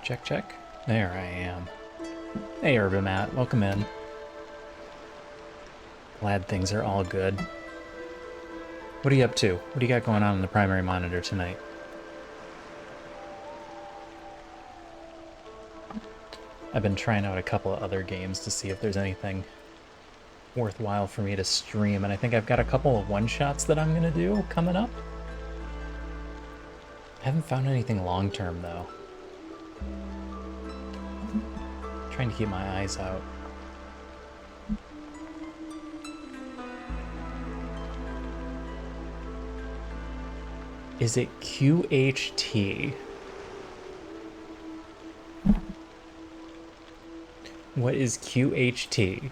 Check, check. There I am. Hey, Urban welcome in. Glad things are all good. What are you up to? What do you got going on in the primary monitor tonight? I've been trying out a couple of other games to see if there's anything worthwhile for me to stream, and I think I've got a couple of one-shots that I'm gonna do coming up. I haven't found anything long-term, though. Trying to keep my eyes out. Is it QHT? What is QHT?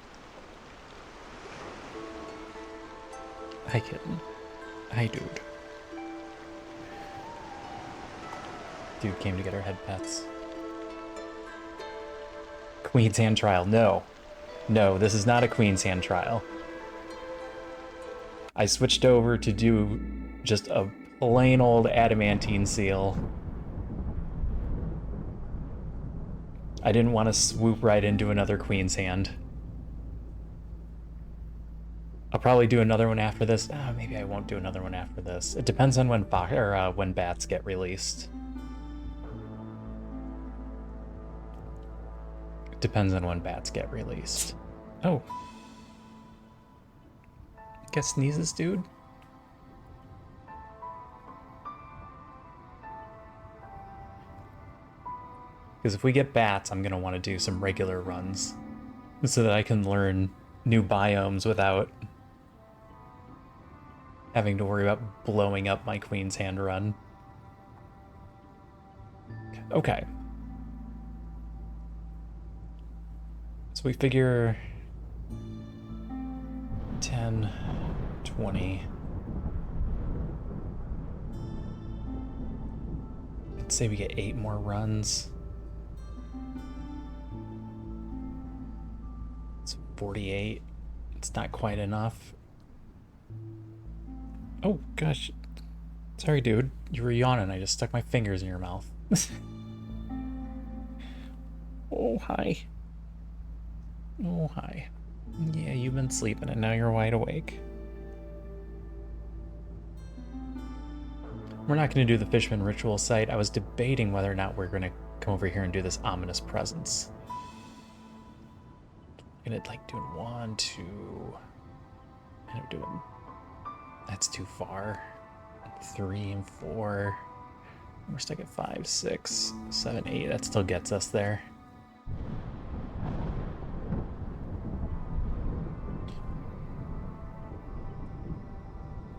Hi, kitten. Hi, dude. Dude came to get our head pets. Queen's Hand trial. No. No, this is not a Queen's Hand trial. I switched over to do just a Plain old adamantine seal. I didn't want to swoop right into another queen's hand. I'll probably do another one after this. Maybe I won't do another one after this. It depends on when when bats get released. It depends on when bats get released. Oh. Guess sneezes, dude. Because if we get bats, I'm going to want to do some regular runs so that I can learn new biomes without having to worry about blowing up my Queen's Hand run. Okay. So we figure 10, 20. Let's say we get 8 more runs. It's 48. It's not quite enough. Oh, gosh. Sorry, dude. You were yawning. I just stuck my fingers in your mouth. Oh, hi. Oh, hi. Yeah, you've been sleeping and now you're wide awake. We're not going to do the Fishman Ritual site. I was debating whether or not we're going to come over here and do this Ominous Presence. I'm going to, like, doing 1, 2... And I'm doing... That's too far. 3 and 4. We're stuck at 5, 6, 7, 8. That still gets us there.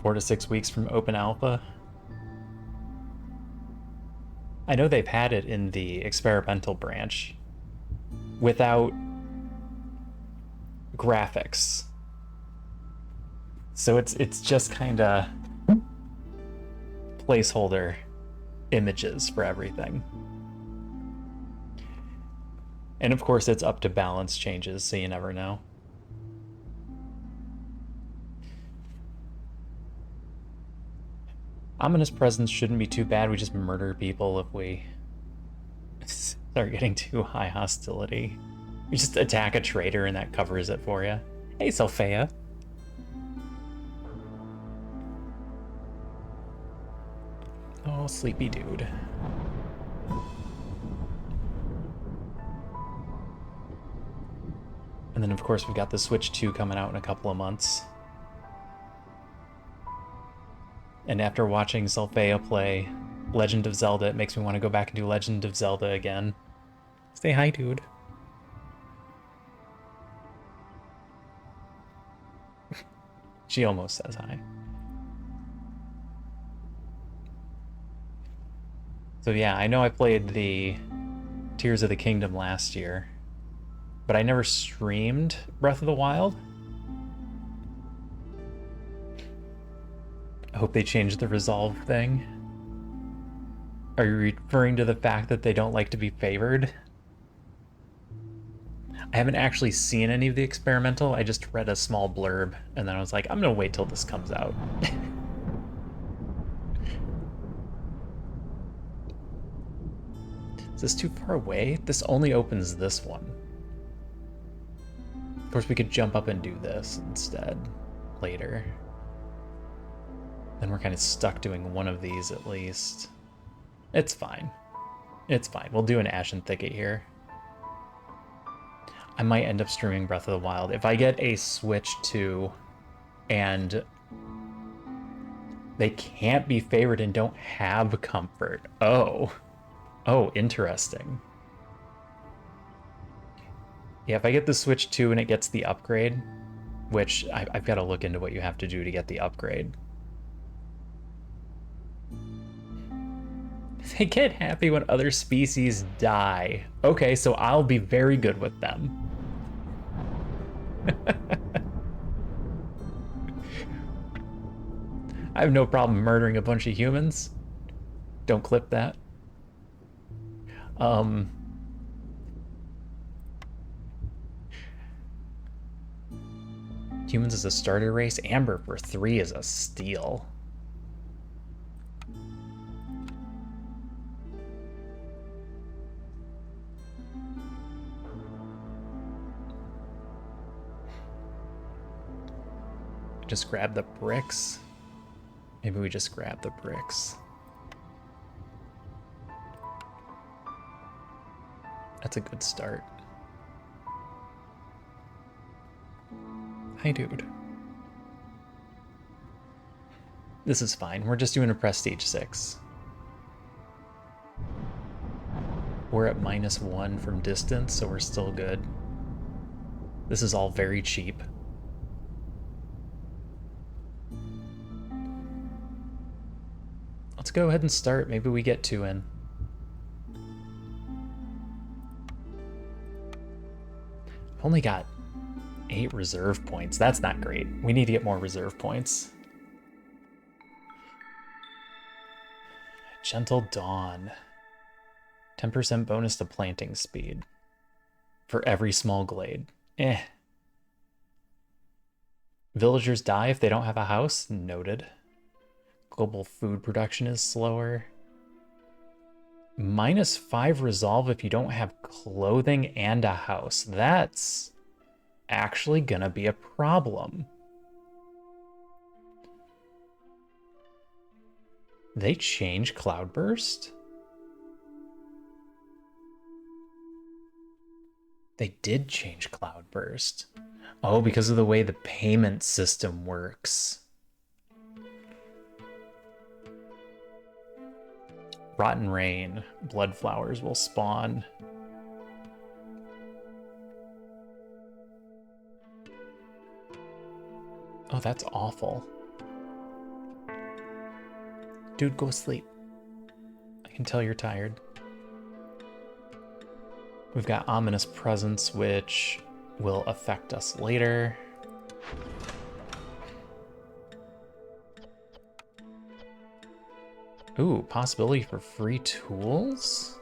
Four to 6 weeks from open alpha. I know they've had it in the experimental branch without graphics. So it's just kind of placeholder images for everything. And of course it's up to balance changes, so you never know. Ominous Presence shouldn't be too bad. We just murder people if we start getting too high hostility. You just attack a traitor and that covers it for you. Hey, Sophia. Oh, sleepy dude. And then, of course, we've got the Switch 2 coming out in a couple of months. And after watching Sophia play Legend of Zelda, it makes me want to go back and do Legend of Zelda again. Say hi, dude. She almost says hi. So yeah, I know I played the Tears of the Kingdom last year, but I never streamed Breath of the Wild. I hope they changed the resolve thing. Are you referring to the fact that they don't like to be favored? I haven't actually seen any of the experimental. I just read a small blurb, and then I was like, I'm gonna wait till this comes out. Is this too far away? This only opens this one. Of course, we could jump up and do this instead later. Then we're kind of stuck doing one of these at least. It's fine. It's fine. We'll do an Ashen Thicket here. I might end up streaming Breath of the Wild. If I get a Switch 2 and they can't be favored and don't have comfort. Oh, interesting. Yeah, if I get the Switch 2 and it gets the upgrade, which I've got to look into what you have to do to get the upgrade. They get happy when other species die. Okay, so I'll be very good with them. I have no problem murdering a bunch of humans. Don't clip that. Humans is a starter race. Amber for 3 is a steal. Just grab the bricks. Maybe we just grab the bricks. That's a good start. Hi, dude. This is fine. We're just doing a prestige 6. We're at -1 from distance, so we're still good. This is all very cheap. Let's go ahead and start. Maybe we get 2 in. I've only got 8 reserve points. That's not great. We need to get more reserve points. Gentle Dawn. 10% bonus to planting speed. For every small glade. Villagers die if they don't have a house? Noted. Global food production is slower. -5 resolve if you don't have clothing and a house. That's actually gonna be a problem. They change Cloudburst? They did change Cloudburst. Oh, because of the way the payment system works. Rotten Rain. Blood flowers will spawn. Oh, that's awful. Dude, go sleep. I can tell you're tired. We've got Ominous Presence, which will affect us later. Ooh, possibility for free tools?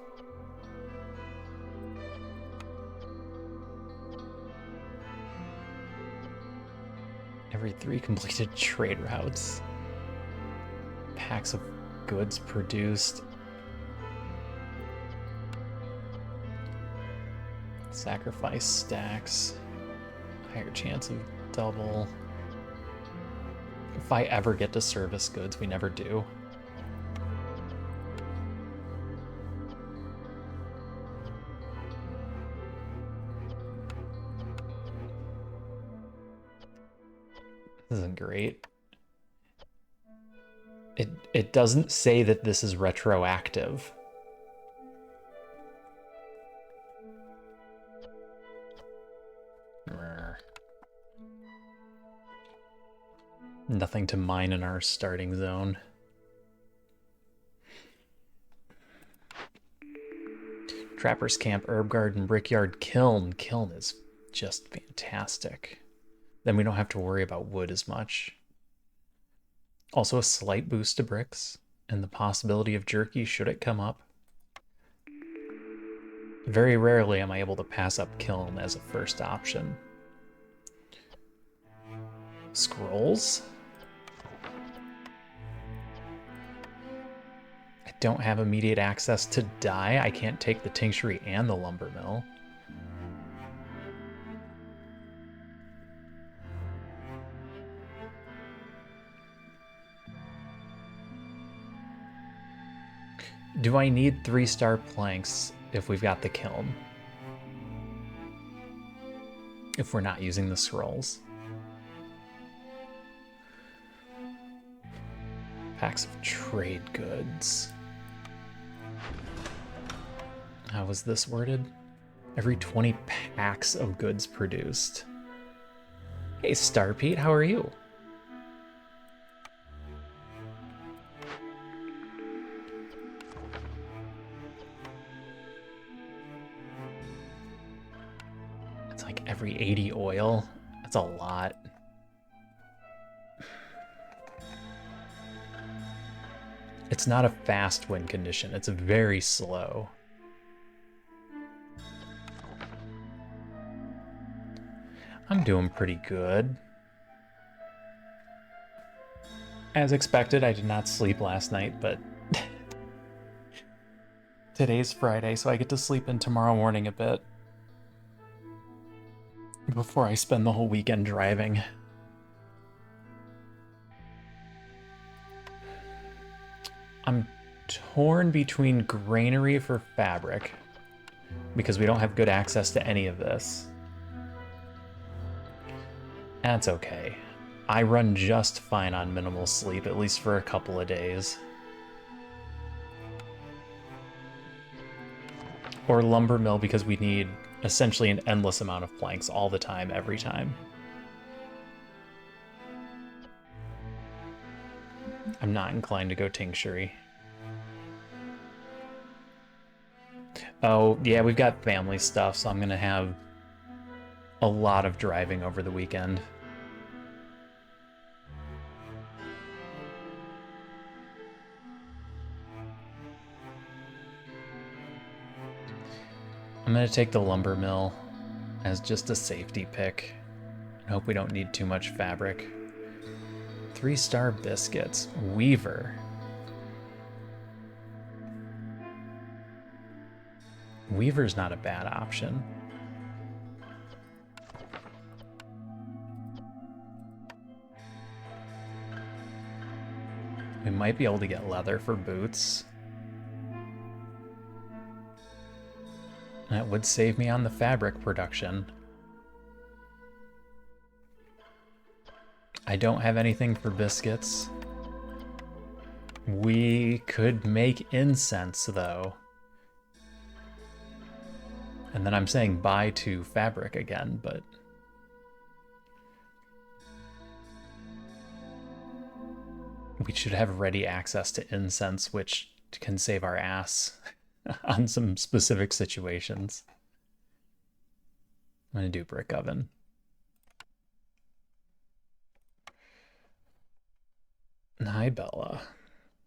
Every 3 completed trade routes. Packs of goods produced. Sacrifice stacks. Higher chance of double. If I ever get to service goods, we never do. This isn't great. It doesn't say that this is retroactive. Nothing to mine in our starting zone. Trapper's Camp, Herb Garden, Brickyard, Kiln. Kiln is just fantastic. Then we don't have to worry about wood as much. Also a slight boost to bricks, and the possibility of jerky should it come up. Very rarely am I able to pass up Kiln as a first option. Scrolls? I don't have immediate access to dye. I can't take the tinctury and the lumber mill. Do I need 3-star planks if we've got the kiln? If we're not using the scrolls? Packs of trade goods. How was this worded? Every 20 packs of goods produced. Hey, Star Pete, how are you? It's like every 80 oil. That's a lot. It's not a fast win condition. It's very slow. I'm doing pretty good. As expected, I did not sleep last night, but today's Friday, so I get to sleep in tomorrow morning a bit before I spend the whole weekend driving. I'm torn between granary for fabric, because we don't have good access to any of this. That's okay. I run just fine on minimal sleep, at least for a couple of days. Or lumber mill, because we need essentially an endless amount of planks all the time, every time. I'm not inclined to go tincture-y. Oh, yeah, we've got family stuff, so I'm gonna have a lot of driving over the weekend. I'm gonna take the lumber mill as just a safety pick and hope we don't need too much fabric. 3-star biscuits. Weaver. Weaver's not a bad option. We might be able to get leather for boots. That would save me on the fabric production. I don't have anything for biscuits. We could make incense, though. And then I'm saying bye to fabric again, but... we should have ready access to incense, which can save our ass on some specific situations. I'm gonna do brick oven. Hi, Bella.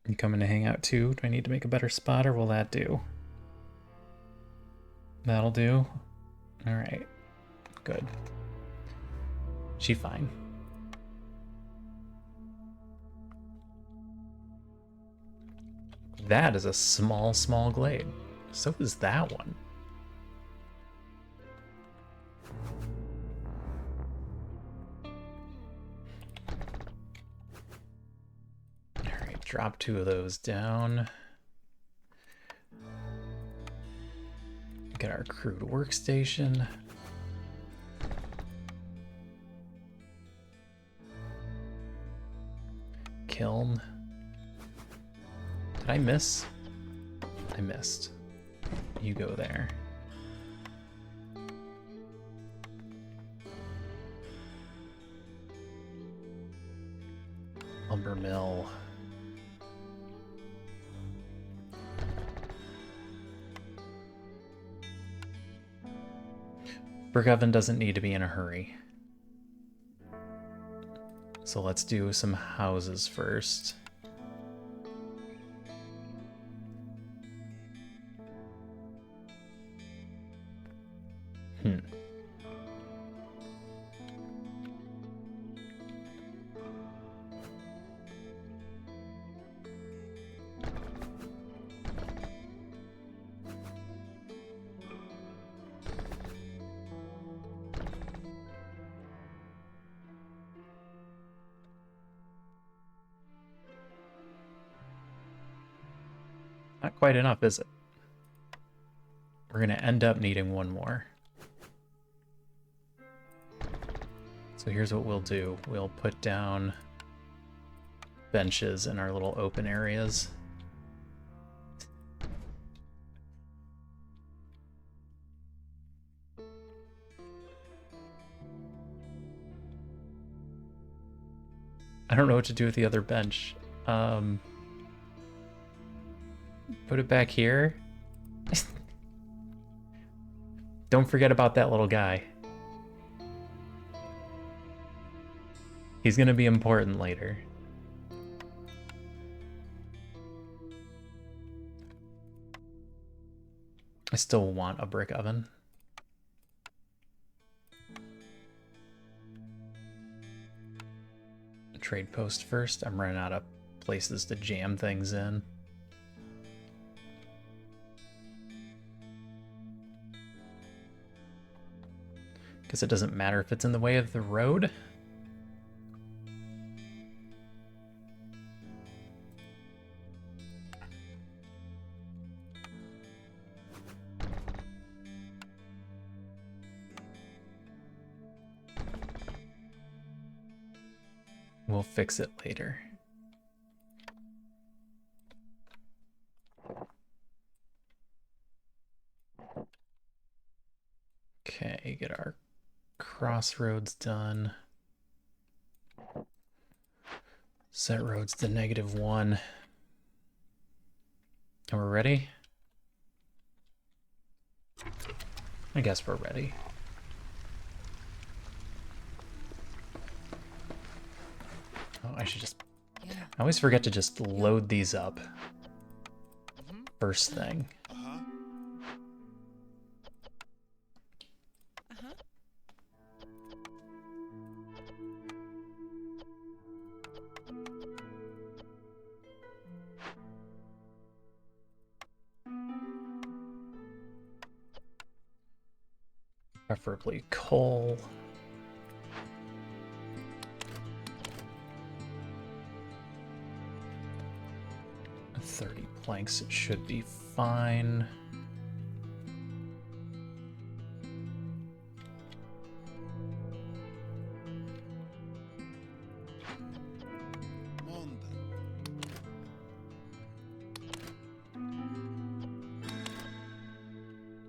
You coming to hang out too? Do I need to make a better spot, or will that do? That'll do? Alright. Good. She fine. That is a small, small glade. So is that one. Alright, drop 2 of those down. Get our crude workstation. Kiln. Did I miss? I missed. You go there. Lumber mill. Brick oven doesn't need to be in a hurry. So let's do some houses first. Not quite enough, is it? We're gonna end up needing one more. So here's what we'll do. We'll put down benches in our little open areas. I don't know what to do with the other bench. Put it back here. Don't forget about that little guy. He's gonna be important later. I still want a brick oven. Trade post first. I'm running out of places to jam things in. Guess it doesn't matter if it's in the way of the road. We'll fix it later. Okay, get our crossroads done. Set roads to -1. And we're ready? I guess we're ready. Oh, I should just... I always forget to just load these up. First thing. Preferably coal. $30 planks should be fine.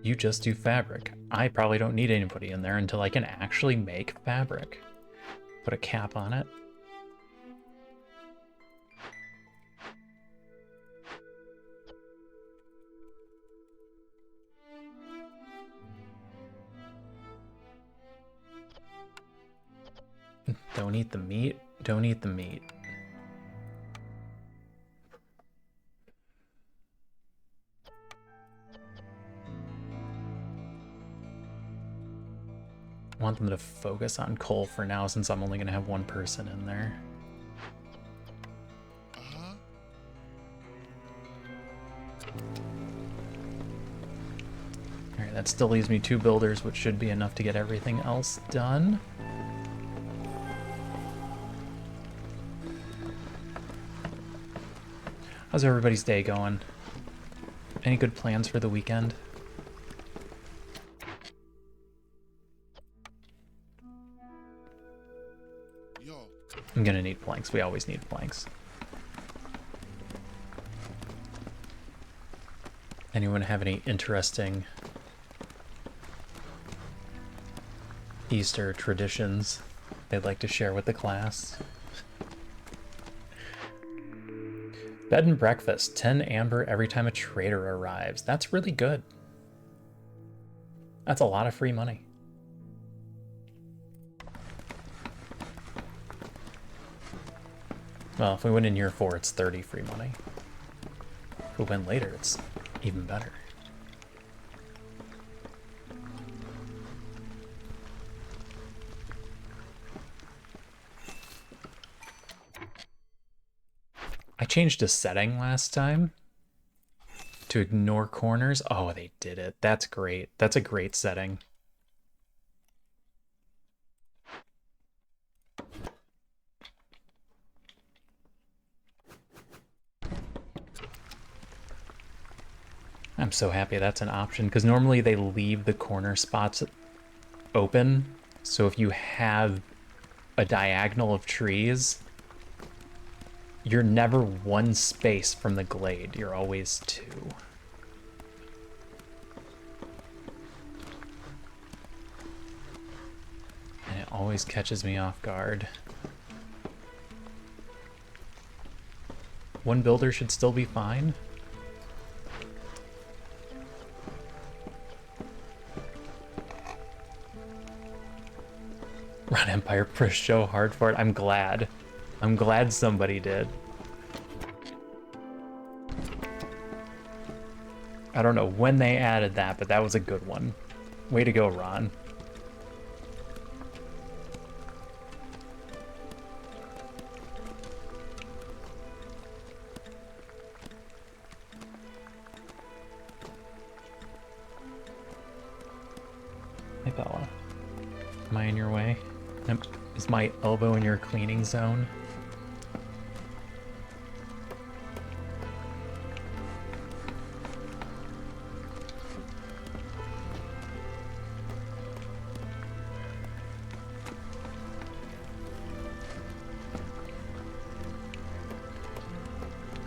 You just do fabric. I probably don't need anybody in there until I can actually make fabric. Put a cap on it. Don't eat the meat. Don't eat the meat. I want them to focus on coal for now since I'm only going to have one person in there. Alright, that still leaves me 2 builders, which should be enough to get everything else done. How's everybody's day going? Any good plans for the weekend? I'm gonna need planks. We always need planks. Anyone have any interesting Easter traditions they'd like to share with the class? Bed and breakfast, 10 amber every time a trader arrives. That's really good. That's a lot of free money. Well, if we win in year 4, it's 30 free money. If we win later, it's even better. I changed a setting last time to ignore corners. Oh, they did it. That's great. That's a great setting. I'm so happy that's an option, because normally they leave the corner spots open. So if you have a diagonal of trees, you're never one space from the glade. You're always 2. And it always catches me off guard. 1 builder should still be fine. Run Empire pushed so hard for it. I'm glad. I'm glad somebody did. I don't know when they added that, but that was a good one. Way to go, Ron. Hey, Bella. Am I in your way? Is my elbow in your cleaning zone?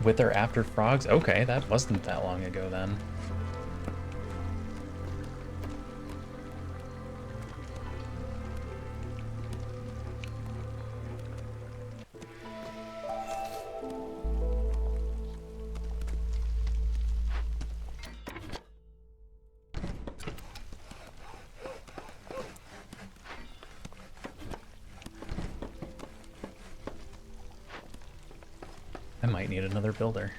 With or after frogs? Okay, that wasn't that long ago then. I might need another builder.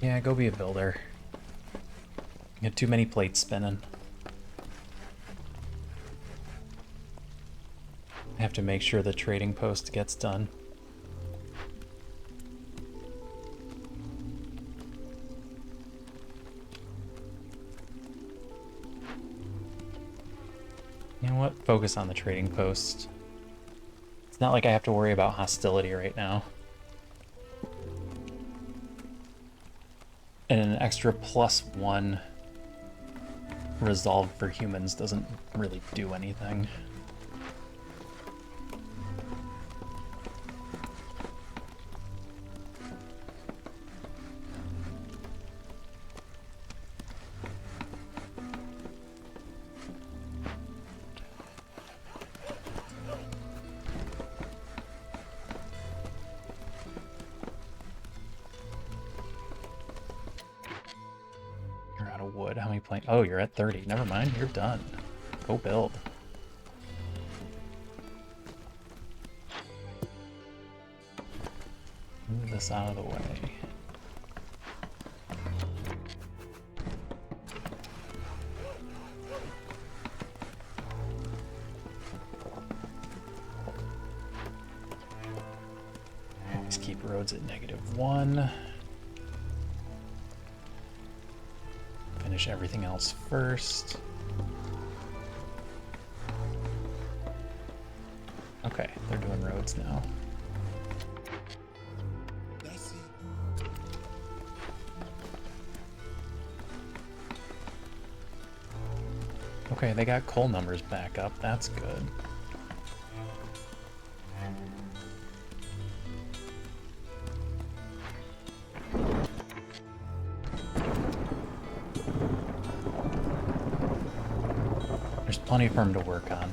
Yeah, go be a builder. You got too many plates spinning. I have to make sure the trading post gets done. You know what? Focus on the trading post. It's not like I have to worry about hostility right now. And an extra +1 resolve for humans doesn't really do anything. Wood. How many plank? Oh, you're at 30. Never mind, you're done. Go build. Move this out of the way. Always keep roads at -1. Finish everything else first. Okay, they're doing roads now. Okay, they got coal numbers back up. That's good. Plenty for him to work on.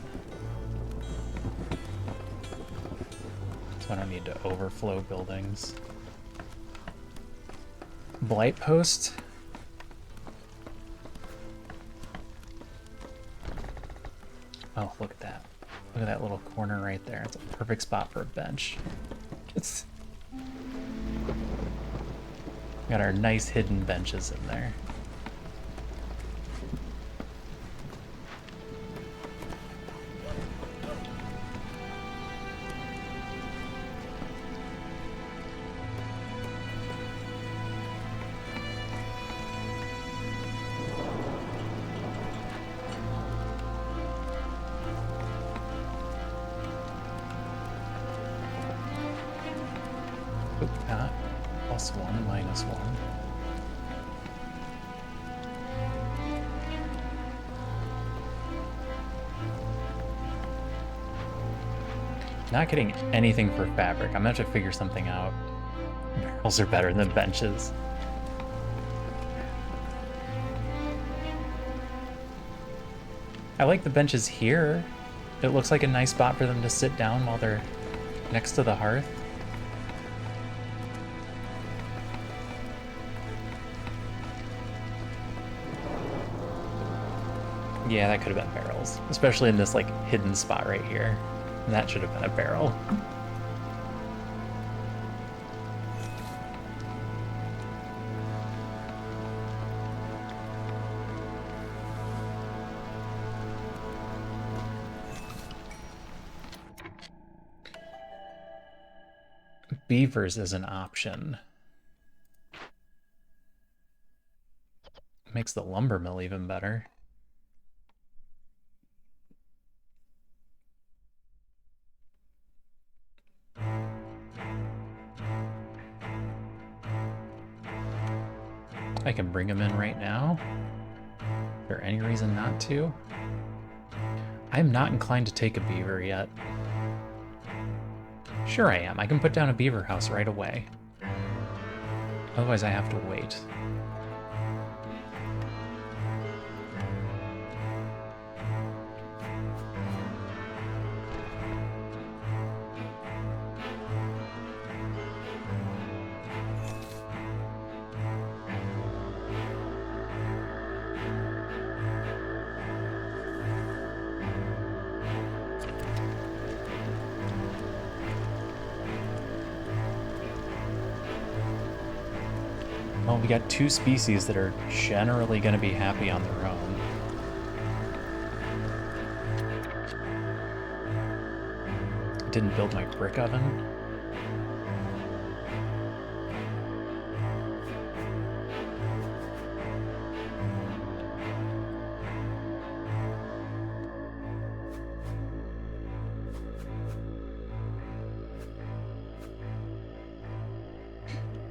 So I don't need to overflow buildings. Blight post. Oh, look at that. Look at that little corner right there. It's a perfect spot for a bench. It's got our nice hidden benches in there. +1, -1. Not getting anything for fabric. I'm gonna have to figure something out. Barrels are better than benches. I like the benches here. It looks like a nice spot for them to sit down while they're next to the hearth. Yeah, that could have been barrels, especially in this like hidden spot right here. And that should have been a barrel. Beavers is an option. Makes the lumber mill even better. I can bring him in right now. Is there any reason not to? I'm not inclined to take a beaver yet. Sure I am. I can put down a beaver house right away. Otherwise I have to wait. Well, we got two species that are generally going to be happy on their own. Didn't build my brick oven.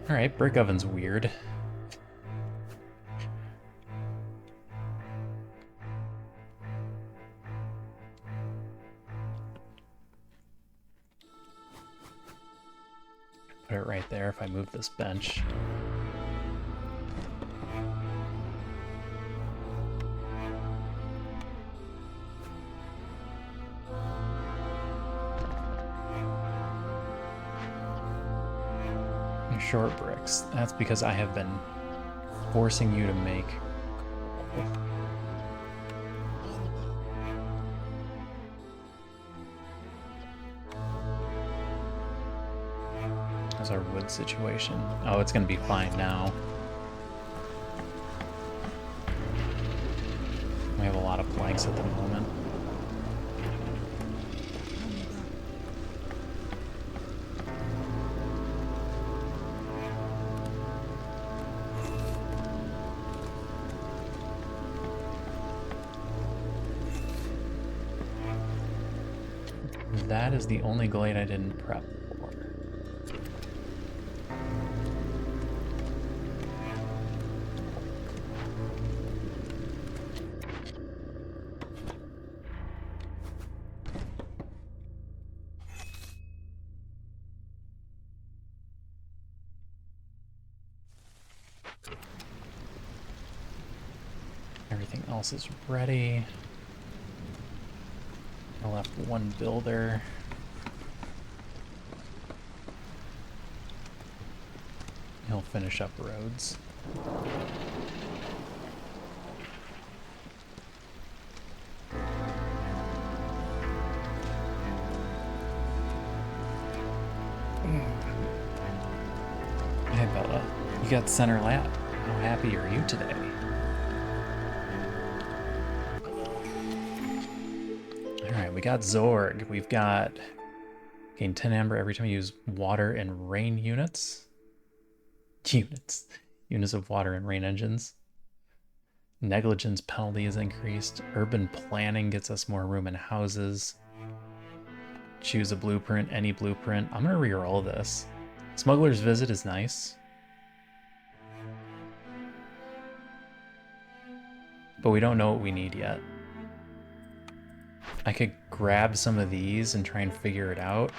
Alright, brick oven's weird. Put it right there if I move this bench. Short bricks. That's because I have been forcing you to make coal. How's our wood situation? Oh, it's gonna be fine now. We have a lot of planks at the moment. That is the only glade I didn't prep for. Everything else is ready. I left one builder. He'll finish up roads. Hey Bella, you got center lap. How happy are you today? Alright, we got Zorg. We've got gain 10 amber every time you use water and rain units. Units of water and rain engines. Negligence penalty is increased. Urban planning gets us more room in houses. Choose a blueprint, any blueprint. I'm gonna reroll this. Smuggler's Visit is nice. But we don't know what we need yet. I could grab some of these and try and figure it out.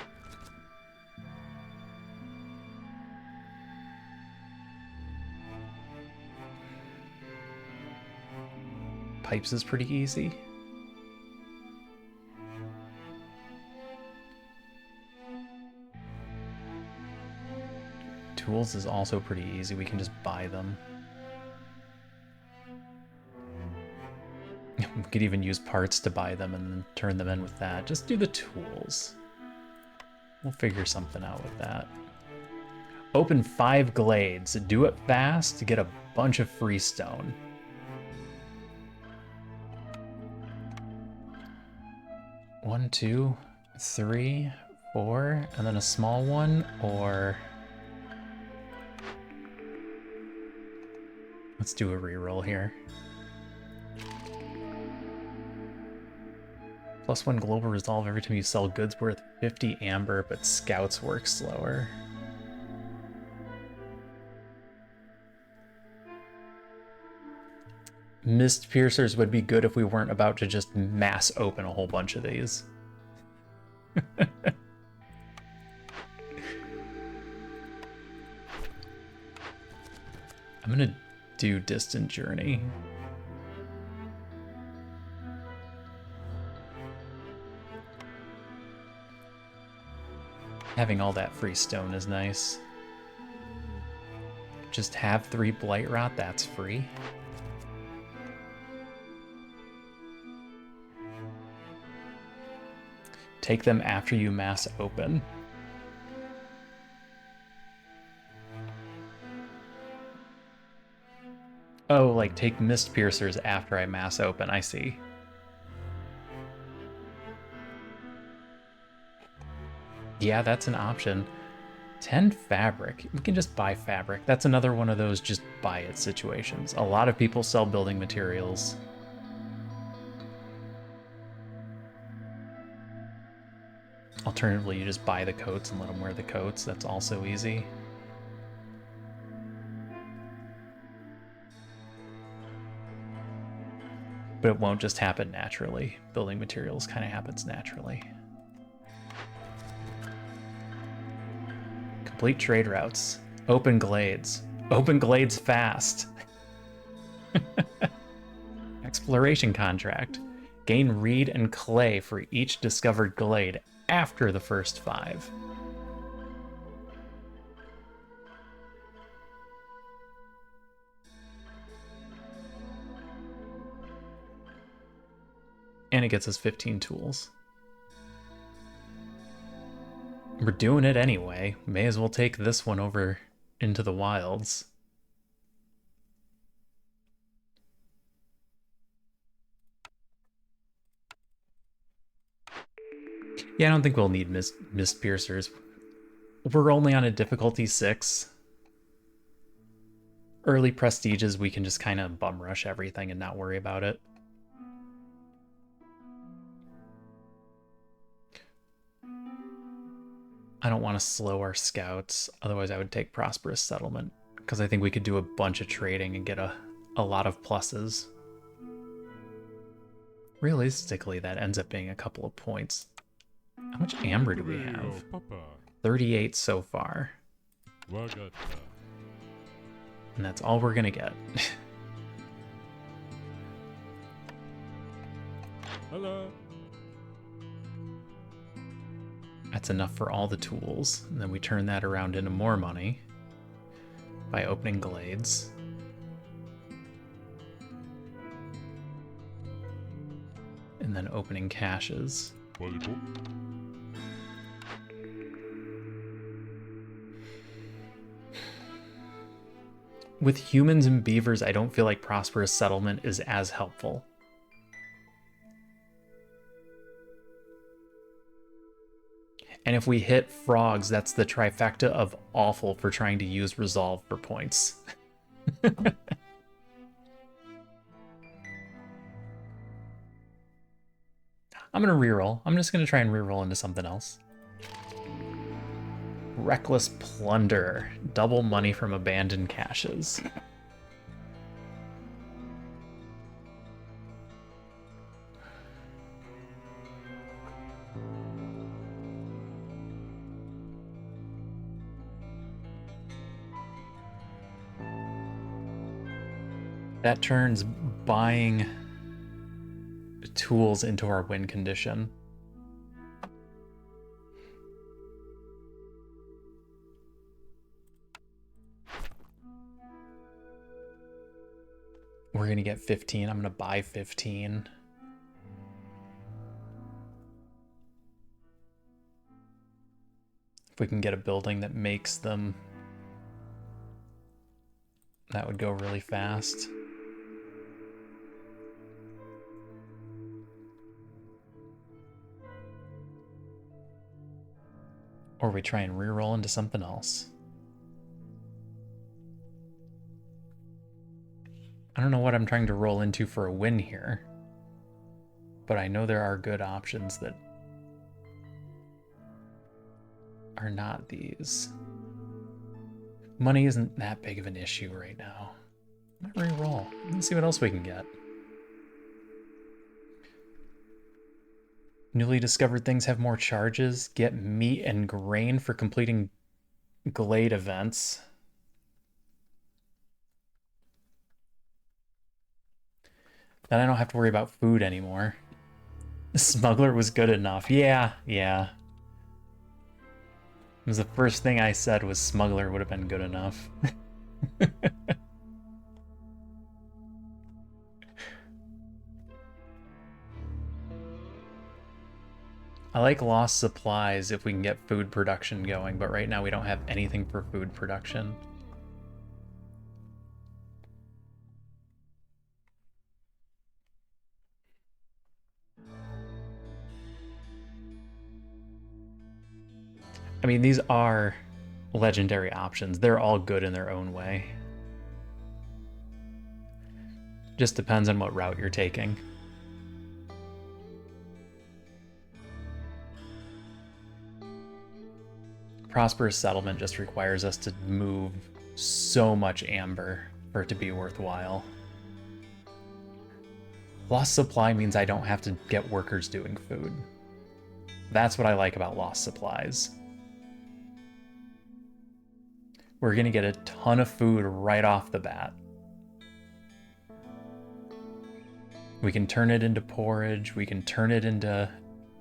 Pipes is pretty easy. Tools is also pretty easy. We can just buy them. We could even use parts to buy them and then turn them in with that. Just do the tools. We'll figure something out with that. Open 5 glades. Do it fast to get a bunch of freestone. One, 2, 3, 4, and then a small one, or let's do a reroll here. +1 global resolve every time you sell goods worth 50 amber, but scouts work slower. Mist piercers would be good if we weren't about to just mass open a whole bunch of these. I'm gonna do distant journey. Having all that free stone is nice. Just have 3 blight rot, that's free. Take them after you mass open. Oh, like take mist piercers after I mass open, I see. Yeah, that's an option. 10 fabric. We can just buy fabric. That's another one of those just buy it situations. A lot of people sell building materials. Alternatively, you just buy the coats and let them wear the coats. That's also easy. But it won't just happen naturally. Building materials kind of happens naturally. Complete trade routes. Open glades. Open glades fast. Exploration contract. Gain reed and clay for each discovered glade after the first 5. And it gets us 15 tools. We're doing it anyway. May as well take this one over into the wilds. Yeah, I don't think we'll need mist piercers. We're only on a difficulty 6. Early prestiges, we can just kind of bum rush everything and not worry about it. I don't want to slow our scouts, otherwise I would take Prosperous Settlement, because I think we could do a bunch of trading and get a lot of pluses. Realistically, that ends up being a couple of points. How much amber do we have? 38 so far. And that's all we're gonna get. Hello. That's enough for all the tools. And then we turn that around into more money by opening glades. And then opening caches. With humans and beavers, I don't feel like Prosperous Settlement is as helpful. And if we hit frogs, that's the trifecta of awful for trying to use Resolve for points. I'm gonna reroll. I'm just gonna try and reroll into something else. Reckless Plunder. Double money from abandoned caches. That turns buying tools into our win condition. We're gonna get 15. I'm gonna buy 15. If we can get a building that makes them, that would go really fast. Or we try and reroll into something else. I don't know what I'm trying to roll into for a win here, but I know there are good options that are not these. Money isn't that big of an issue right now. Reroll. Let's see what else we can get. Newly discovered things have more charges. Get meat and grain for completing Glade events. Then I don't have to worry about food anymore. Smuggler was good enough. Yeah. It was the first thing I said was Smuggler would have been good enough. I like lost supplies if we can get food production going, but right now we don't have anything for food production. I mean, these are legendary options. They're all good in their own way. Just depends on what route you're taking. Prosperous Settlement just requires us to move so much amber for it to be worthwhile. Lost Supply means I don't have to get workers doing food. That's what I like about Lost Supplies. We're gonna get a ton of food right off the bat. We can turn it into porridge, we can turn it into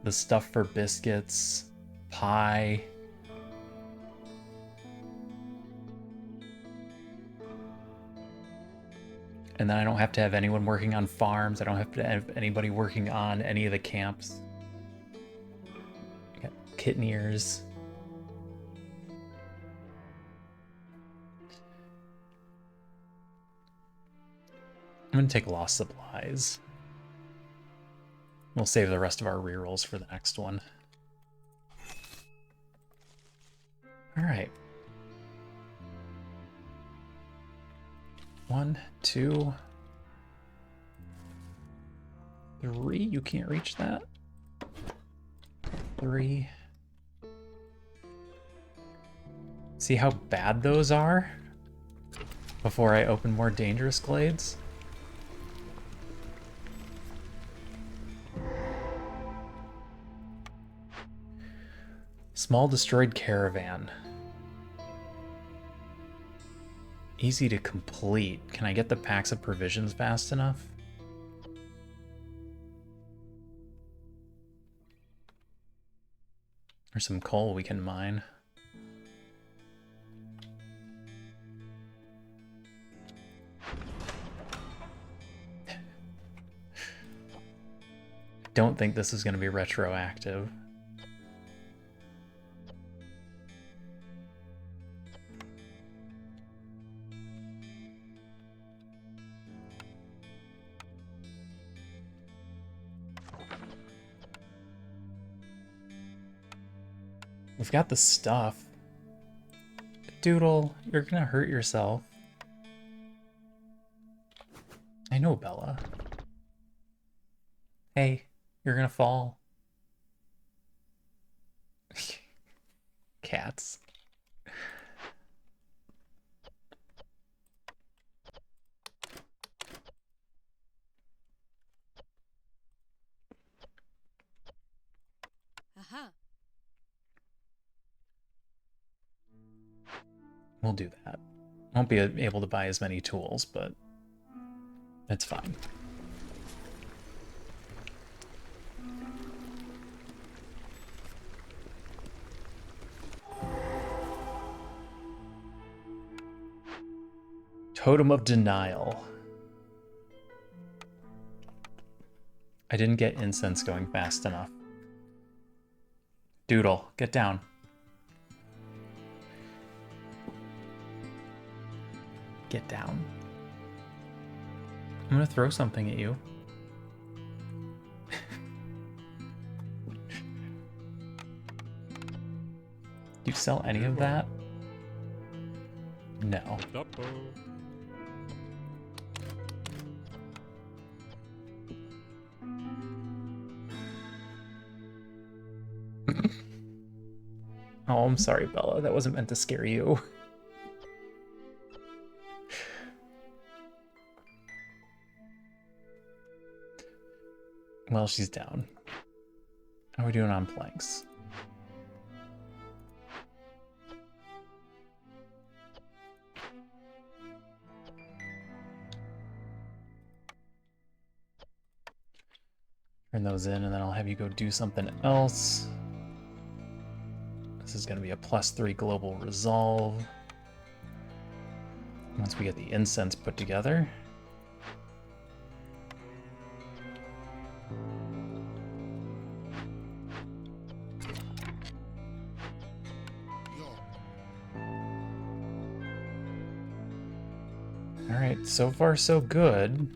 the stuff for biscuits, pie. And then I don't have to have anyone working on farms, I don't have to have anybody working on any of the camps. Got kitten ears. I'm gonna take Lost Supplies. We'll save the rest of our rerolls for the next one. Alright. 1, 2, 3. You can't reach that. 3. See how bad those are? Before I open more dangerous glades? Small destroyed caravan. Easy to complete. Can I get the packs of provisions fast enough? There's some coal we can mine. Don't think this is going to be retroactive. We've got the stuff. Doodle, you're gonna hurt yourself. I know, Bella. Hey, you're gonna fall. Cats. Aha. We'll do that. Won't be able to buy as many tools, but it's fine. Totem of Denial. I didn't get incense going fast enough. Doodle, get down. Get down. I'm gonna throw something at you. Do you sell any of that? No. Oh, I'm sorry, Bella. That wasn't meant to scare you. Well, she's down. How are we doing on planks? Turn those in, and then I'll have you go do something else. This is going to be a +3 global resolve. Once we get the incense put together. All right, so far so good.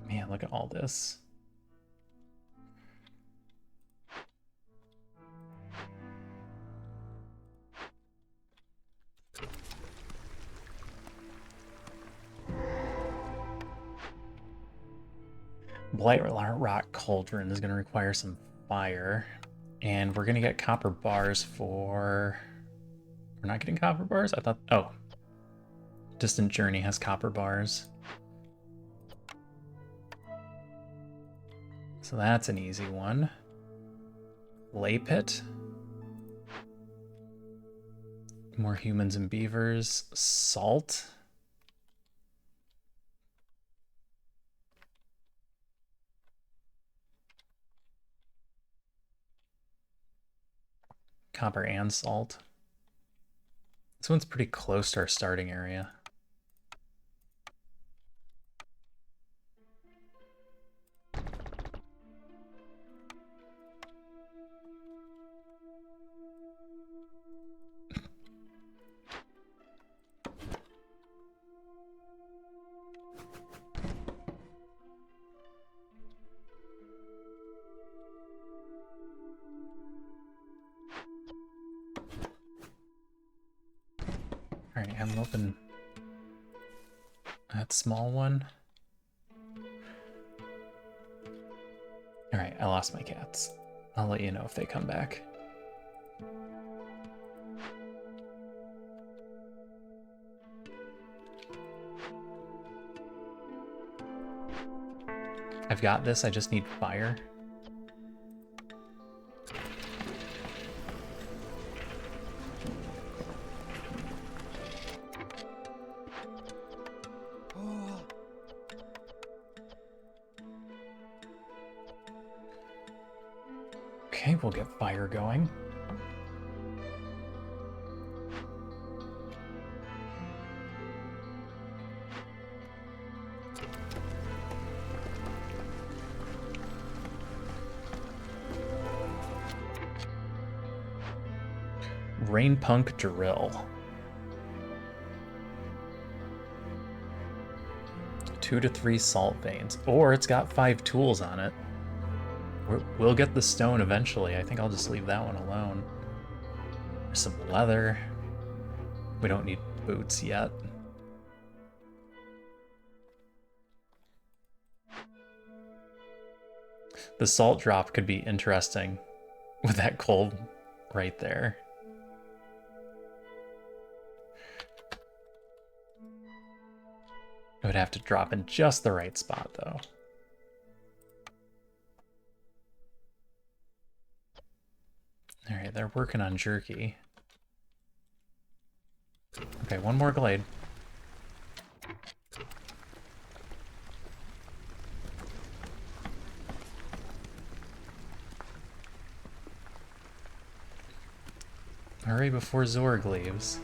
Man, look at all this. Blight Rock Cauldron is going to require some fire. And we're going to get copper bars for... We're not getting copper bars? I thought... Oh. Distant Journey has copper bars. So that's an easy one. Lay Pit. More humans and beavers. Salt. Copper and salt. This one's pretty close to our starting area. Alright, I'm open that small one. Alright, I lost my cats. I'll let you know if they come back. I've got this, I just need fire. Okay, we'll get fire going. Rainpunk Drill. 2 to 3 salt veins. Or it's got 5 tools on it. We'll get the stone eventually. I think I'll just leave that one alone. There's some leather. We don't need boots yet. The salt drop could be interesting with that coal right there. It would have to drop in just the right spot, though. All right, they're working on jerky. Okay, one more glade. Hurry before Zorg leaves.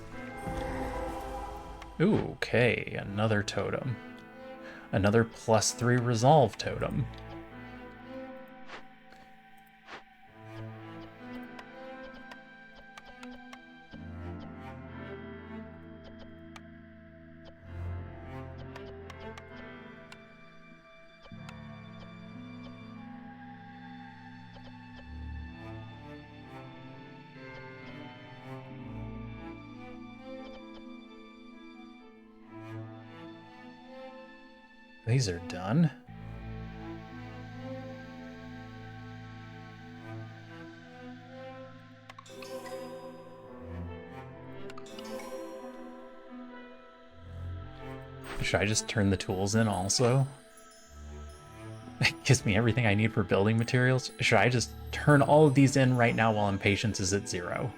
Ooh, okay, another totem. Another +3 resolve totem. These are done. Should I just turn the tools in also? It gives me everything I need for building materials. Should I just turn all of these in right now while impatience is at 0?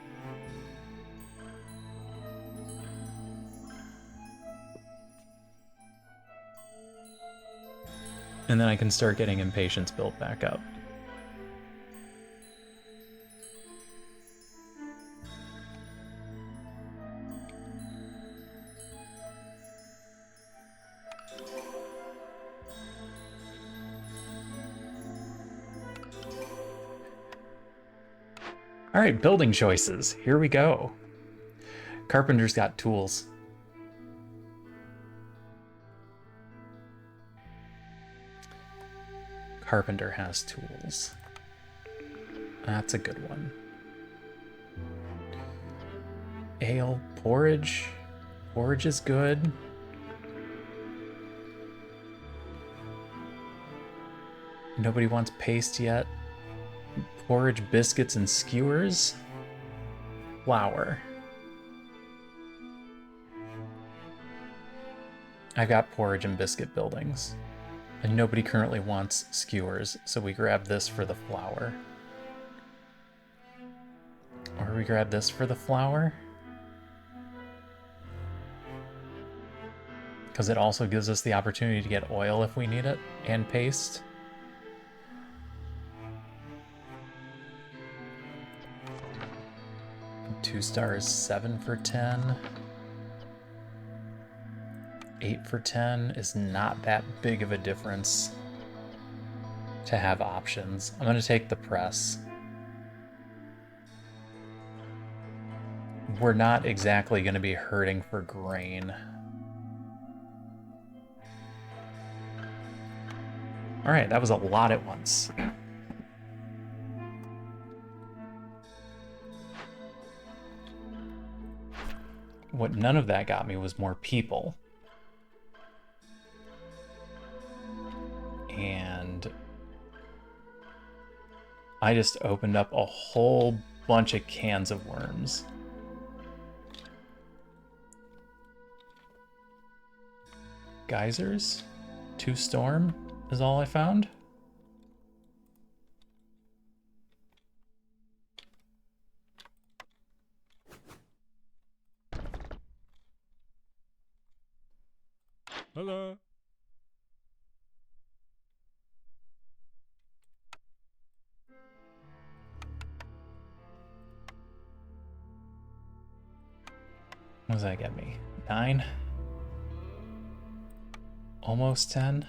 And then I can start getting impatience built back up. All right, building choices. Here we go. Carpenter's got tools. Carpenter has tools. That's a good one. Ale, porridge. Porridge is good. Nobody wants paste yet. Porridge, biscuits, and skewers. Flour. I've got porridge and biscuit buildings. And nobody currently wants skewers, so we grab this for the flour. Or we grab this for the flour. Because it also gives us the opportunity to get oil if we need it, and paste. Two stars, 7 for 10. 8 for 10 is not that big of a difference to have options. I'm going to take the press. We're not exactly going to be hurting for grain. All right, that was a lot at once. What none of that got me was more people. And I just opened up a whole bunch of cans of worms. Geysers? 2 storm is all I found. Hello. What does that get me? 9? Almost 10?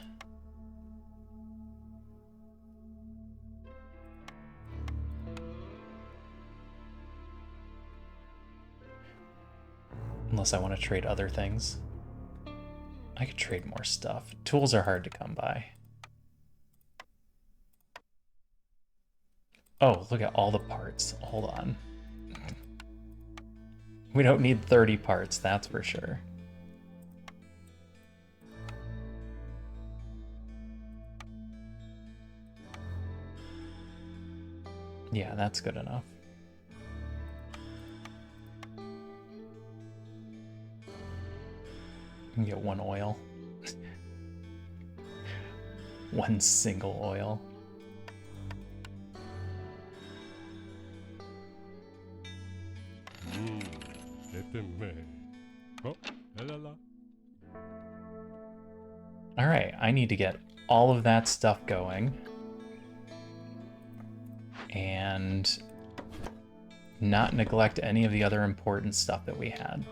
Unless I want to trade other things. I could trade more stuff. Tools are hard to come by. Oh, look at all the parts. Hold on. We don't need 30 parts, that's for sure. Yeah, that's good enough. You can get 1 oil. 1 single oil. All right, I need to get all of that stuff going. And not neglect any of the other important stuff that we had.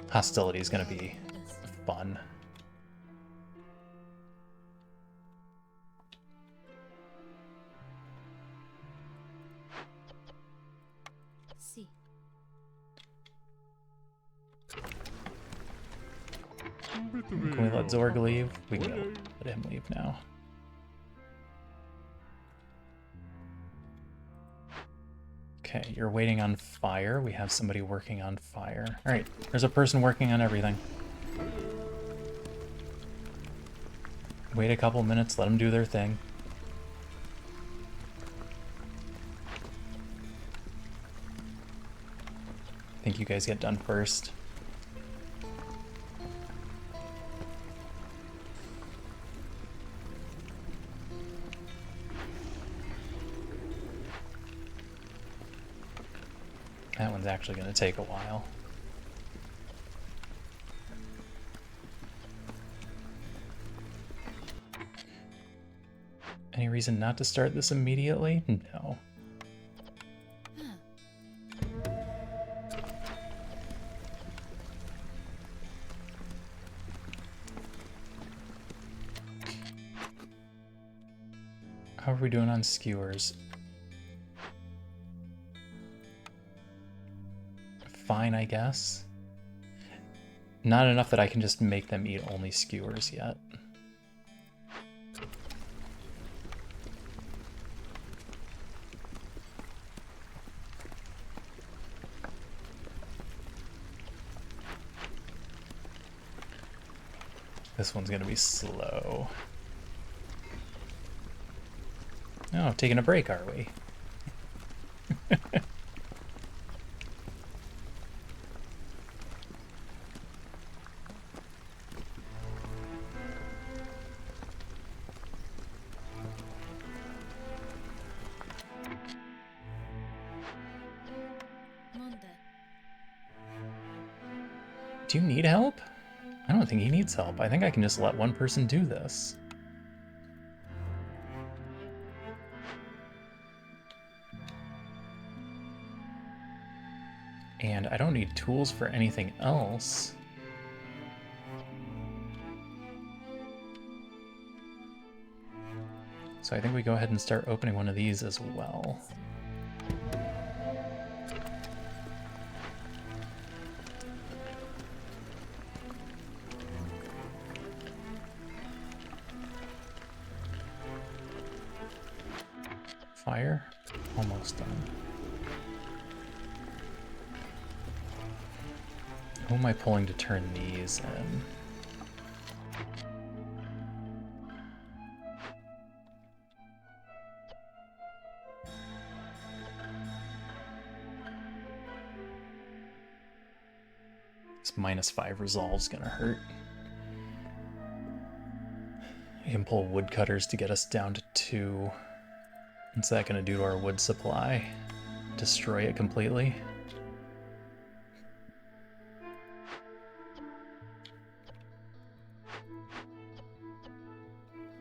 Hostility is going to be fun. See. Can we let Zorg leave? We can let him leave now. Okay, you're waiting on fire. We have somebody working on fire. All right, there's a person working on everything. Wait a couple minutes, let them do their thing. I think you guys get done first. That one's actually going to take a while. Any reason not to start this immediately? No. How are we doing on skewers? Fine, I guess. Not enough that I can just make them eat only skewers yet. This one's gonna be slow. Oh, taking a break, are we? Do you need help? I don't think he needs help. I think I can just let one person do this. And I don't need tools for anything else. So I think we go ahead and start opening one of these as well. Fire? Almost done. Who am I pulling to turn these in? This -5 resolve's gonna hurt. I can pull woodcutters to get us down to 2. What's that gonna do to our wood supply? Destroy it completely?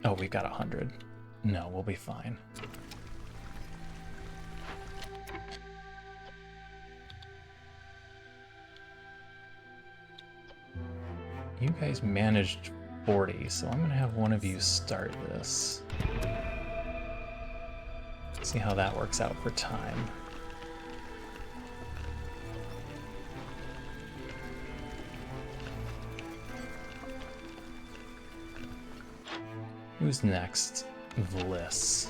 Oh, we've got 100. No, we'll be fine. You guys managed 40, so I'm gonna have one of you start this. See how that works out for time. Who's next? Vliss.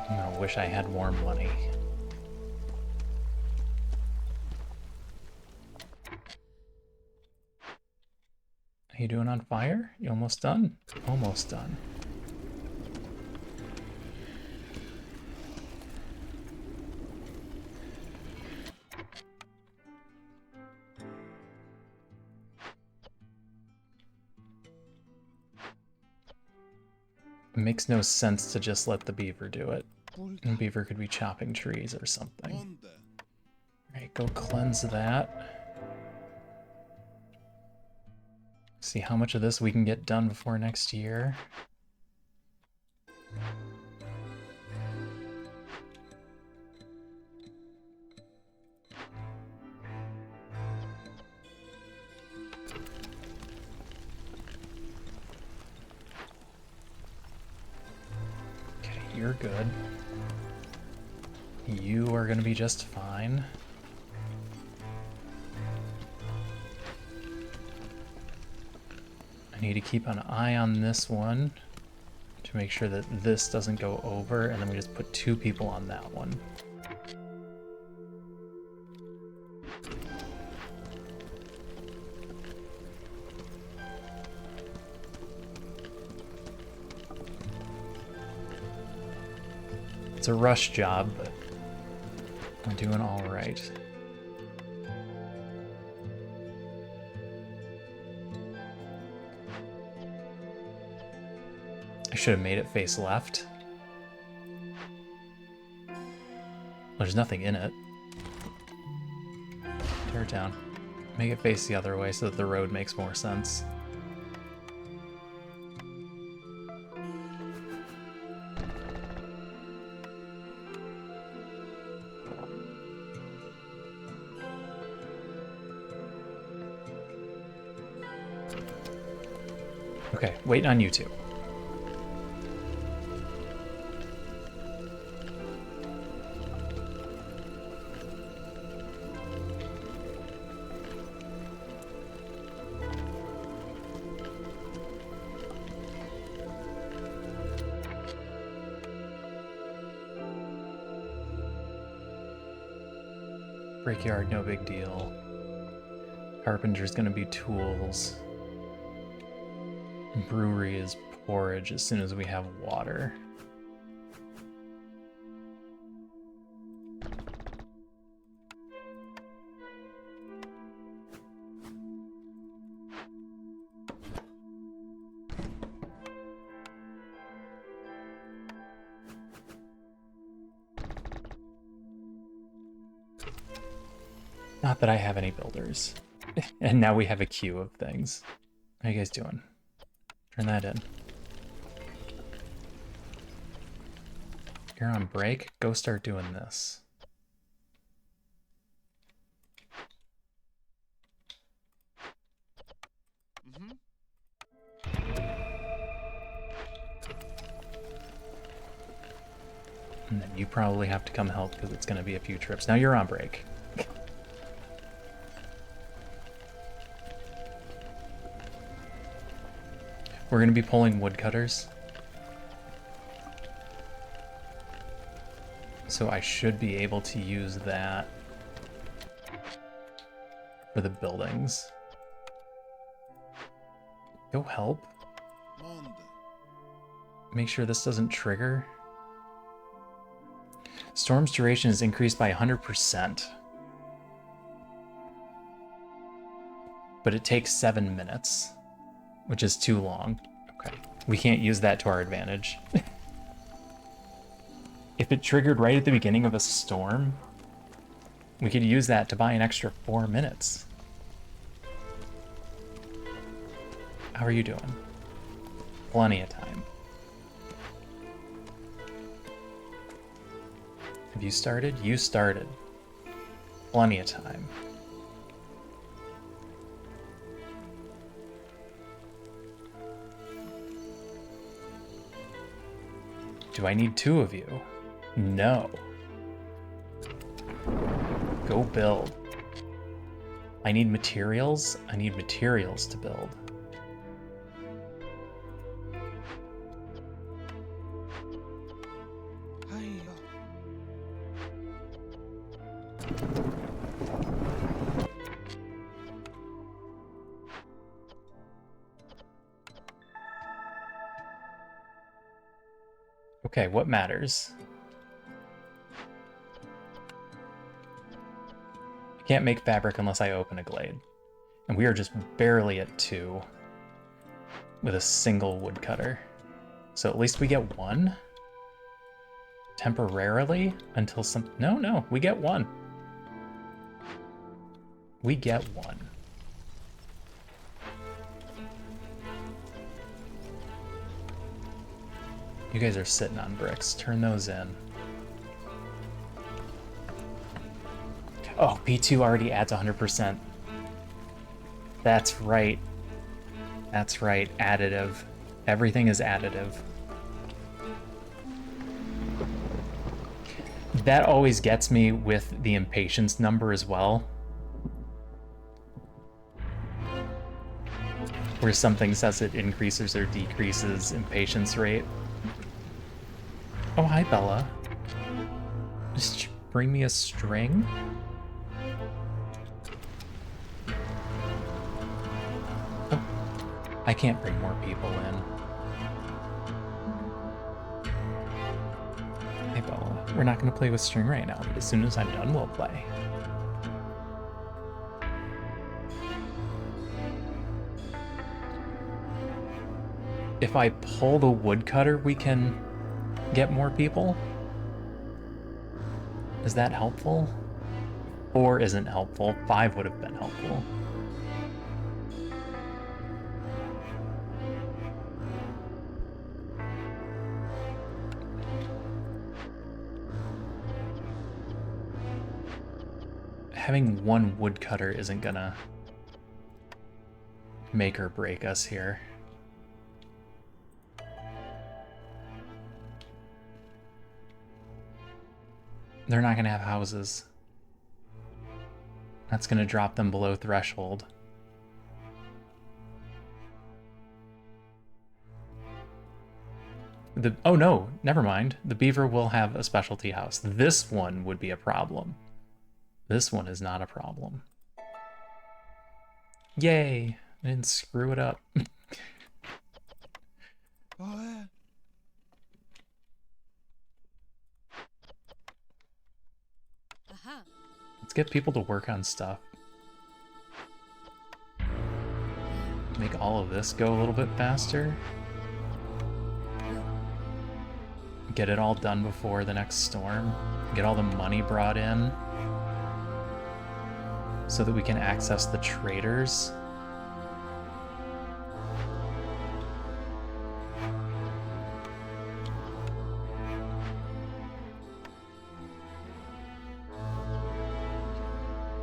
I'm gonna wish I had more money. How you doing on fire? You almost done? Almost done. It makes no sense to just let the beaver do it. The beaver could be chopping trees or something. Alright, go cleanse that. See how much of this we can get done before next year. Okay, you're good. You are gonna be just fine. I need to keep an eye on this one to make sure that this doesn't go over, and then we just put 2 people on that one. It's a rush job, but we're doing all right. I should have made it face left. There's nothing in it. Tear it down. Make it face the other way so that the road makes more sense. Okay, waiting on you two. Brickyard, no big deal. Carpenter's gonna be tools. Brewery is porridge as soon as we have water. Not that I have any builders. And now we have a queue of things. How you guys doing? Turn that in. You're on break? Go start doing this. And then you probably have to come help because it's going to be a few trips. Now you're on break. We're going to be pulling woodcutters. So I should be able to use that for the buildings. Go help. Make sure this doesn't trigger. Storm's duration is increased by 100%. But it takes 7 minutes. Which is too long. Okay. We can't use that to our advantage. If it triggered right at the beginning of a storm, we could use that to buy an extra 4 minutes. How are you doing? Plenty of time. Have you started? You started. Plenty of time. Do I need 2 of you? No. Go build. I need materials. I need materials to build. Okay, what matters? I can't make fabric unless I open a glade. And we are just barely at 2 with a single woodcutter. So at least we get 1? Temporarily? Until some... No, we get 1. We get 1. You guys are sitting on bricks. Turn those in. Oh, P2 already adds 100%. That's right. That's right. Additive. Everything is additive. That always gets me with the impatience number as well. Where something says it increases or decreases impatience rate. Oh, hi, Bella. Just bring me a string? Oh, I can't bring more people in. Hey, Bella. We're not going to play with string right now, but as soon as I'm done, we'll play. If I pull the woodcutter, we can get more people? Is that helpful? 4 isn't helpful. 5 would have been helpful. Having one woodcutter isn't gonna make or break us here. They're not gonna have houses. That's gonna drop them below threshold. Oh no, never mind. The beaver will have a specialty house. This one would be a problem. This one is not a problem. Yay! I didn't screw it up. Aha. Let's get people to work on stuff. Make all of this go a little bit faster. Get it all done before the next storm. Get all the money brought in so that we can access the traders.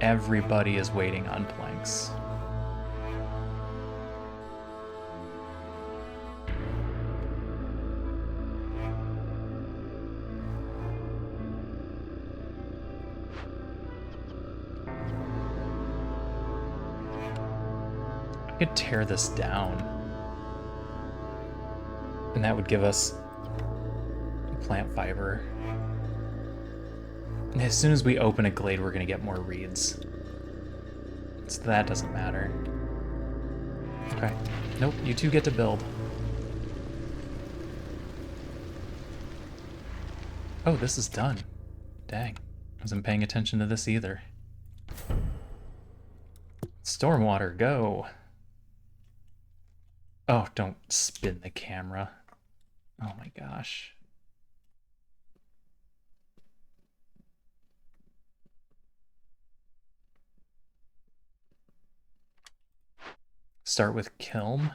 Everybody is waiting on planks. I could tear this down, and that would give us plant fiber. And as soon as we open a glade, we're going to get more reeds. So that doesn't matter. Okay. Nope, you two get to build. Oh, this is done. Dang. Wasn't paying attention to this either. Stormwater, go. Oh, don't spin the camera. Oh my gosh. Start with Kiln.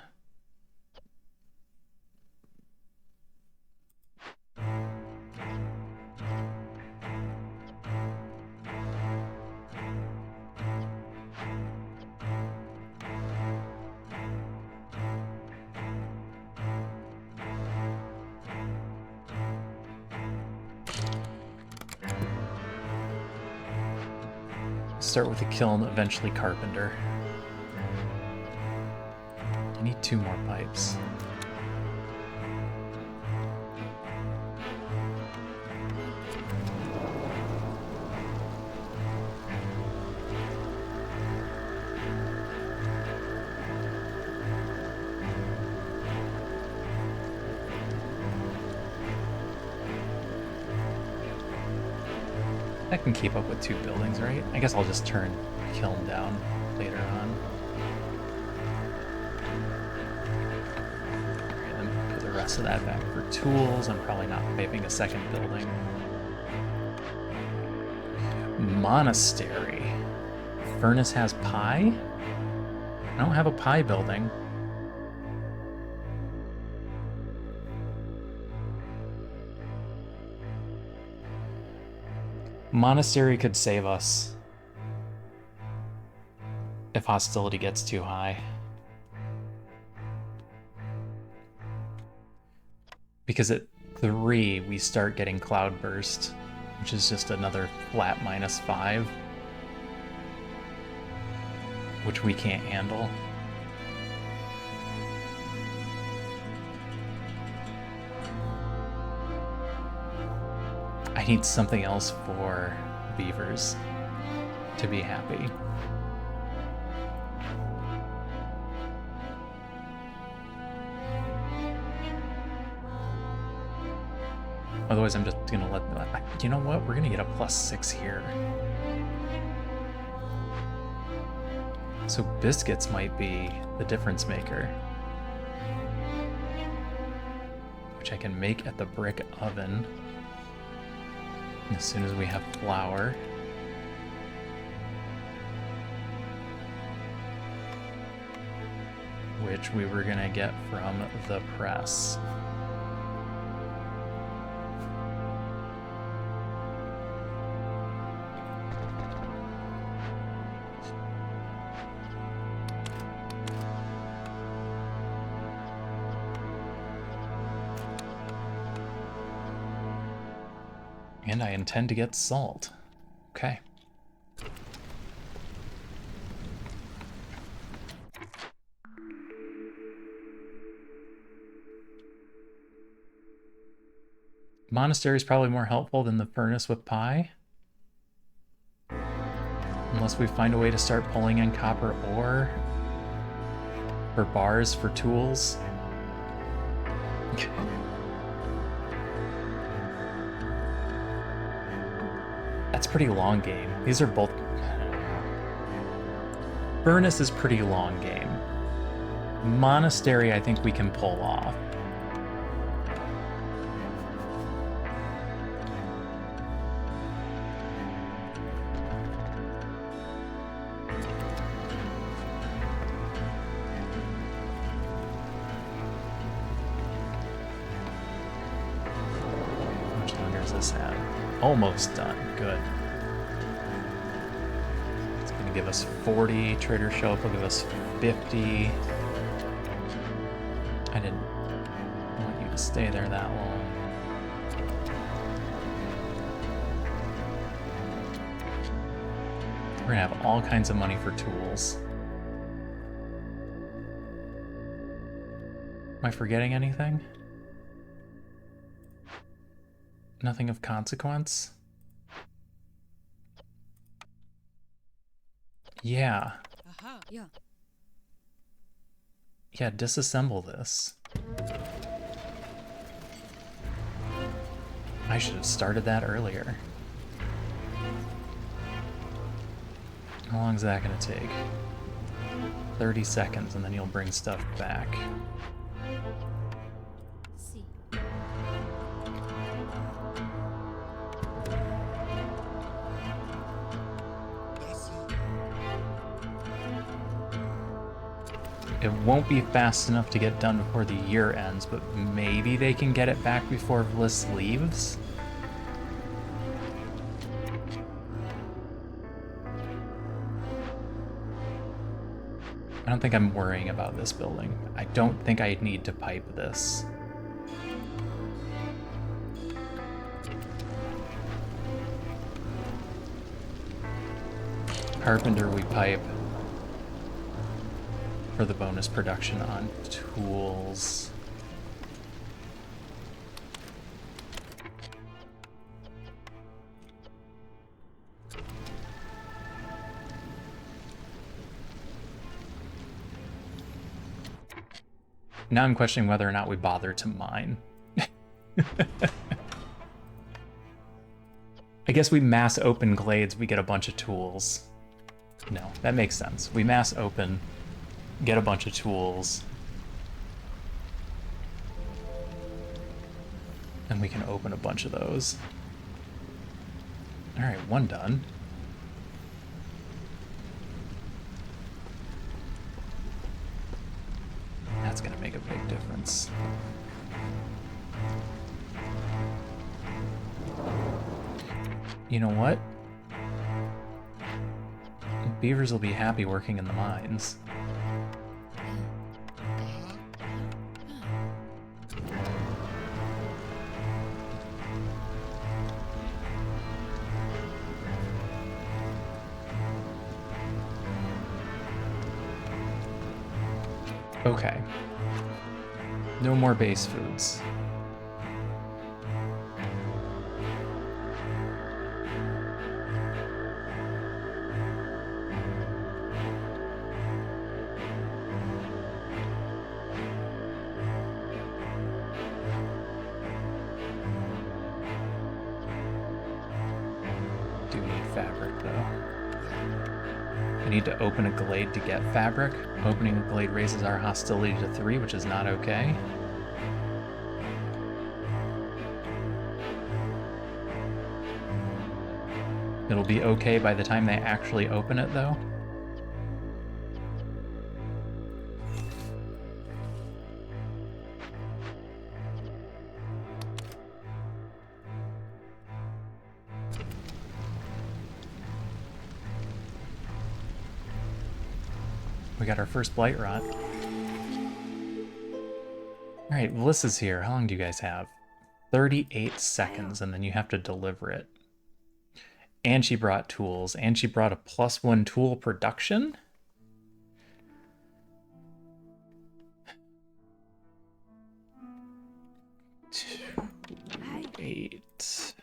Start with a kiln, eventually carpenter. I need 2 more pipes. That can keep up with 2 buildings, right? I guess I'll just turn kiln down later on. And then put the rest of that back for tools. I'm probably not piping a second building. Monastery. Furnace has pie? I don't have a pie building. Monastery could save us if hostility gets too high. Because at 3, we start getting Cloudburst, which is just another flat -5, which we can't handle. I need something else for beavers to be happy. Otherwise, I'm just gonna let. You know what? We're gonna get a +6 here. So biscuits might be the difference maker, which I can make at the brick oven as soon as we have flour. Which we were gonna get from the press. And I intend to get salt. Okay. Monastery is probably more helpful than the furnace with pie. Unless we find a way to start pulling in copper ore for bars for tools. That's pretty long game. These are both... Furnace is pretty long game. Monastery I think we can pull off. Almost done. Good. It's going to give us 40. Trader Show Up will give us 50. I didn't want you to stay there that long. We're going to have all kinds of money for tools. Am I forgetting anything? Nothing of consequence? Yeah. Yeah. Yeah, disassemble this. I should have started that earlier. How long is that going to take? 30 seconds, and then you'll bring stuff back. See. It won't be fast enough to get done before the year ends, but maybe they can get it back before Bliss leaves? I don't think I'm worrying about this building. I don't think I need to pipe this. Carpenter we pipe for the bonus production on tools. Now I'm questioning whether or not we bother to mine. I guess we mass open glades, we get a bunch of tools. No, that makes sense. We mass open, get a bunch of tools, and we can open a bunch of those. All right, one done. That's gonna make a big difference. You know what? Beavers will be happy working in the mines. Okay. No more base foods. We need to open a glade to get fabric. Opening a glade raises our hostility to 3, which is not okay. It'll be okay by the time they actually open it, though. We got our first blight rot. Alright, Melissa's here. How long do you guys have? 38 seconds, and then you have to deliver it. And she brought tools, and she brought a +1 tool production? Two, 8,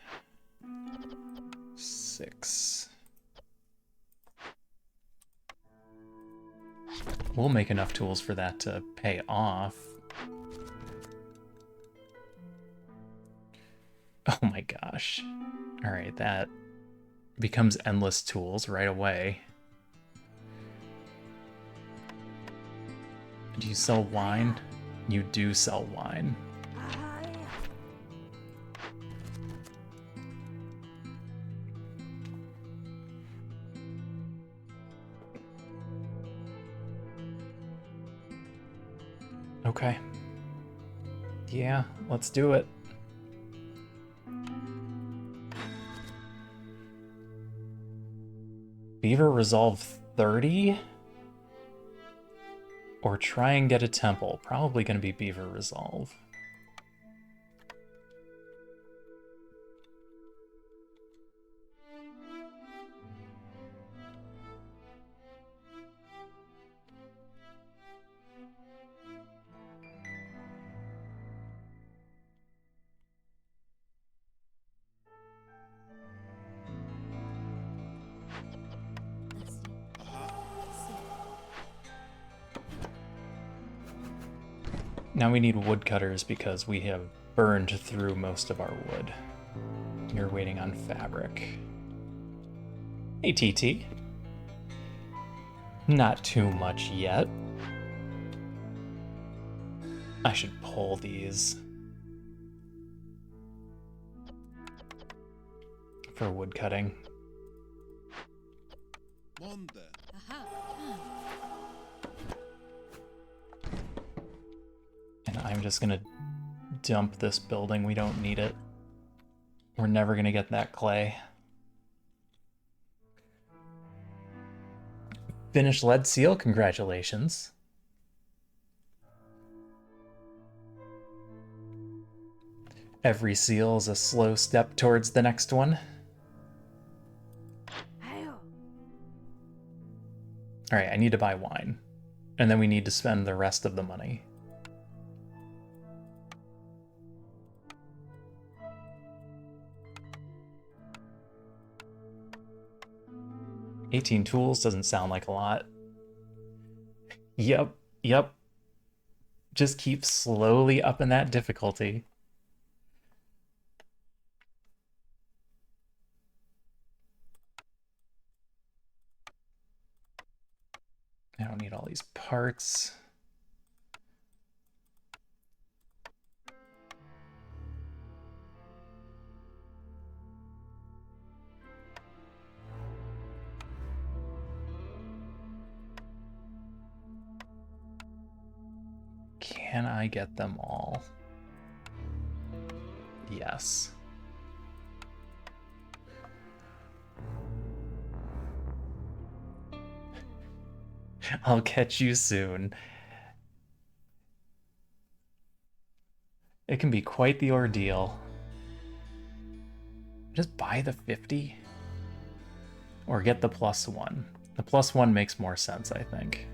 6. We'll make enough tools for that to pay off. Oh my gosh. Alright, that becomes endless tools right away. Do you sell wine? You do sell wine. Okay. Yeah, let's do it. Beaver Resolve 30? Or try and get a temple. Probably going to be Beaver Resolve. Now we need woodcutters because we have burned through most of our wood. You're waiting on fabric. Hey, TT. Not too much yet. I should pull these for woodcutting. And I'm just gonna dump this building. We don't need it. We're never gonna get that clay. Finished lead seal, congratulations. Every seal is a slow step towards the next one. Alright, I need to buy wine. And then we need to spend the rest of the money. $18 tools doesn't sound like a lot. Yep. Just keep slowly upping that difficulty. I don't need all these parts. Can I get them all? Yes. I'll catch you soon. It can be quite the ordeal. Just buy the 50? Or get the +1. The +1 makes more sense, I think.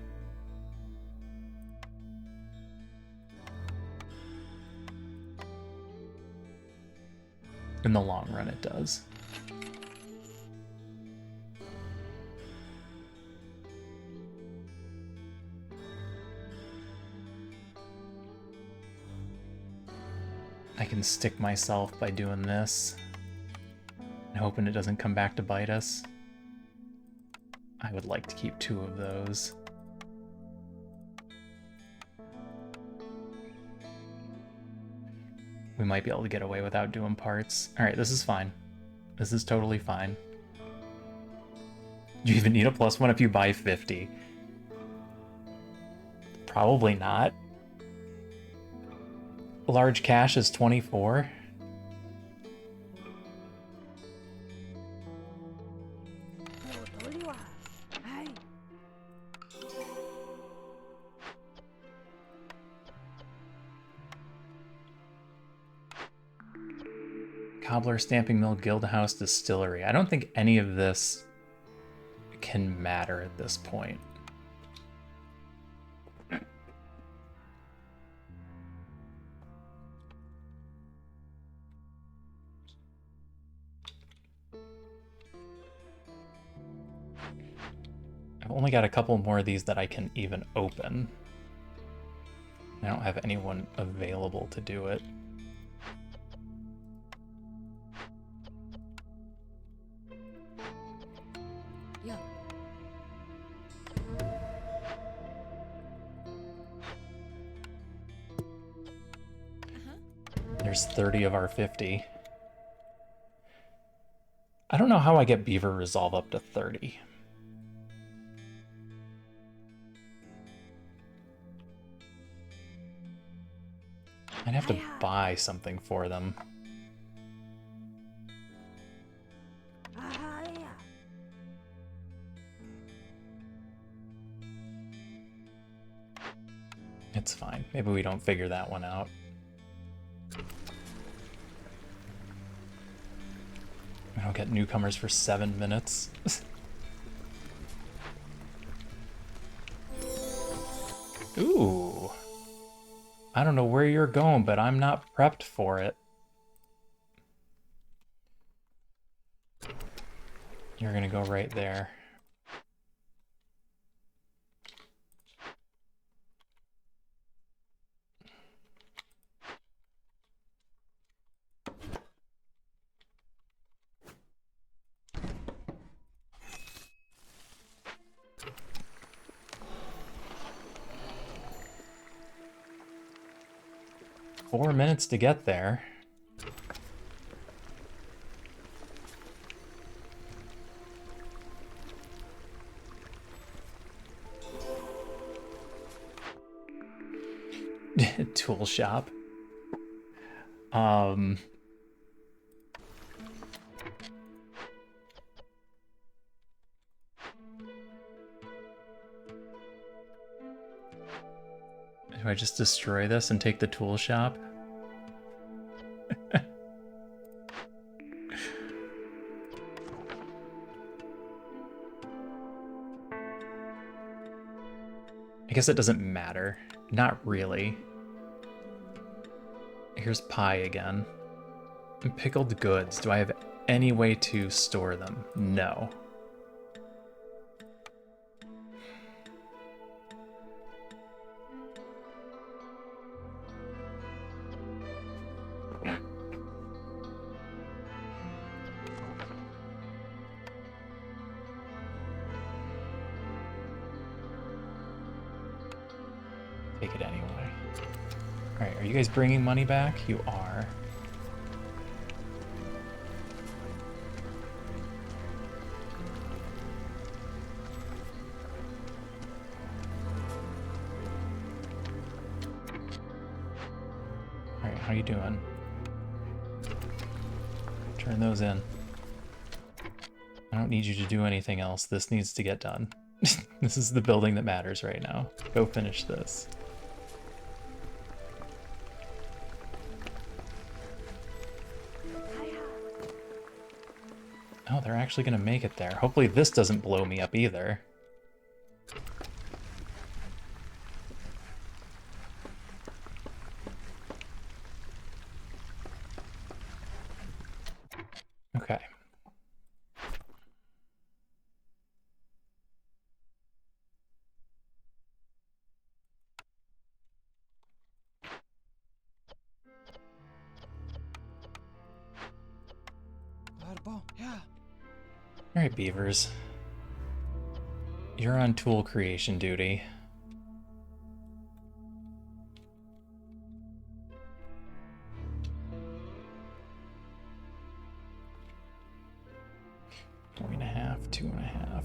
In the long run, it does. I can stick myself by doing this and hoping it doesn't come back to bite us. I would like to keep 2 of those. We might be able to get away without doing parts. Alright, this is fine. This is totally fine. Do you even need a +1 if you buy 50? Probably not. Large cash is 24. Cobbler, Stamping Mill, Guild House, Distillery. I don't think any of this can matter at this point. I've only got a couple more of these that I can even open. I don't have anyone available to do it. Yeah. There's 30 of our 50. I don't know how I get Beaver Resolve up to 30. I'd have to buy something for them. It's fine. Maybe we don't figure that one out. We don't get newcomers for 7 minutes. Ooh. I don't know where you're going, but I'm not prepped for it. You're gonna go right there. Four minutes to get there. Tool shop. Do I just destroy this and take the tool shop? I guess it doesn't matter. Not really. Here's pie again. And pickled goods. Do I have any way to store them? No. Take it anyway. Alright, are you guys bringing money back? You are. Alright, how you doing? Turn those in. I don't need you to do anything else. This needs to get done. This is the building that matters right now. Go finish this. Oh, they're actually gonna make it there. Hopefully this doesn't blow me up either. Okay. Alright, beavers. You're on tool creation duty. Point and a half, 2.5.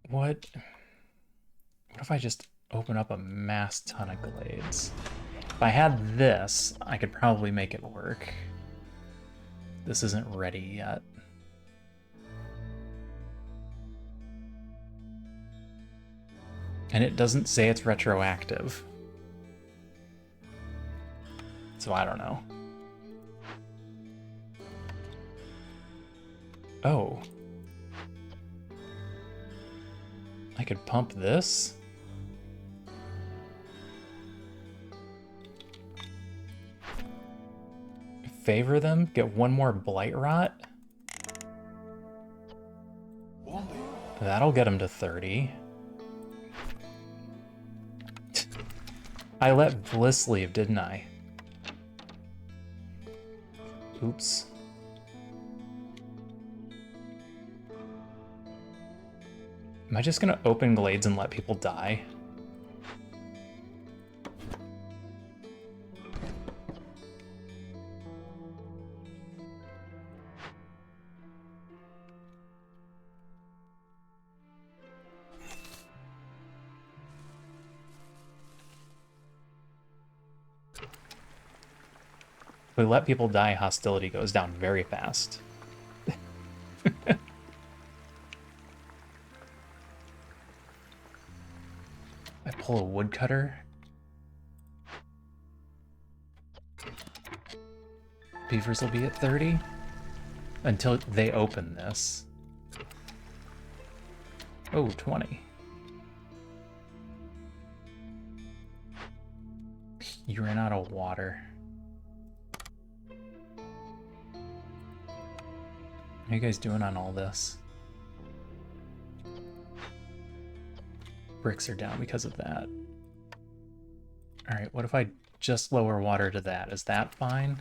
What if I just open up a mass ton of glades? If I had this, I could probably make it work. This isn't ready yet. And it doesn't say it's retroactive. So I don't know. Oh. I could pump this? Favor them? Get one more Blight Rot? That'll get him to 30. I let Bliss leave, didn't I? Oops. Am I just gonna open glades and let people die? If we let people die, hostility goes down very fast. I pull a woodcutter. Beavers will be at 30 until they open this. Oh, 20. You ran out of water. How are you guys doing on all this? Bricks are down because of that. Alright, what if I just lower water to that? Is that fine?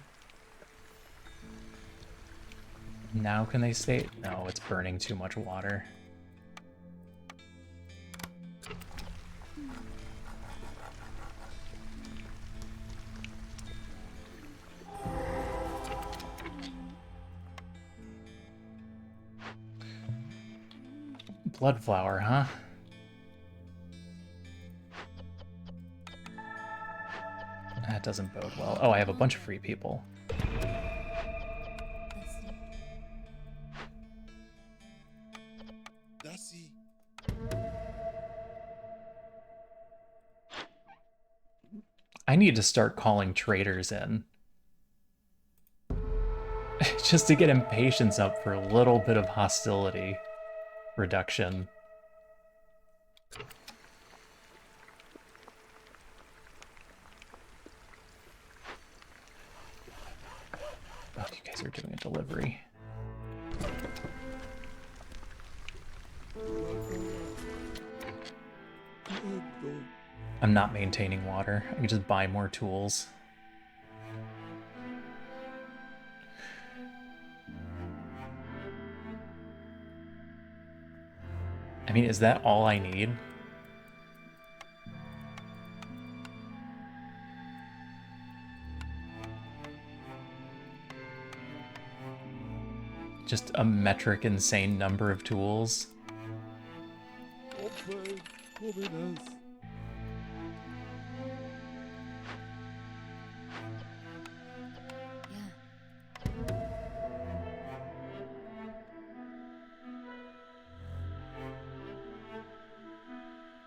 Now can they stay? No, it's burning too much water. Bloodflower, huh? That doesn't bode well. Oh, I have a bunch of free people. I need to start calling traders in. Just to get impatience up for a little bit of hostility reduction. Oh, you guys are doing a delivery. I'm not maintaining water. I can just buy more tools. I mean, is that all I need? Just a metric insane number of tools?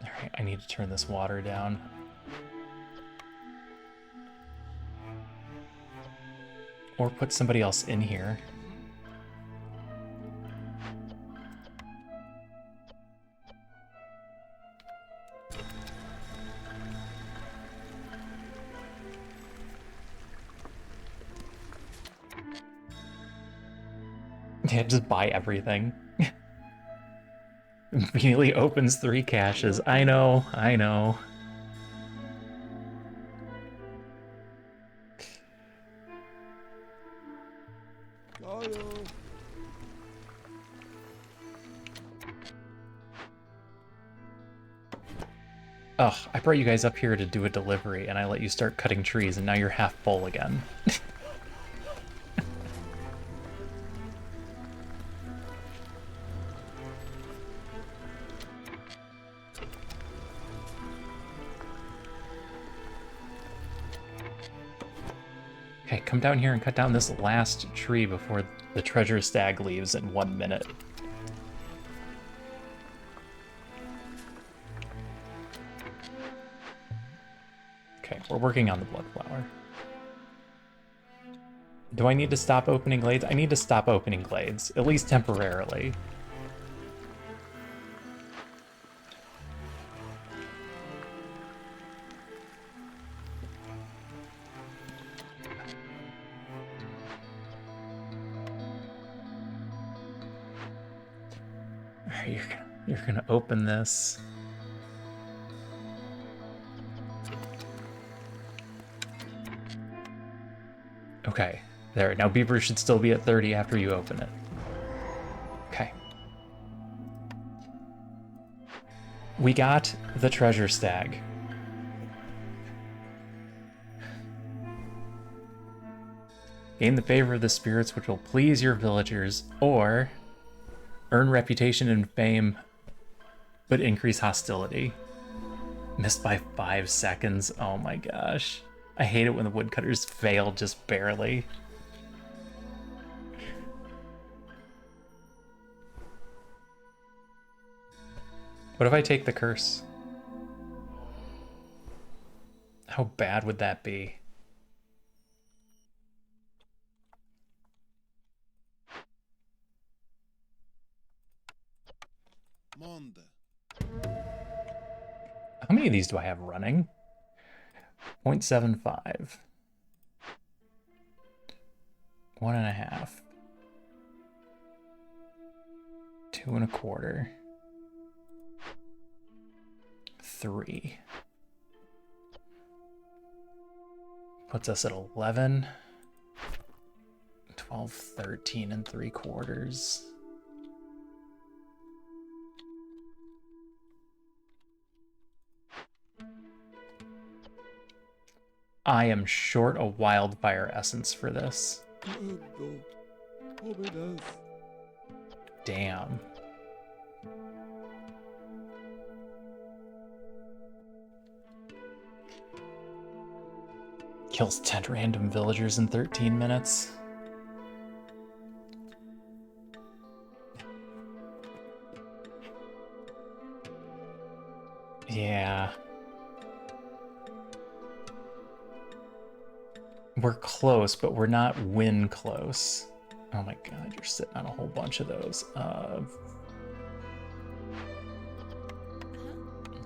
Alright, I need to turn this water down. Or put somebody else in here. Yeah, just buy everything. Immediately opens 3 caches. I know, I know. Ugh, I brought you guys up here to do a delivery, and I let you start cutting trees, and now you're half full again. Okay, come down here and cut down this last tree before the treasure stag leaves in 1 minute. Okay, we're working on the blood flower. Do I need to stop opening glades? I need to stop opening glades, at least temporarily. Alright, you're gonna open this. Okay, there. Now Beaver should still be at 30 after you open it. Okay. We got the treasure stag. Gain the favor of the spirits which will please your villagers, or earn reputation and fame, but increase hostility. Missed by 5 seconds. Oh my gosh. I hate it when the woodcutters fail just barely. What if I take the curse? How bad would that be? Monde. How many of these do I have running? 0.75. 1.5. 2.25. 3. Puts us at 11. 12, 13 and 3/4. I am short a wildfire essence for this. Damn. Kills 10 random villagers in 13 minutes. Yeah. We're close, but we're not win close. Oh my god, you're sitting on a whole bunch of those.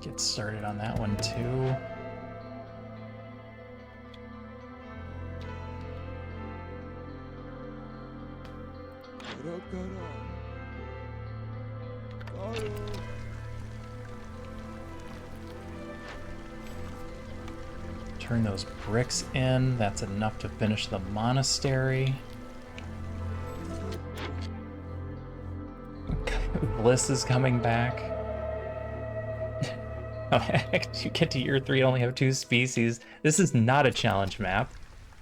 Get started on that one too. Turn those bricks in. That's enough to finish the monastery. Bliss is coming back. Oh, heck, you get to year 3 and only have 2 species. This is not a challenge map.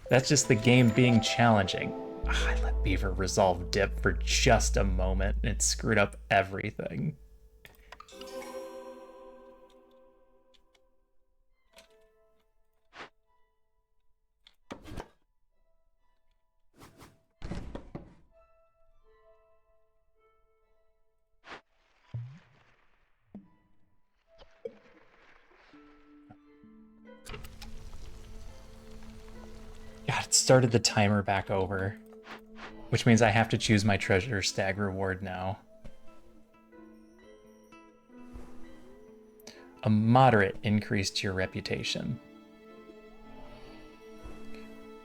That's just the game being challenging. I let Beaver resolve dip for just a moment and it screwed up everything. God, it started the timer back over, which means I have to choose my treasure stag reward now. A moderate increase to your reputation.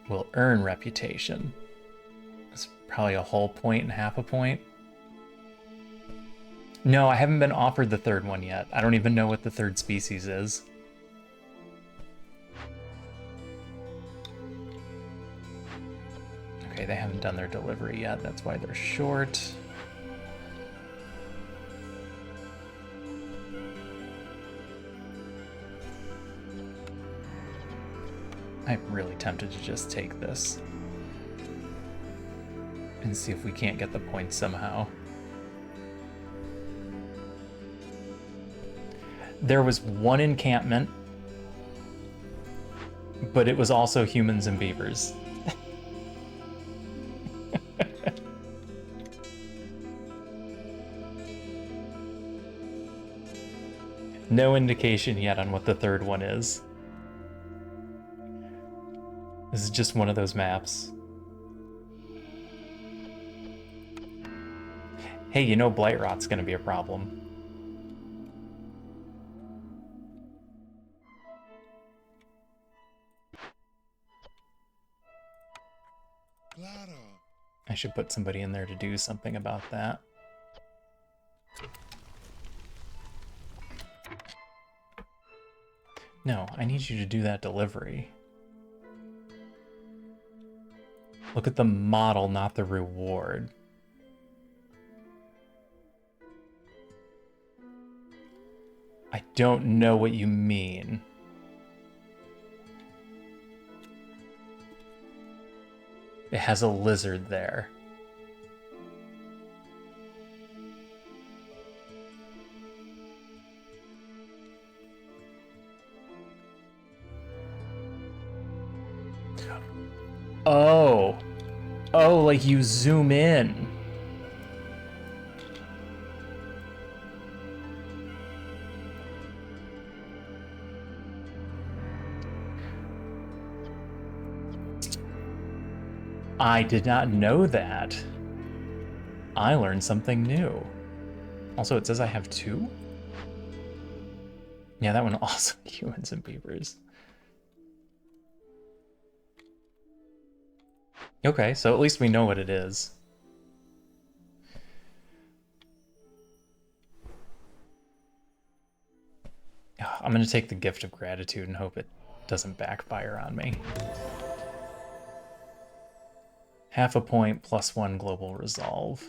Will earn reputation. That's probably a whole point and half a point. No, I haven't been offered the third one yet. I don't even know what the third species is. Okay, they haven't done their delivery yet. That's why they're short. I'm really tempted to just take this and see if we can't get the points somehow. There was one encampment, but it was also humans and beavers. No indication yet on what the third one is. This is just one of those maps. Hey, you know blight rot's gonna be a problem. I should put somebody in there to do something about that. No, I need you to do that delivery. Look at the model, not the reward. I don't know what you mean. It has a lizard there. Oh. Oh, like you zoom in. I did not know that. I learned something new. Also, it says I have 2? Yeah, that one also humans and beavers. Okay, so at least we know what it is. I'm gonna take the gift of gratitude and hope it doesn't backfire on me. Half a point plus 1 global resolve.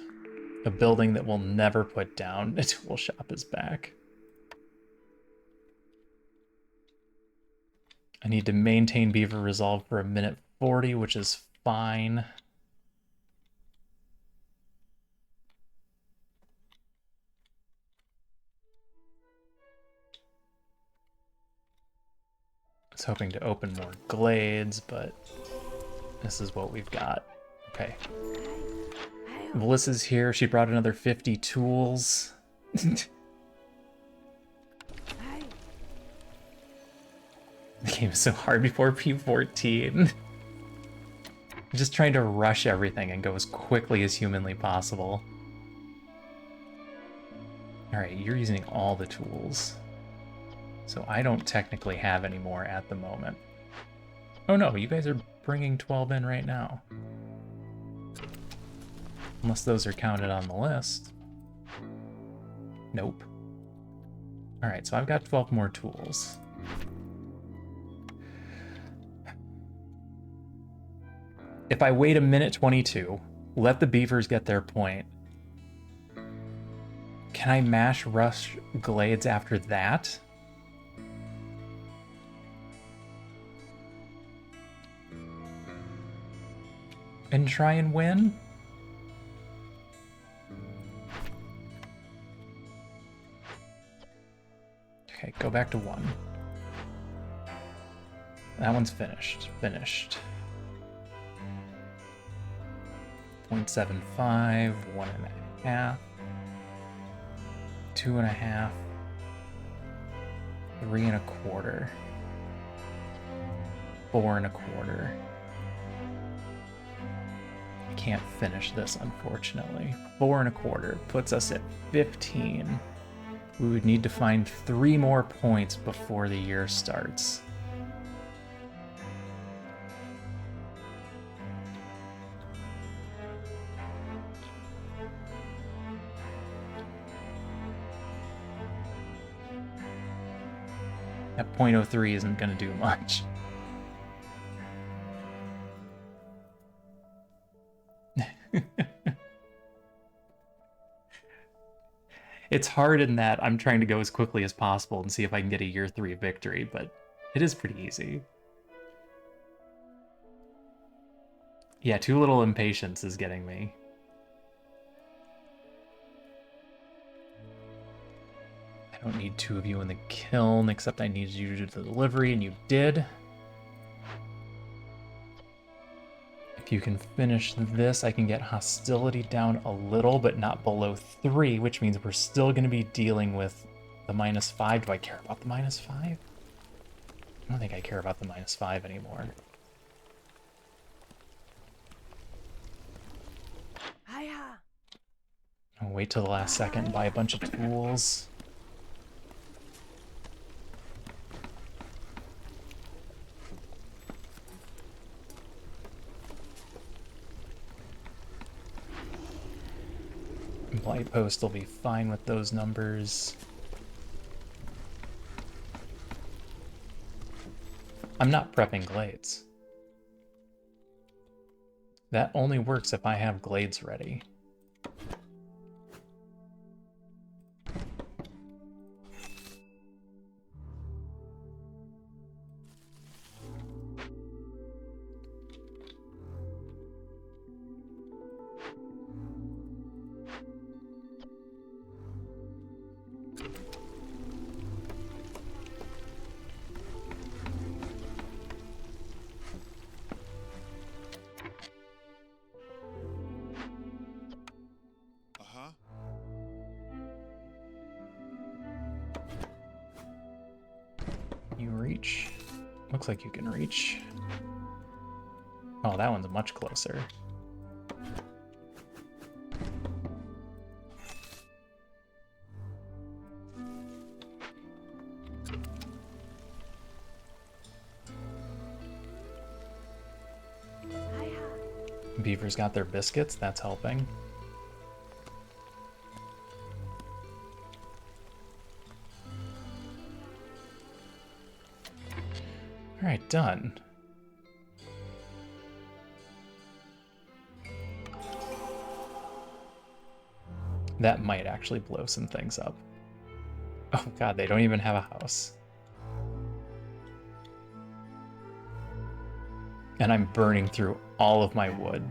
A building that we'll never put down until shop is back. I need to maintain beaver resolve for 1:40, which is fine. I was hoping to open more glades, but this is what we've got. Okay. Melissa's here. She brought another 50 tools. The game is so hard before P14. I'm just trying to rush everything and go as quickly as humanly possible. Alright, you're using all the tools. So I don't technically have any more at the moment. Oh no, you guys are bringing 12 in right now. Unless those are counted on the list. Nope. Alright, so I've got 12 more tools. If I wait 1:22, let the beavers get their point, can I mash rush glades after that? And try and win? Okay, go back to 1. That one's finished. Finished. 0.75, 1.5, 2.5, 3.25, 4.25. I can't finish this, unfortunately. 4.25 puts us at 15. We would need to find 3 more points before the year starts. That 0.03 isn't going to do much. It's hard in that I'm trying to go as quickly as possible and see if I can get a year 3 victory, but it is pretty easy. Yeah, too little impatience is getting me. I don't need two of you in the kiln, except I needed you to do the delivery, and you did. If you can finish this, I can get hostility down a little, but not below 3, which means we're still going to be dealing with the -5. Do I care about the -5? I don't think I care about the -5 anymore. I'll wait till the last second and buy a bunch of tools. Blight Post will be fine with those numbers. I'm not prepping glades. That only works if I have glades ready. You reach. Looks like you can reach. Oh, that one's much closer. Beavers got their biscuits, that's helping. Alright, done. That might actually blow some things up. Oh god, they don't even have a house. And I'm burning through all of my wood.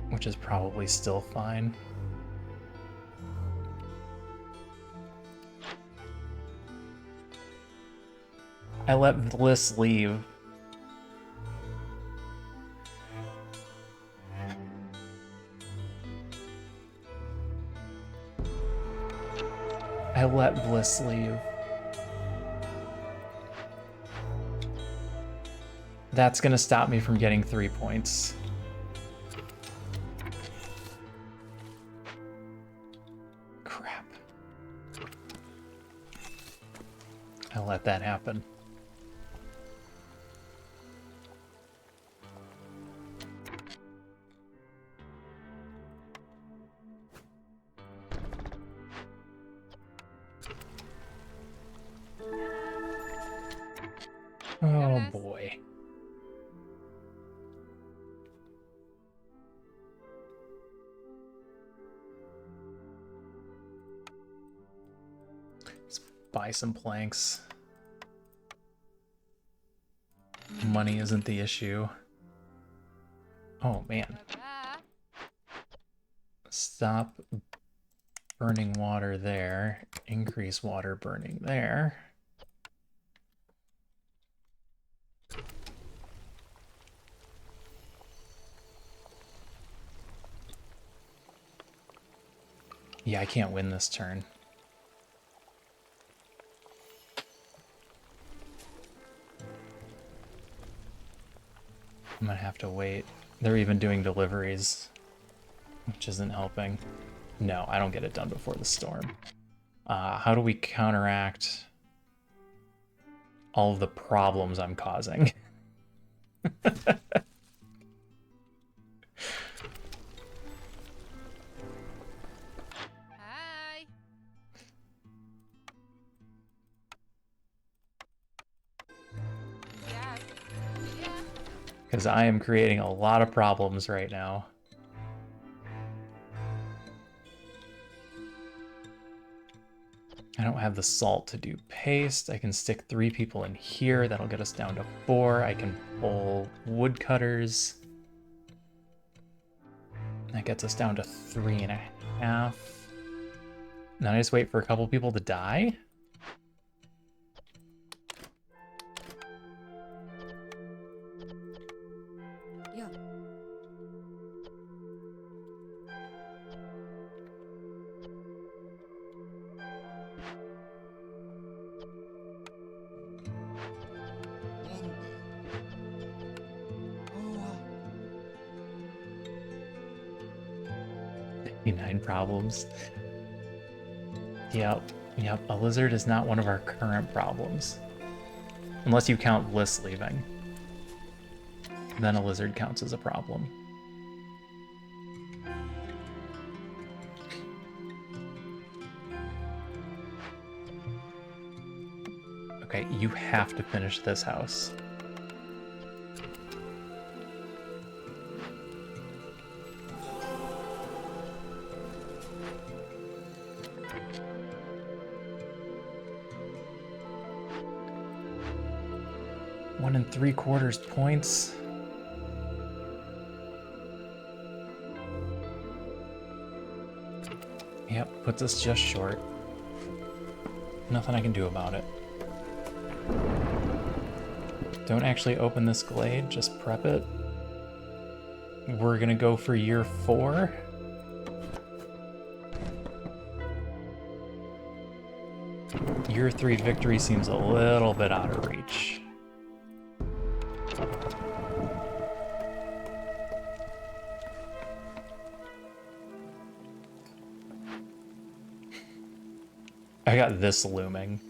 Which is probably still fine. I let Bliss leave. I let Bliss leave. That's gonna stop me from getting 3 points. Crap. I'll let that happen. Oh boy. Let's buy some planks. Money isn't the issue. Oh man. Stop burning water there. Increase water burning there. Yeah, I can't win this turn. I'm gonna have to wait. They're even doing deliveries, which isn't helping. No, I don't get it done before the storm. How do we counteract all of the problems I'm causing? Hi. Yeah. Yeah. Because I am creating a lot of problems right now. I don't have the salt to do paste. I can stick 3 people in here. That'll get us down to 4. I can pull woodcutters. That gets us down to 3.5. Then I just wait for a couple people to die. Yeah. Nine problems. Yep. A lizard is not one of our current problems. Unless you count Bliss leaving. Then a lizard counts as a problem. Okay, you have to finish this house. One and 3/4 points. Yep, puts us just short. Nothing I can do about it. Don't actually open this glade, just prep it. We're gonna go for year 4. Year 3 victory seems a little bit out of reach. I got this looming.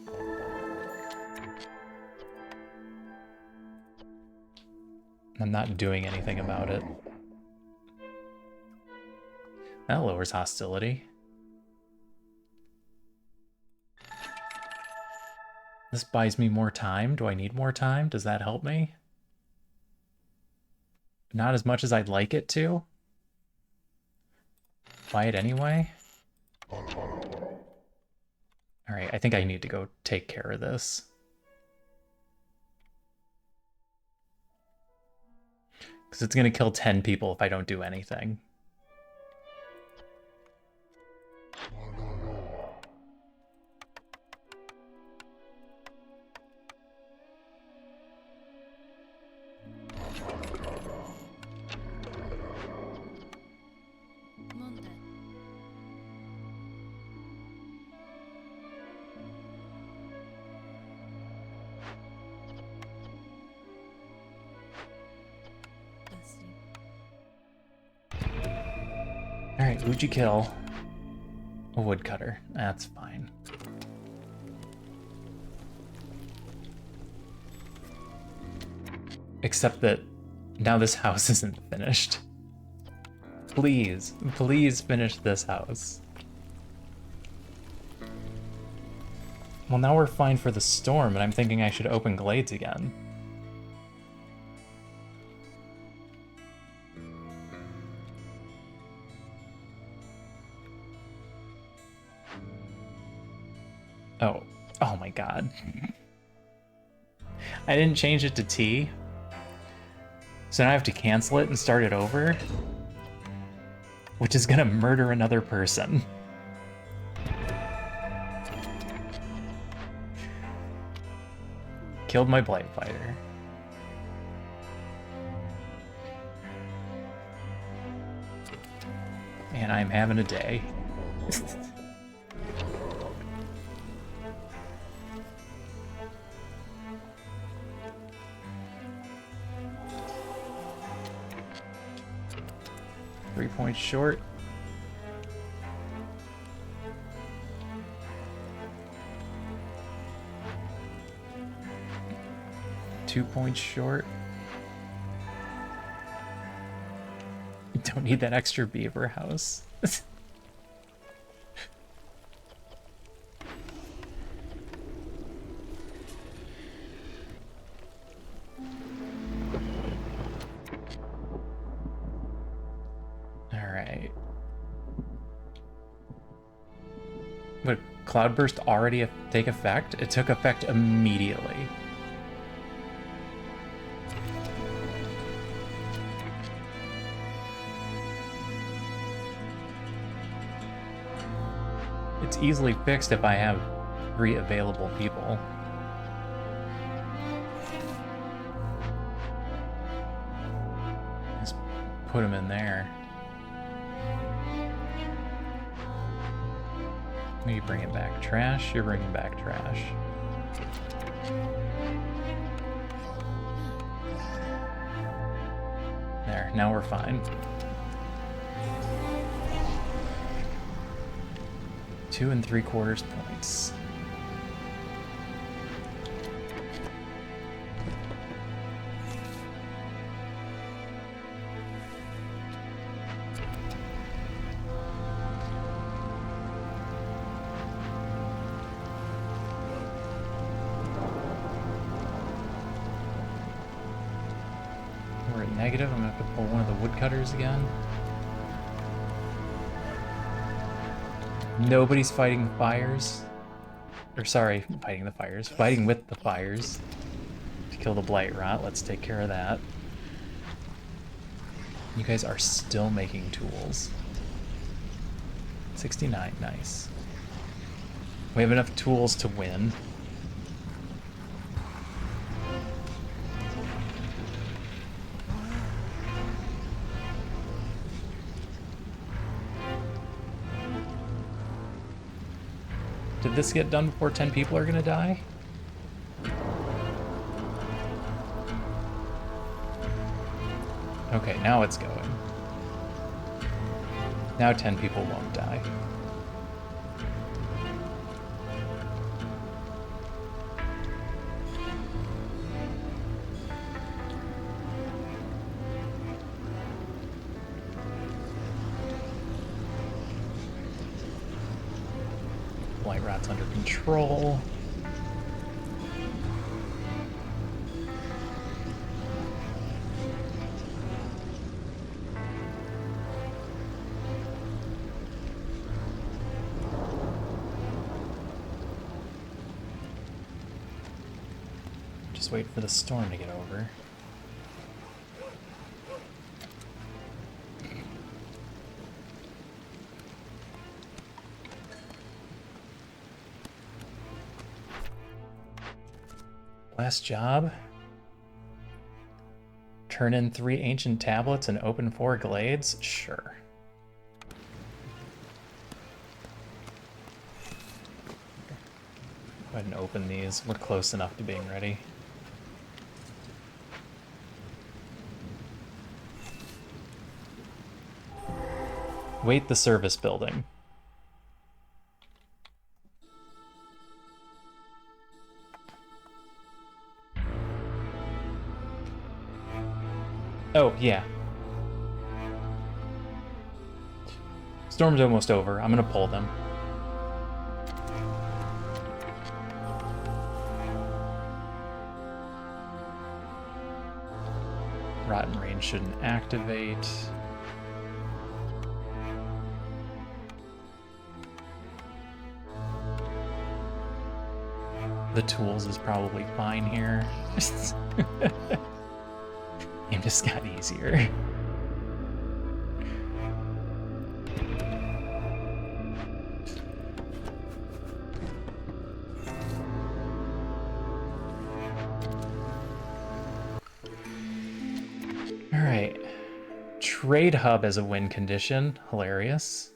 I'm not doing anything about it. That lowers hostility. This buys me more time. Do I need more time? Does that help me? Not as much as I'd like it to. Buy it anyway. Alright, I think I need to go take care of this. Because it's going to kill 10 people if I don't do anything. Monte. だし Alright, who'd you kill? A woodcutter. That's fine. Except that now this house isn't finished. Please, please finish this house. Well, now we're fine for the storm, and I'm thinking I should open glades again. Oh my god. I didn't change it to T. So now I have to cancel it and start it over. Which is gonna murder another person. Killed my Blight Fighter. And I'm having a day. 3 points short. Two points short. Don't need that extra beaver house. Alright. But Cloudburst already take effect? It took effect immediately. It's easily fixed if I have 3 available people. Just put them in there. You bringing back trash, you're bringing back trash. There, now we're fine. 2 3/4 points. We're at negative. I'm gonna have to pull one of the woodcutters again. Nobody's fighting the fires. Or sorry, fighting the fires. Fighting with the fires. To kill the blight rot. Let's take care of that. You guys are still making tools. 69, nice. We have enough tools to win. Did this get done before 10 people are gonna die? Okay, now it's going. Now 10 people won't die. Blight rot's under control. Just wait for the storm to get over. Last job. Turn in 3 ancient tablets and open 4 glades? Sure. Go ahead and open these. We're close enough to being ready. Wait the service building. Oh, yeah. Storm's almost over. I'm gonna pull them. Rotten Rain shouldn't activate. The tools is probably fine here. Game just got easier. Alright. Trade hub as a win condition. Hilarious.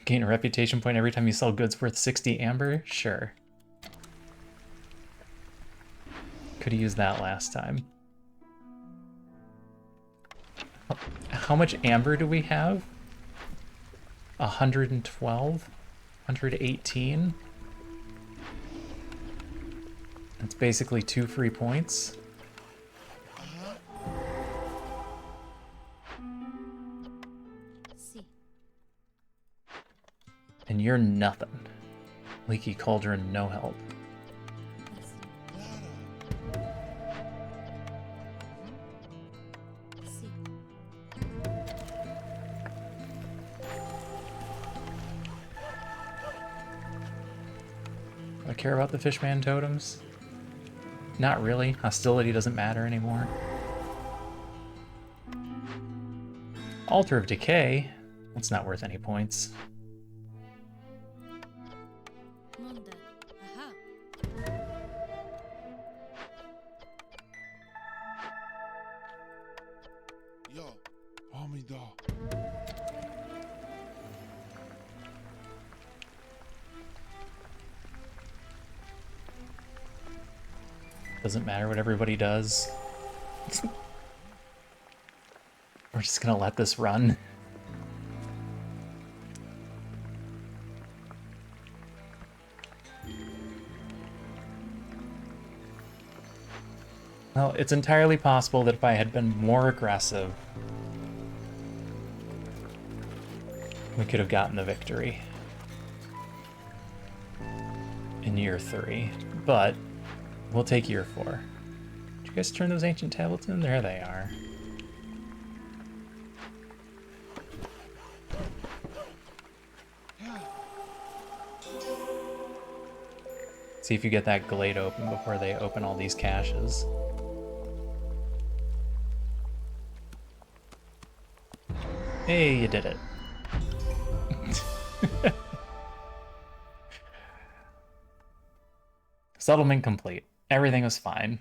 Gain a reputation point every time you sell goods worth 60 amber? Sure. Could have used that last time. How much amber do we have? 112? 118? That's basically 2 free points. See. And you're nothing. Leaky Cauldron, no help. Do I care about the Fishman totems? Not really. Hostility doesn't matter anymore. Altar of Decay. That's not worth any points. Monda. Aha. Yo, homie dog. Doesn't matter what everybody does. We're just gonna let this run. Well, it's entirely possible that if I had been more aggressive, we could have gotten the victory in year 3, but we'll take year 4. Did you guys turn those ancient tablets in? There they are. See if you get that glade open before they open all these caches. Hey, you did it. Settlement complete. Everything was fine.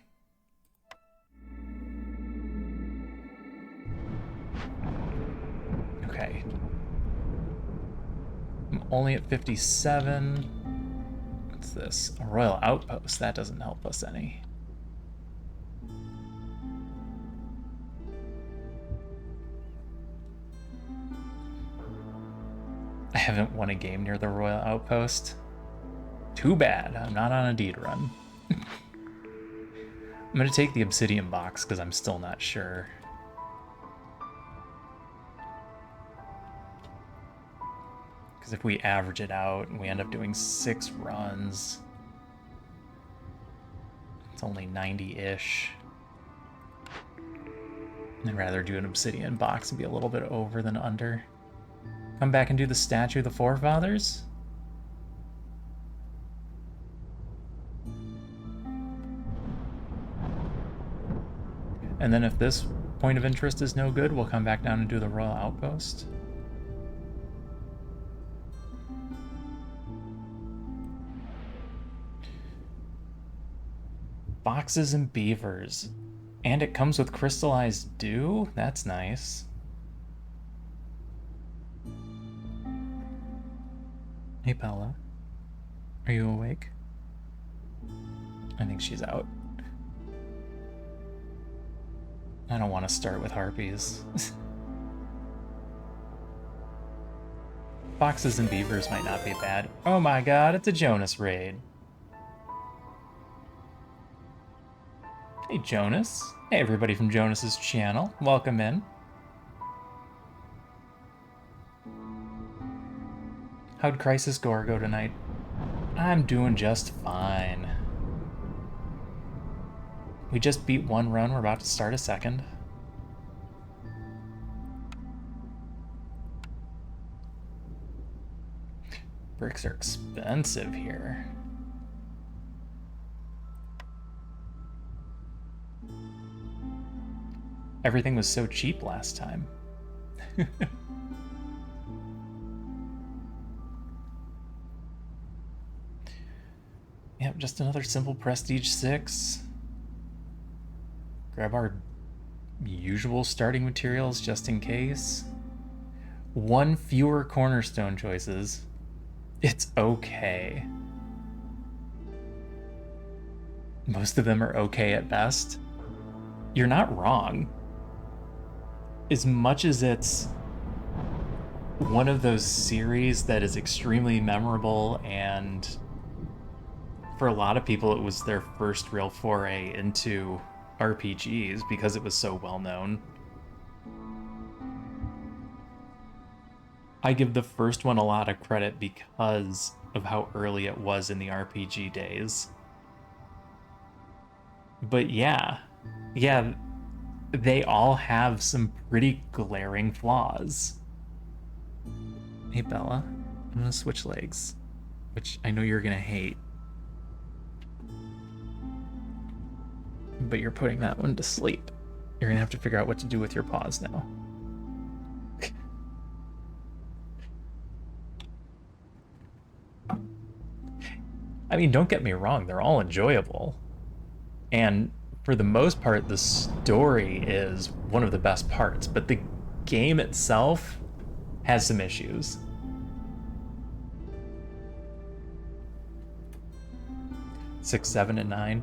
Okay. I'm only at 57. What's this? A royal outpost. That doesn't help us any. I haven't won a game near the royal outpost. Too bad. I'm not on a deed run. I'm gonna take the obsidian box because I'm still not sure. Because if we average it out and we end up doing 6 runs, it's only 90-ish. I'd rather do an obsidian box and be a little bit over than under. Come back and do the statue of the forefathers? And then if this point of interest is no good, we'll come back down and do the royal outpost. Foxes and beavers. And it comes with crystallized dew? That's nice. Hey, Bella. Are you awake? I think she's out. I don't want to start with harpies. Foxes and beavers might not be bad. Oh my god, it's a Jonas raid. Hey, Jonas. Hey, everybody from Jonas's channel. Welcome in. How'd Crisis Gore go tonight? I'm doing just fine. We just beat 1 run, we're about to start a 2nd. Bricks are expensive here. Everything was so cheap last time. Yep, just another simple Prestige 6. Grab our usual starting materials just in case. 1 fewer cornerstone choices. It's okay. Most of them are okay at best. You're not wrong. As much as it's one of those series that is extremely memorable, and for a lot of people it was their first real foray into RPGs because it was so well known. I give the first one a lot of credit because of how early it was in the RPG days. But yeah, they all have some pretty glaring flaws. Hey Bella, I'm gonna switch legs, which I know you're gonna hate. but you're putting that one to sleep. You're gonna have to figure out what to do with your paws now. I mean, don't get me wrong, they're all enjoyable. And for the most part, the story is one of the best parts, but the game itself has some issues. 6, 7, and 9.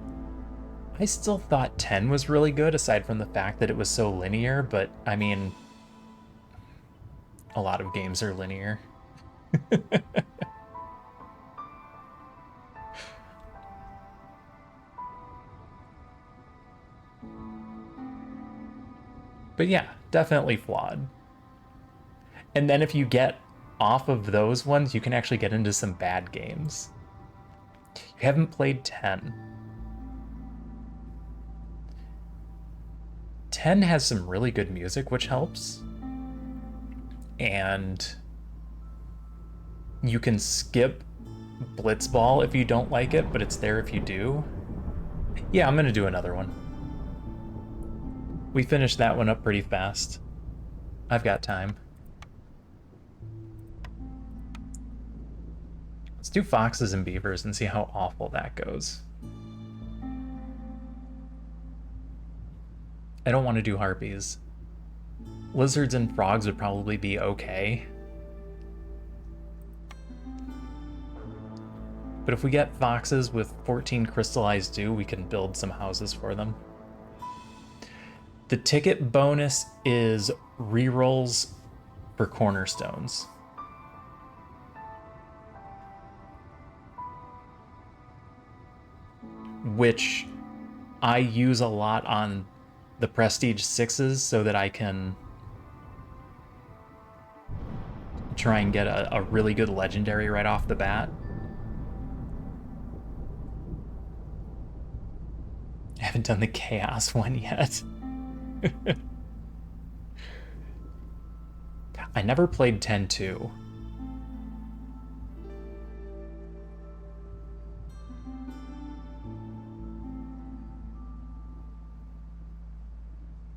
I still thought 10 was really good, aside from the fact that it was so linear, but I mean, a lot of games are linear. But yeah, definitely flawed. And then if you get off of those ones, you can actually get into some bad games. You haven't played 10. 10 has some really good music, which helps. And you can skip Blitzball if you don't like it, but it's there if you do. Yeah, I'm gonna do another one. We finished that one up pretty fast. I've got time. Let's do foxes and beavers and see how awful that goes. I don't want to do harpies. Lizards and frogs would probably be okay. But if we get foxes with 14 crystallized dew, we can build some houses for them. The ticket bonus is rerolls for cornerstones. Which I use a lot on the Prestige 6s so that I can try and get a really good legendary right off the bat. I haven't done the chaos one yet. I never played 10-2.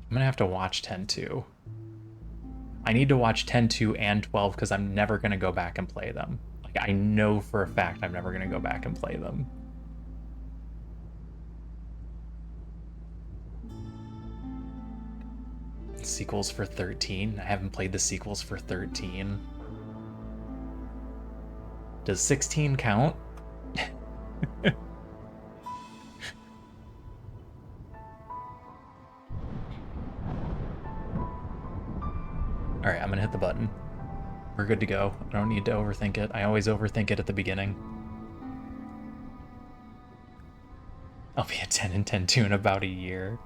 I'm gonna have to watch 10-2. I need to watch 10-2 and 12 because I'm never gonna go back and play them. Like, I know for a fact I'm never gonna go back and play them. Sequels for 13? I haven't played the sequels for 13. Does 16 count? Alright, I'm gonna hit the button. We're good to go. I don't need to overthink it. I always overthink it at the beginning. I'll be at 10 and 10-2 in about a year.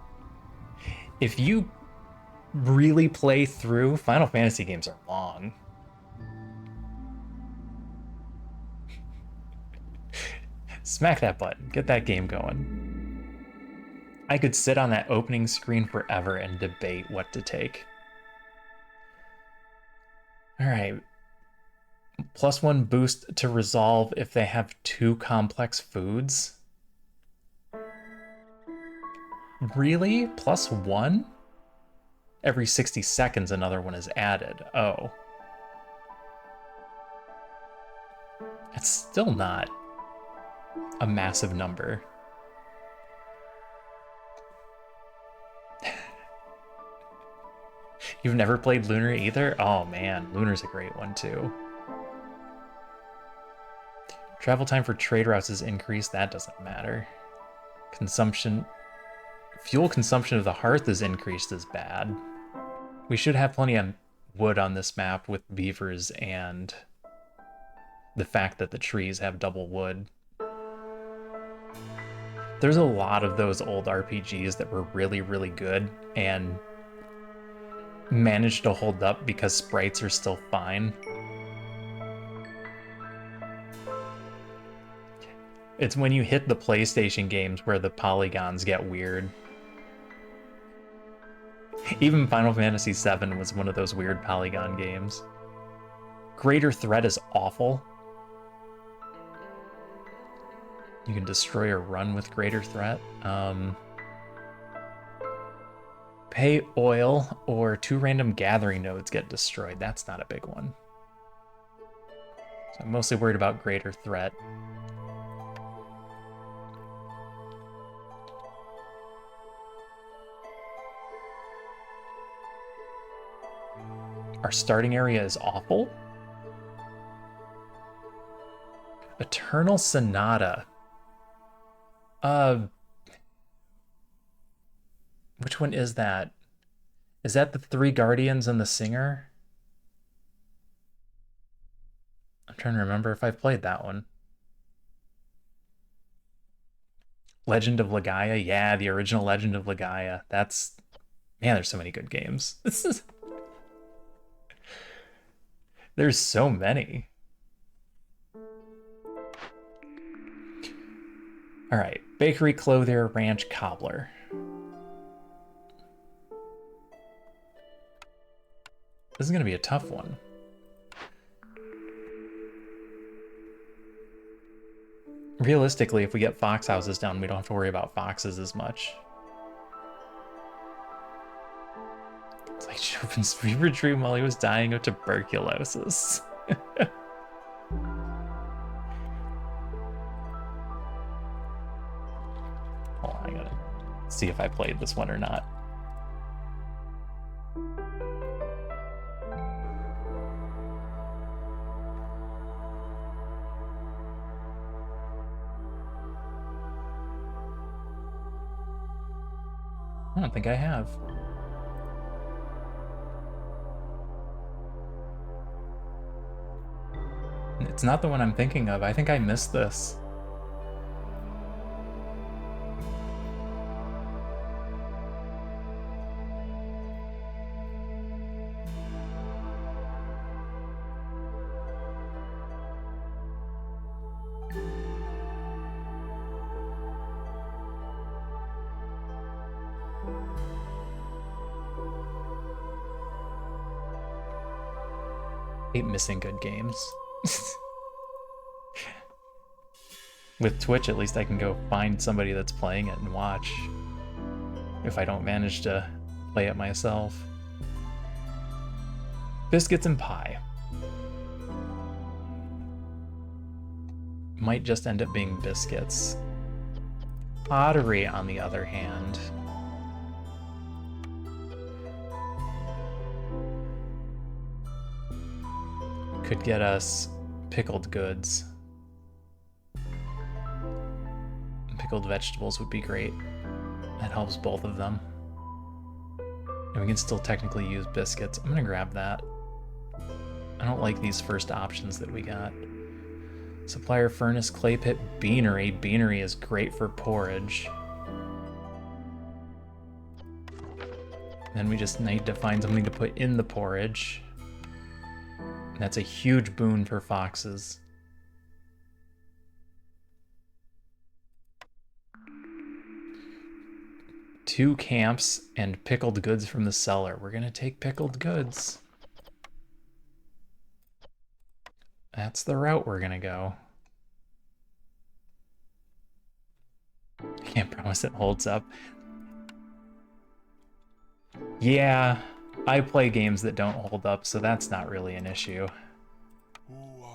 If you really play through, Final Fantasy games are long. Smack that button. Get that game going. I could sit on that opening screen forever and debate what to take. Alright. +1 boost to resolve if they have 2 complex foods? Really? +1? Every 60 seconds another one is added. Oh. It's still not a massive number. You've never played Lunar either? Oh man, Lunar's a great one too. Travel time for trade routes is increased. That doesn't matter. Fuel consumption of the hearth is increased is bad. We should have plenty of wood on this map with beavers and the fact that the trees have double wood. There's a lot of those old RPGs that were really, really good and managed to hold up because sprites are still fine. It's when you hit the PlayStation games where the polygons get weird. Even Final Fantasy VII was one of those weird polygon games. Greater Threat is awful. You can destroy or run with Greater Threat. pay oil or 2 random gathering nodes get destroyed. That's not a big one. So I'm mostly worried about greater threat. Our starting area is awful. Eternal Sonata. Which one is that? Is that the 3 Guardians and the Singer? I'm trying to remember if I've played that one. Legend of Legaia? Yeah, the original Legend of Legaia. That's... Man, there's so many good games. There's so many. All right, bakery, clothier, ranch, cobbler. This is gonna be a tough one. Realistically, if we get fox houses down, we don't have to worry about foxes as much. It's like Chopin's fever dream while he was dying of tuberculosis. Hold on, I gotta see if I played this one or not. I don't think I have. It's not the one I'm thinking of. I think I missed this. Hate missing good games. With Twitch, at least I can go find somebody that's playing it and watch. If I don't manage to play it myself. Biscuits and pie. Might just end up being biscuits. Pottery, on the other hand. Could get us pickled goods. Pickled vegetables would be great. That helps both of them. And we can still technically use biscuits. I'm gonna grab that. I don't like these first options that we got. Supplier, furnace, clay pit, beanery. Beanery is great for porridge. Then we just need to find something to put in the porridge. And that's a huge boon for foxes. Two camps and pickled goods from the cellar. We're gonna take pickled goods. That's the route we're gonna go. I can't promise it holds up. Yeah, I play games that don't hold up, so that's not really an issue. Ooh,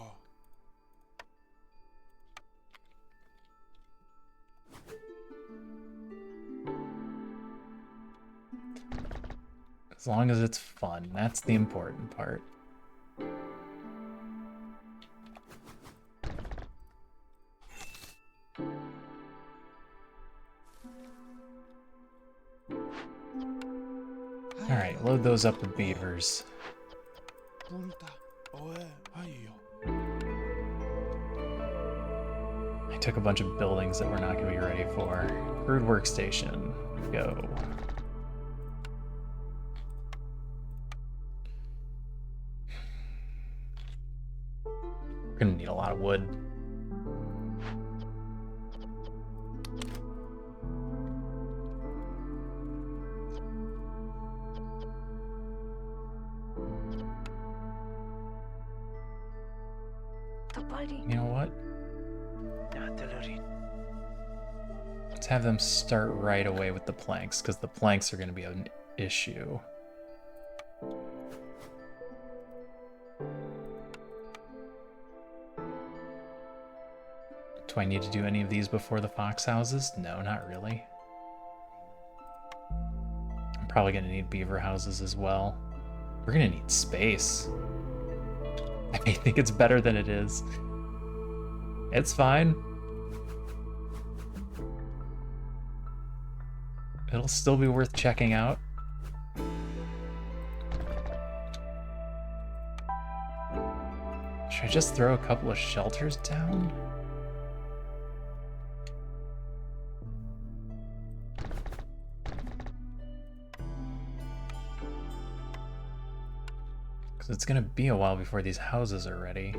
As long as it's fun, that's the important part. Alright, load those up with beavers. I took a bunch of buildings that we're not going to be ready for. Crude workstation. Go. We're going to need a lot of wood. You know what? Let's have them start right away with the planks, because the planks are going to be an issue. Do I need to do any of these before the fox houses? No, not really. I'm probably going to need beaver houses as well. We're going to need space. I may think it's better than it is. It's fine. It'll still be worth checking out. Should I just throw a couple of shelters down? Because it's going to be a while before these houses are ready.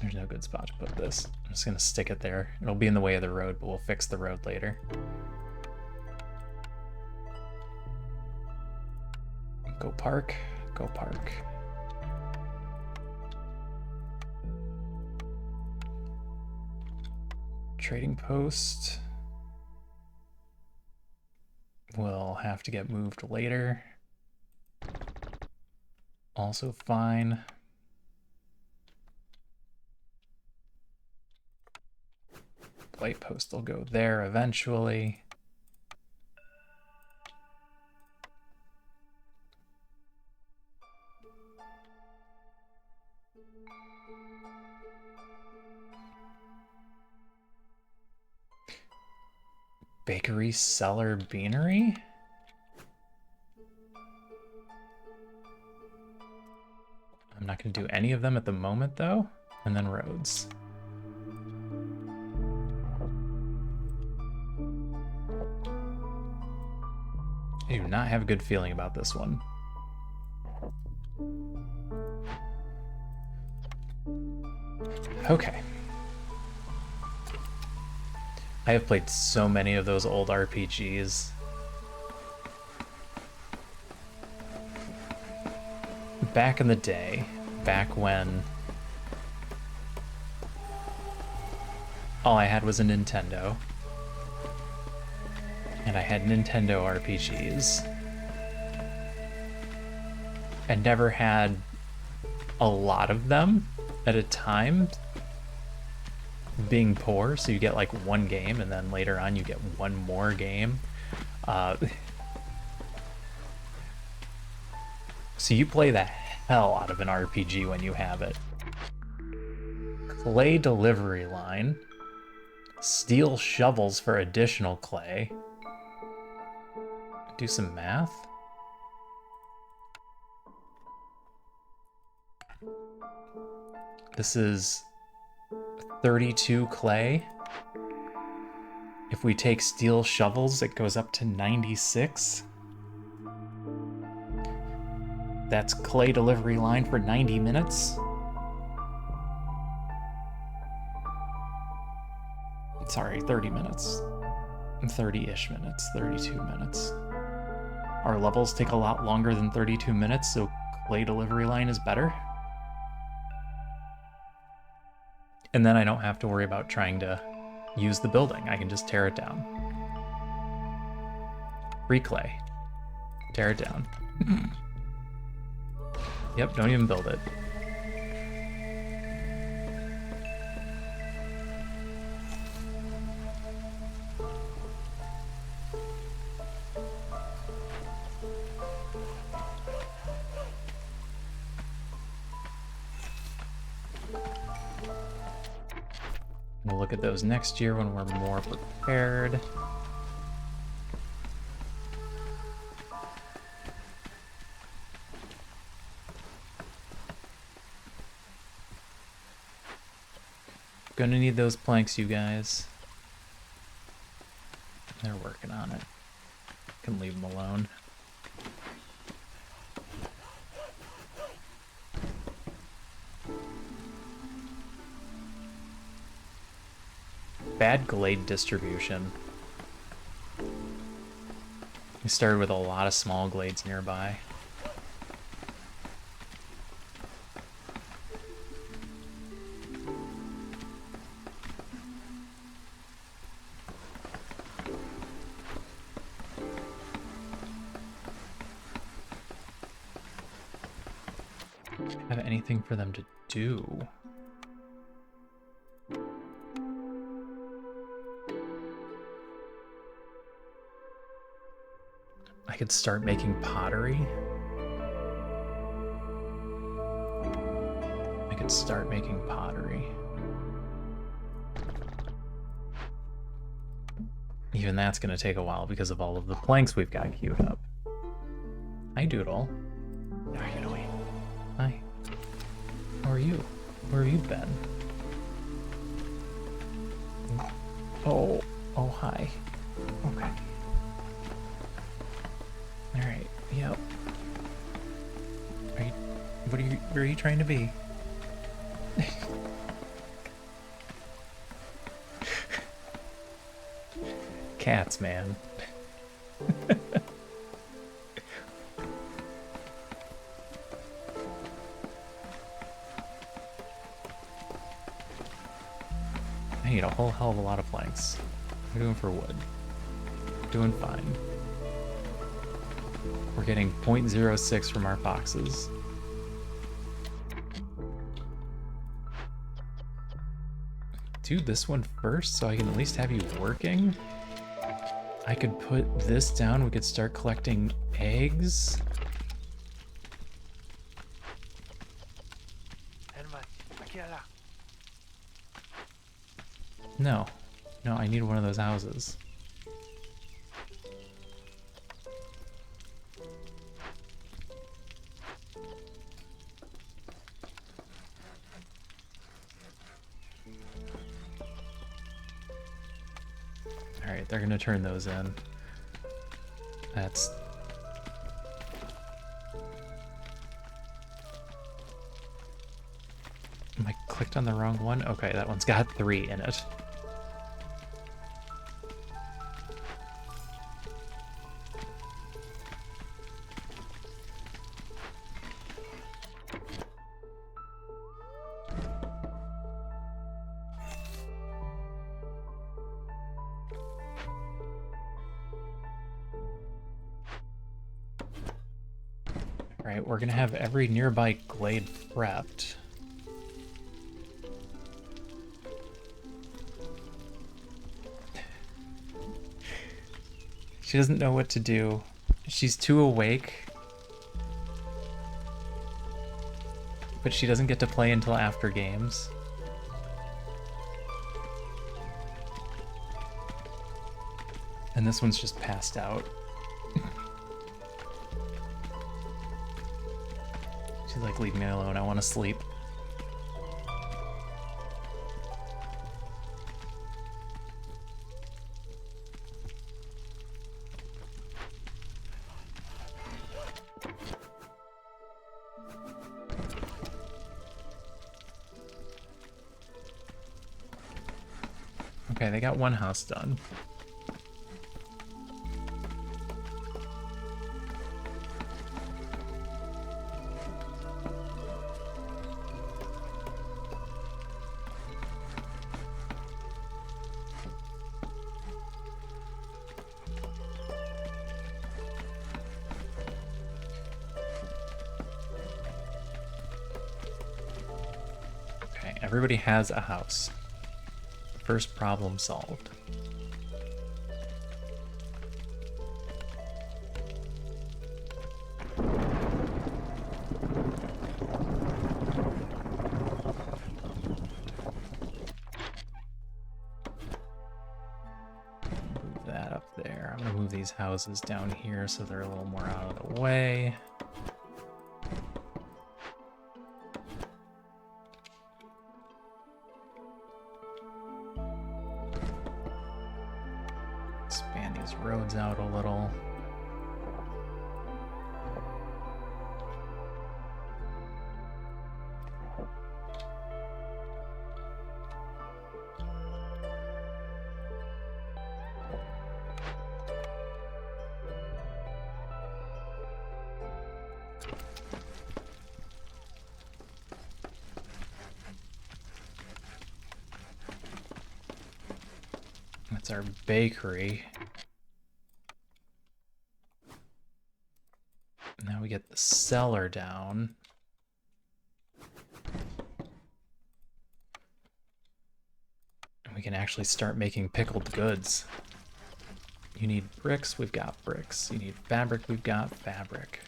There's no good spot to put this. I'm just going to stick it there. It'll be in the way of the road, but we'll fix the road later. Go park. Go park. Trading post will have to get moved later. Also fine. Light post will go there eventually. Bakery, cellar, beanery? I'm not going to do any of them at the moment though. And then roads. I do not have a good feeling about this one. Okay. I have played so many of those old RPGs. Back in the day, back when all I had was a Nintendo. And I had Nintendo RPGs. And never had a lot of them at a time, being poor, so you get like one game and then later on you get one more game. So you play the hell out of an RPG when you have it. Clay delivery line. Steel shovels for additional clay. Do some math. This is 32 clay. If we take steel shovels, it goes up to 96. That's clay delivery line for 90 minutes. Sorry, 30 minutes. 30-ish minutes, 32 minutes. Our levels take a lot longer than 32 minutes, so clay delivery line is better. And then I don't have to worry about trying to use the building. I can just tear it down. Free clay. Tear it down. Yep, don't even build it. We'll look at those next year when we're more prepared. Gonna need those planks, you guys. They're working on it. Can leave them alone. Bad glade distribution. We started with a lot of small glades nearby. have anything for them to do. I could start making pottery. I could start making pottery. Even that's going to take a while because of all of the planks we've got queued up. Hi, Doodle. How are you doing? Hi. How are you? Where have you been? Oh, hi. Okay. All right. Yep. Where are you trying to be? Cats, man. I need a whole hell of a lot of planks. We're doing for wood. Doing fine. We're getting 0.06 from our boxes. Do this one first so I can at least have you working. I could put this down. We could start collecting eggs. No, I need one of those houses. Alright, they're gonna turn those in. That's... I clicked on the wrong one? Okay, that one's got 3 in it. Alright, we're gonna have every nearby glade prepped. She doesn't know what to do. She's too awake. But she doesn't get to play until after games. And this one's just passed out. She's like, leave me alone, I want to sleep. Okay, they got one house done. Okay, everybody has a house. First problem solved. Move that up there. I'm gonna move these houses down here so they're a little more out of the way. Expand these roads out a little. That's our bakery. Now we get the cellar down. we can actually start making pickled goods. You need bricks, we've got bricks. You need fabric, we've got fabric.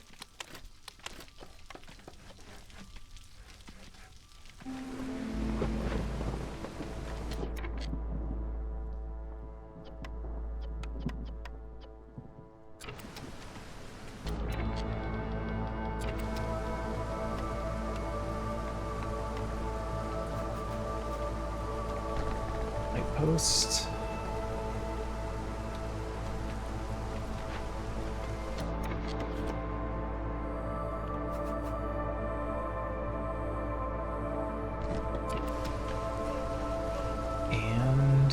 Post. And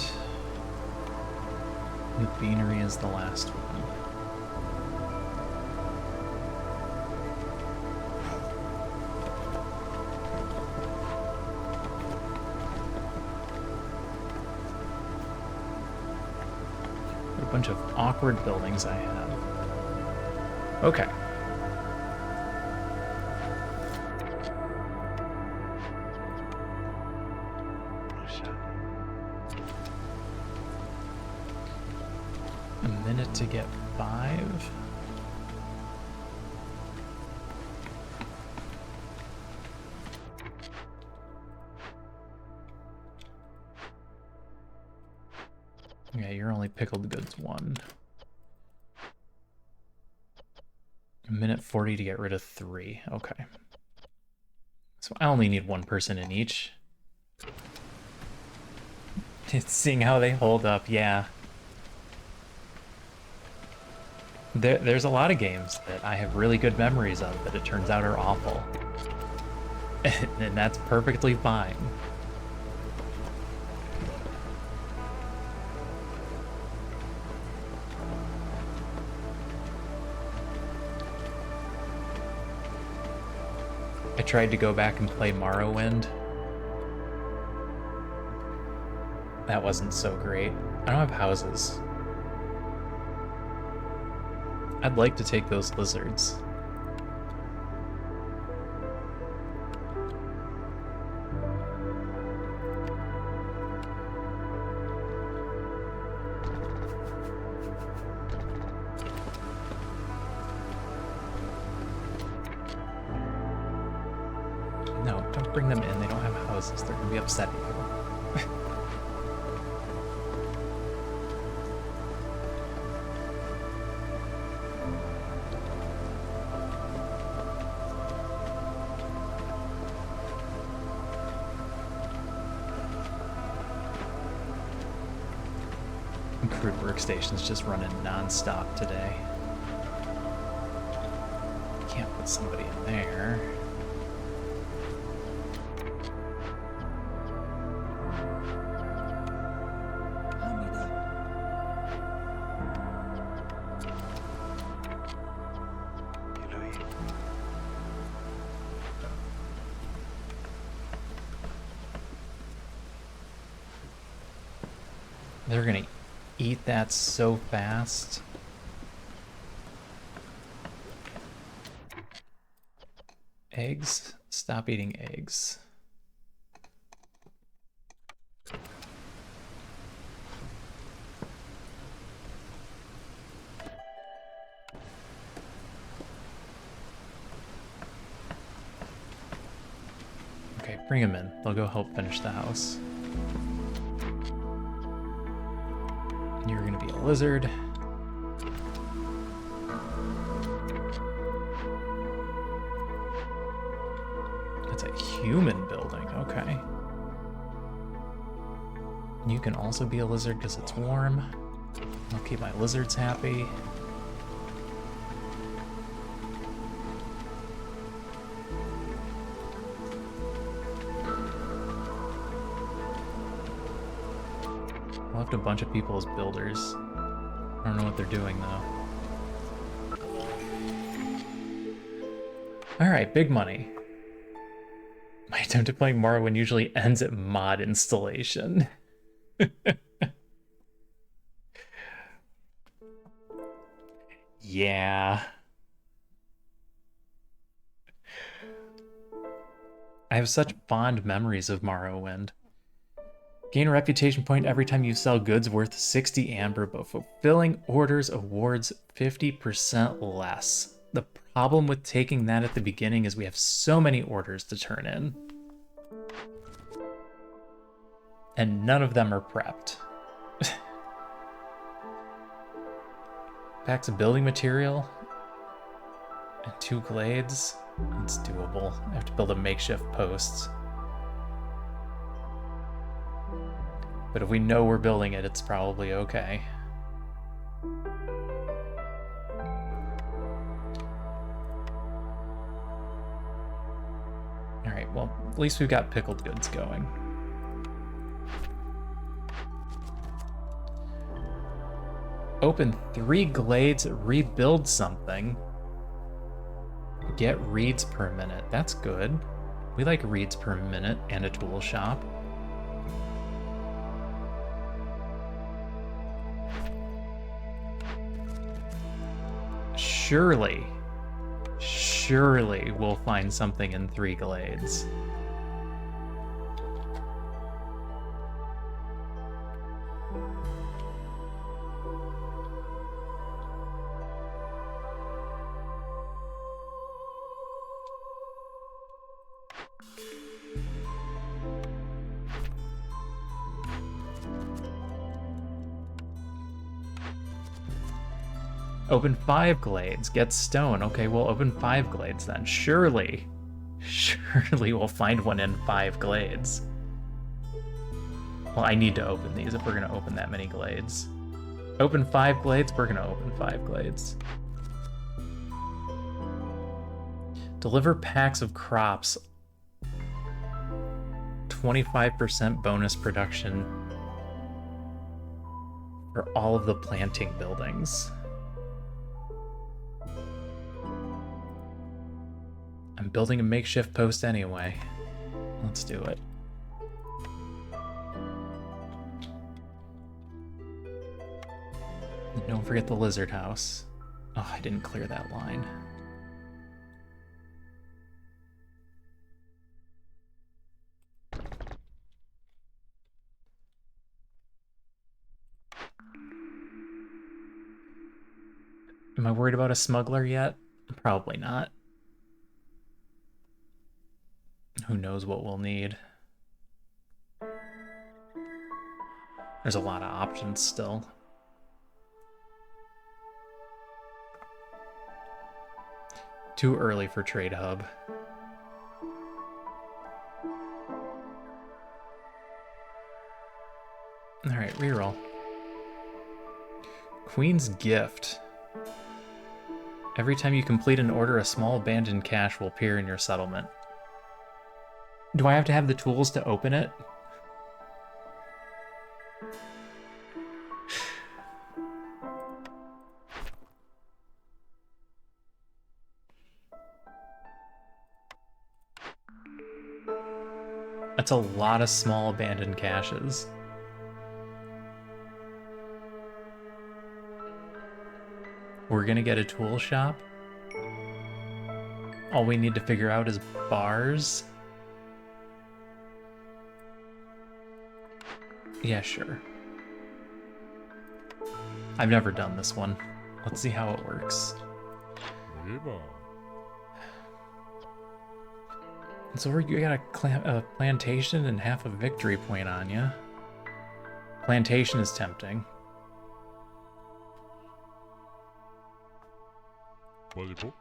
the beanery is the last one. Bunch of awkward buildings I have. Okay. A minute to get 5. Yeah, you're only pickled goods 1. A minute 40 to get rid of 3. Okay. So I only need 1 person in each. Seeing how they hold up, yeah. There's a lot of games that I have really good memories of that it turns out are awful. And that's perfectly fine. I tried to go back and play Morrowind. That wasn't so great. I don't have houses. I'd like to take those lizards. No, don't bring them in. They don't have houses. They're gonna be upsetting you. Crude workstation's just running non-stop today. Can't put somebody in there. They're gonna eat that so fast. Eggs? Stop eating eggs. Okay, bring them in. They'll go help finish the house. You're gonna be a lizard. That's a human building, okay. You can also be a lizard because it's warm. I'll keep my lizards happy. I left a bunch of people as builders. I don't know what they're doing though. Alright, big money. My attempt at playing Morrowind usually ends at mod installation. Yeah. I have such fond memories of Morrowind. Gain a reputation point every time you sell goods worth 60 amber, but fulfilling orders awards 50% less. The problem with taking that at the beginning is we have so many orders to turn in. And none of them are prepped. Packs of building material. And 2 glades. It's doable. I have to build a makeshift post. But if we know we're building it, it's probably okay. Alright, well, at least we've got pickled goods going. Open 3 glades, rebuild something. Get reeds per minute. That's good. We like reeds per minute and a tool shop. Surely we'll find something in 3 glades. Open 5 glades, get stone. Okay, we'll open 5 glades then. Surely we'll find one in 5 glades. Well, I need to open these if we're gonna open that many glades. Open 5 glades, we're gonna open 5 glades. Deliver packs of crops. 25% bonus production for all of the planting buildings. I'm building a makeshift post anyway. Let's do it. And don't forget the lizard house. Oh, I didn't clear that line. Am I worried about a smuggler yet? Probably not. Who knows what we'll need? There's a lot of options still. Too early for Trade Hub. Alright, reroll. Queen's Gift. Every time you complete an order, a small abandoned cache will appear in your settlement. Do I have to have the tools to open it? That's a lot of small abandoned caches. We're gonna get a tool shop. All we need to figure out is bars. Yeah, sure. I've never done this one. Let's see how it works. So you got a plantation and half a victory point on you. Plantation is tempting. Volleyball.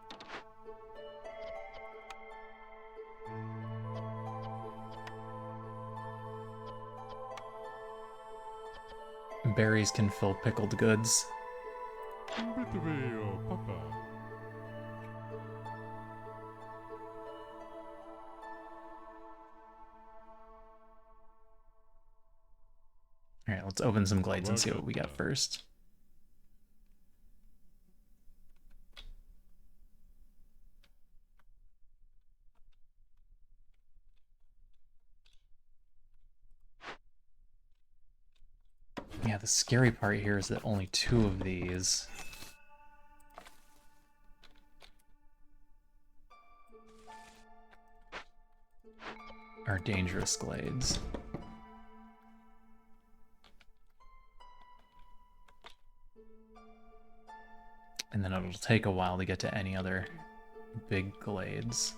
Berries can fill pickled goods. Papa. Alright, let's open some glades and see what we got first. Yeah, the scary part here is that only 2 of these are dangerous glades. it'll take a while to get to any other big glades.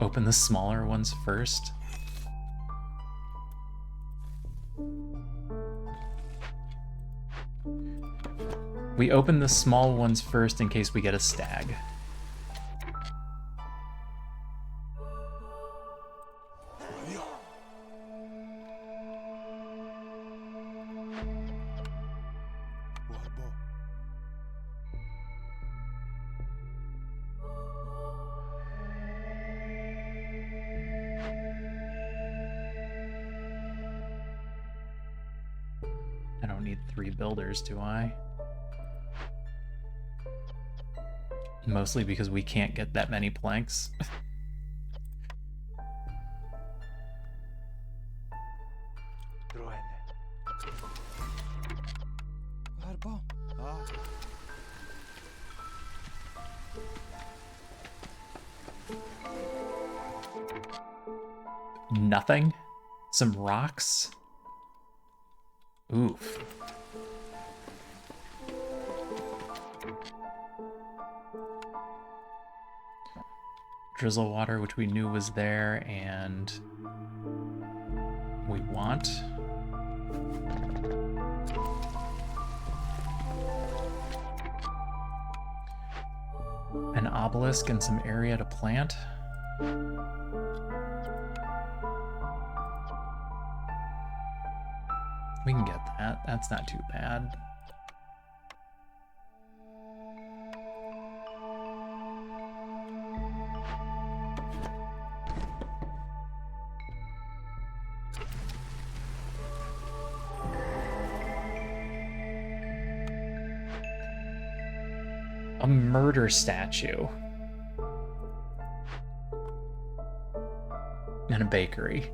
Open the smaller ones first. We open the small ones first in case we get a stag. I don't need 3 builders, do I? Mostly because we can't get that many planks. Nothing? Some rocks? Oof. Drizzle water, which we knew was there, and we want. An obelisk and some area to plant. We can get that. That's not too bad. A murder statue. And a bakery.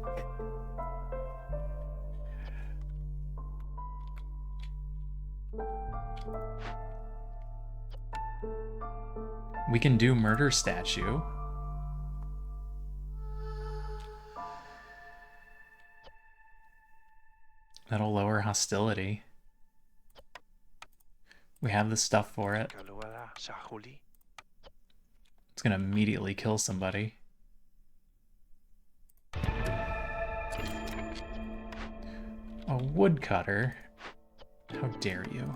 We can do murder statue. That'll lower hostility. We have the stuff for it. It's gonna immediately kill somebody. A woodcutter? How dare you?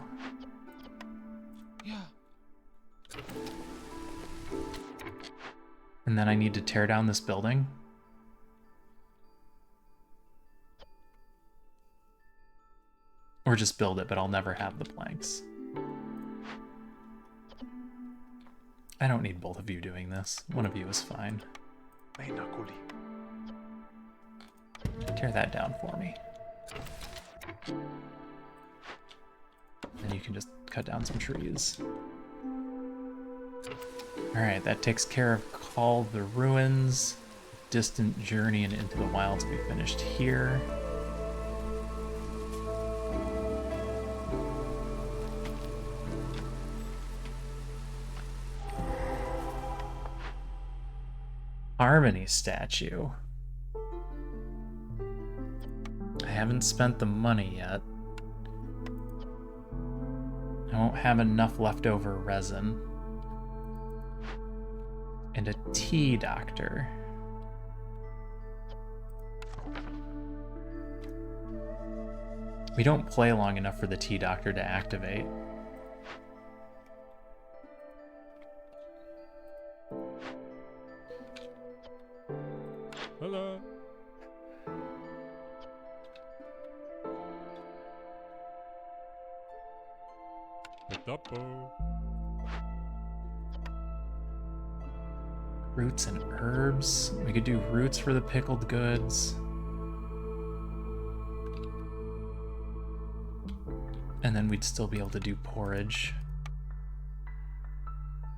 Yeah. And then I need to tear down this building? Or just build it, but I'll never have the planks. I don't need both of you doing this. One of you is fine. Tear that down for me. And you can just cut down some trees. Alright, that takes care of Call the Ruins. Distant Journey and Into the Wilds will be finished here. Harmony statue. I haven't spent the money yet. I won't have enough leftover resin. And a tea doctor. We don't play long enough for the tea doctor to activate. Hello. Petapo. Roots and herbs. We could do roots for the pickled goods. And then we'd still be able to do porridge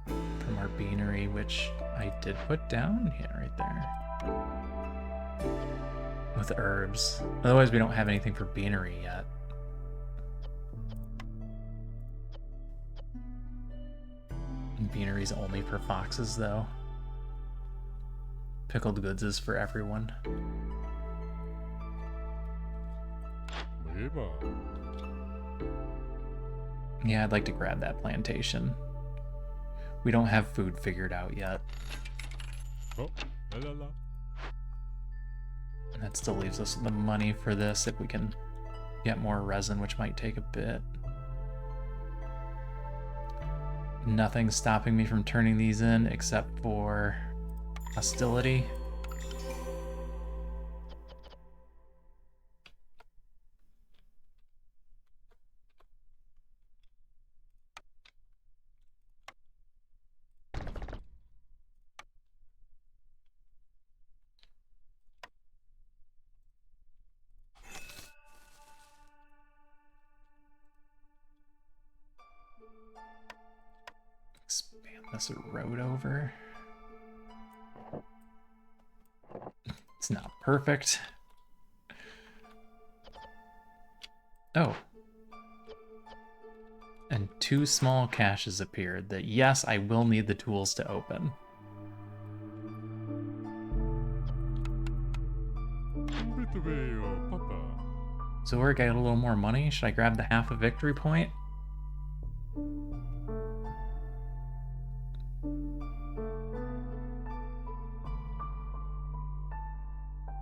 from our beanery, which I did put down. Yeah, right there. With herbs. Otherwise we don't have anything for beanery yet. And beanery's only for foxes though. Pickled goods is for everyone. Eva. Yeah, I'd like to grab that plantation. We don't have food figured out yet. Oh, la la la. And that still leaves us the money for this if we can get more resin, which might take a bit. Nothing's stopping me from turning these in except for hostility. Expand this road over. It's not perfect. Oh. And 2 small caches appeared that, yes, I will need the tools to open. Papa. So we're getting a little more money. Should I grab the half a victory point?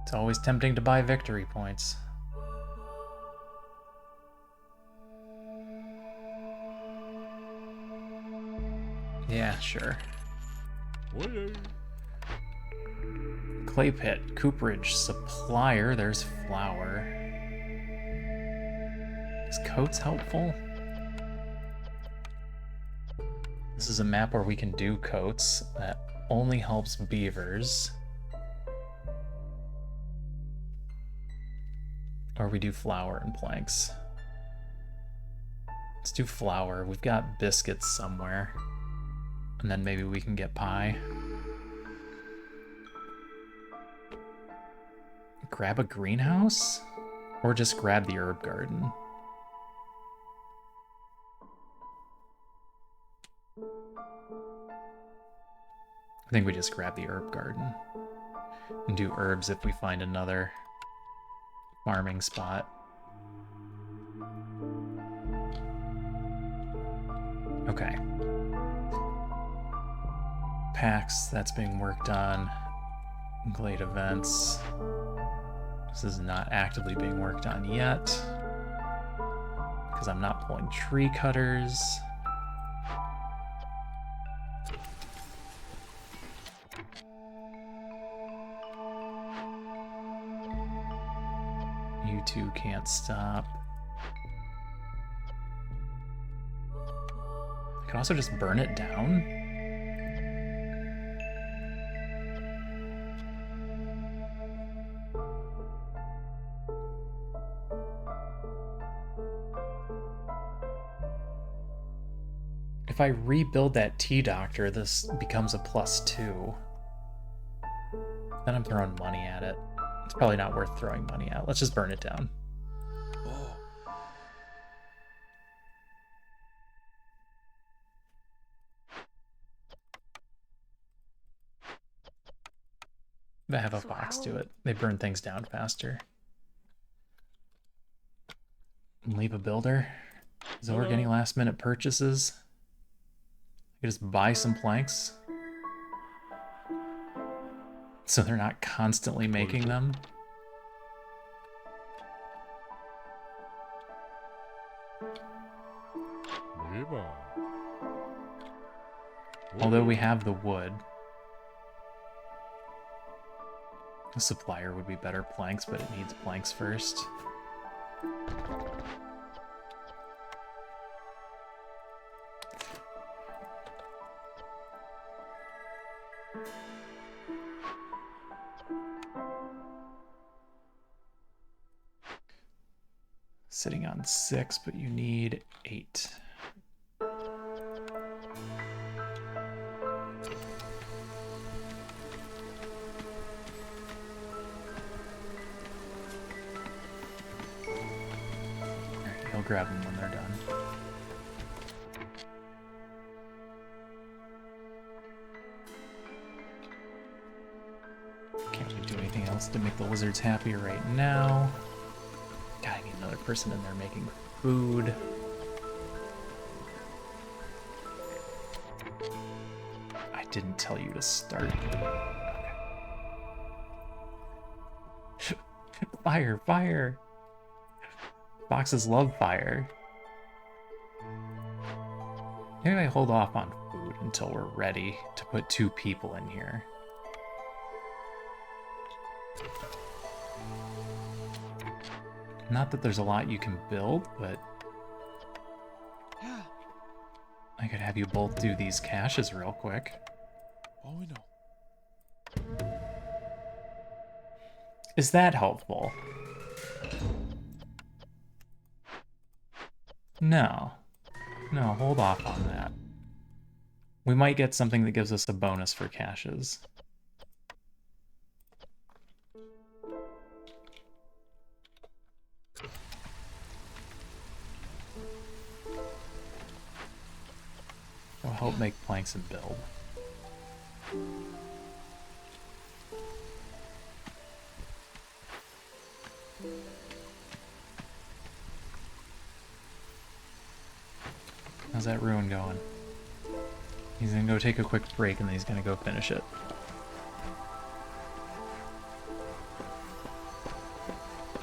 It's always tempting to buy victory points. Yeah, sure. Oye. Clay pit, cooperage, supplier, there's flour. Is coats helpful? This is a map where we can do coats. That only helps beavers. Or we do flour and planks. Let's do flour. We've got biscuits somewhere. And then maybe we can get pie. Grab a greenhouse? Or just grab the herb garden? I think we just grab the herb garden. And do herbs if we find another farming spot. Okay. Packs, that's being worked on. Glade events. This is not actively being worked on yet. Because I'm not pulling tree cutters. You two can't stop. I could also just burn it down. If I rebuild that tea doctor, this becomes a +2. Then I'm throwing money at it. It's probably not worth throwing money at. Let's just burn it down. Oh, They have a box to it. They burn things down faster. Leave a builder. Zorg, any last minute purchases? I could just buy some planks. So they're not constantly making them. Eva. Although we have the wood. A supplier would be better planks, but it needs planks first. Sitting on 6, but you need 8. Alright, he'll grab them when they're done. Just to make the lizards happy right now. God, I need another person in there making food. I didn't tell you to start. Okay. Fire, fire! Foxes love fire. Maybe I hold off on food until we're ready to put 2 people in here. Not that there's a lot you can build, but Yeah. I could have you both do these caches real quick. Oh, we know. Is that helpful? No. No, hold off on that. We might get something that gives us a bonus for caches. It'll help make planks and build. How's that ruin going? He's gonna go take a quick break and then he's gonna go finish it.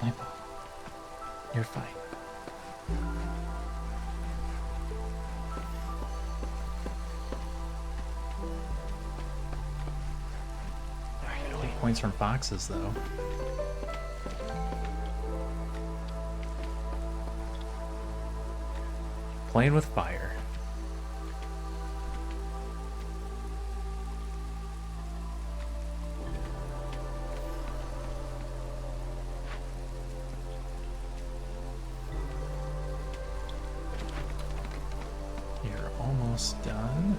Lampo, you're fine. I get 8 points from foxes though. Playing with fire. You're almost done.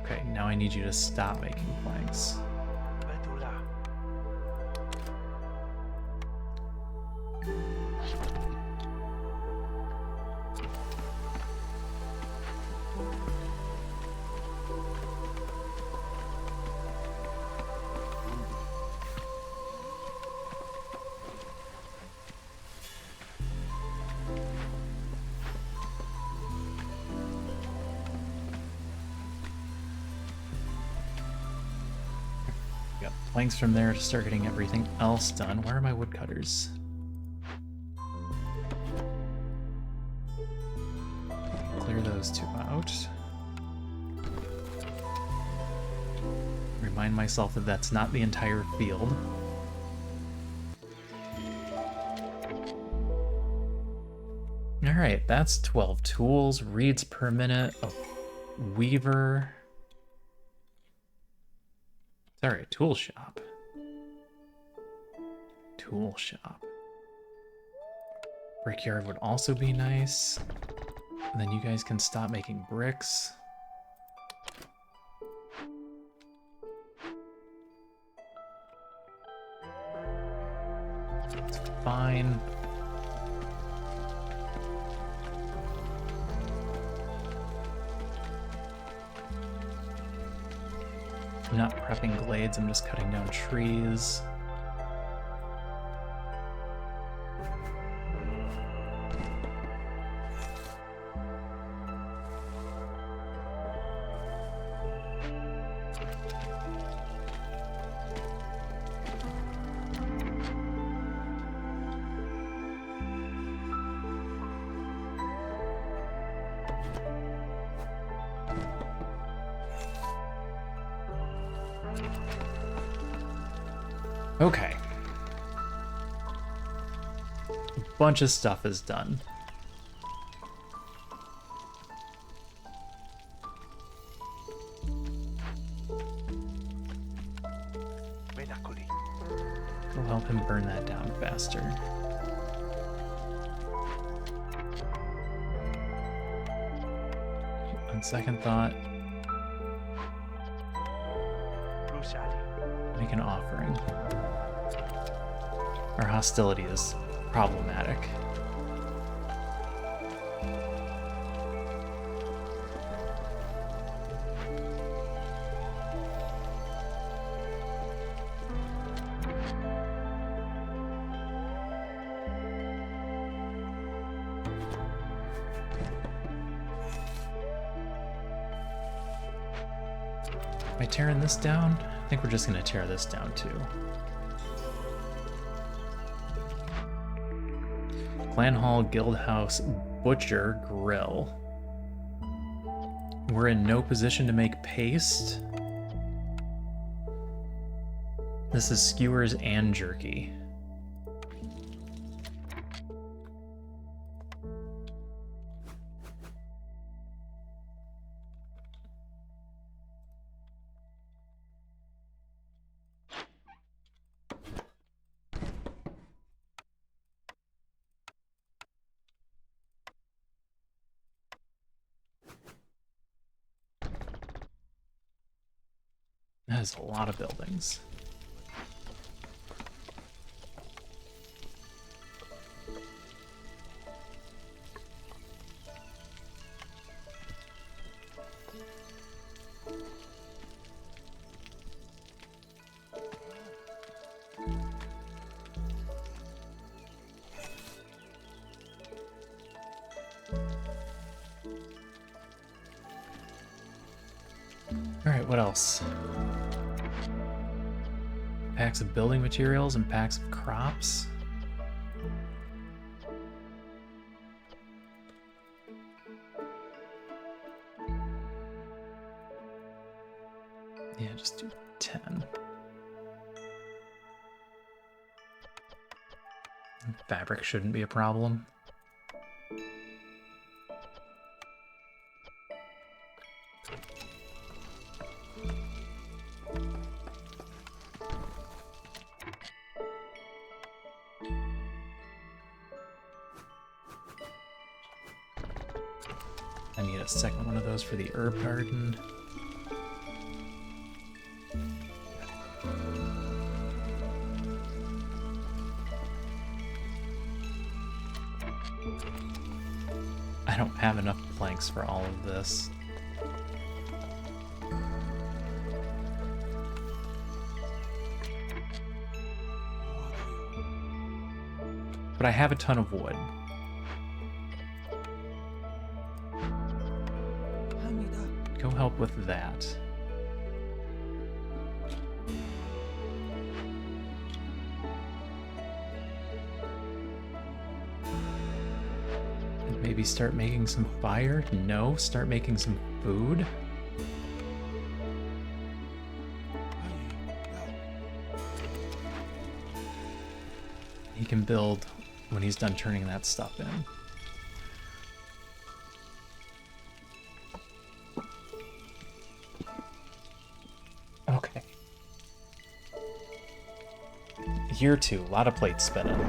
Okay, now I need you to stop making planks. Got planks from there to start getting everything else done. Where are my woodcutters? Clear those 2 out. Remind myself that that's not the entire field. Alright, that's 12 tools, reeds per minute, a weaver. Sorry, tool shop. Tool shop. Brickyard would also be nice. And then you guys can stop making bricks. It's fine. I'm not prepping glades, I'm just cutting down trees. Okay. A bunch of stuff is done. It'll help him burn that down faster. On second thought, make an offering. Our hostility is problematic. Am I tearing this down? I think we're just gonna tear this down too. Clan Hall, Guild House, Butcher, Grill. We're in no position to make paste. This is skewers and jerky. That is a lot of buildings. All right, what else? Packs of building materials and packs of crops. Yeah, just do 10. Fabric shouldn't be a problem. I need a second one of those for the herb garden. I don't have enough planks for all of this. But I have a ton of wood. Go help with that. And maybe start making some fire? No, start making some food? He can build when he's done turning that stuff in. Okay. Year 2, a lot of plates spinning.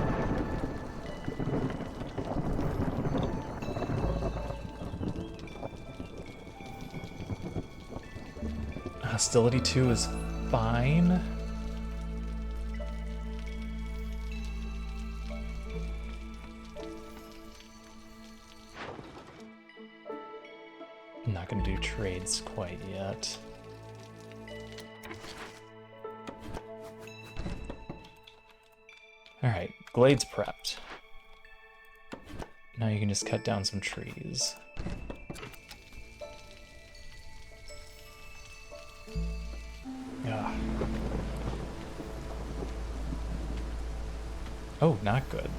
Hostility 2 is fine. I'm not gonna do trades quite yet. Alright, Glade's prepped. Now you can just cut down some trees. Ugh. Oh, not good.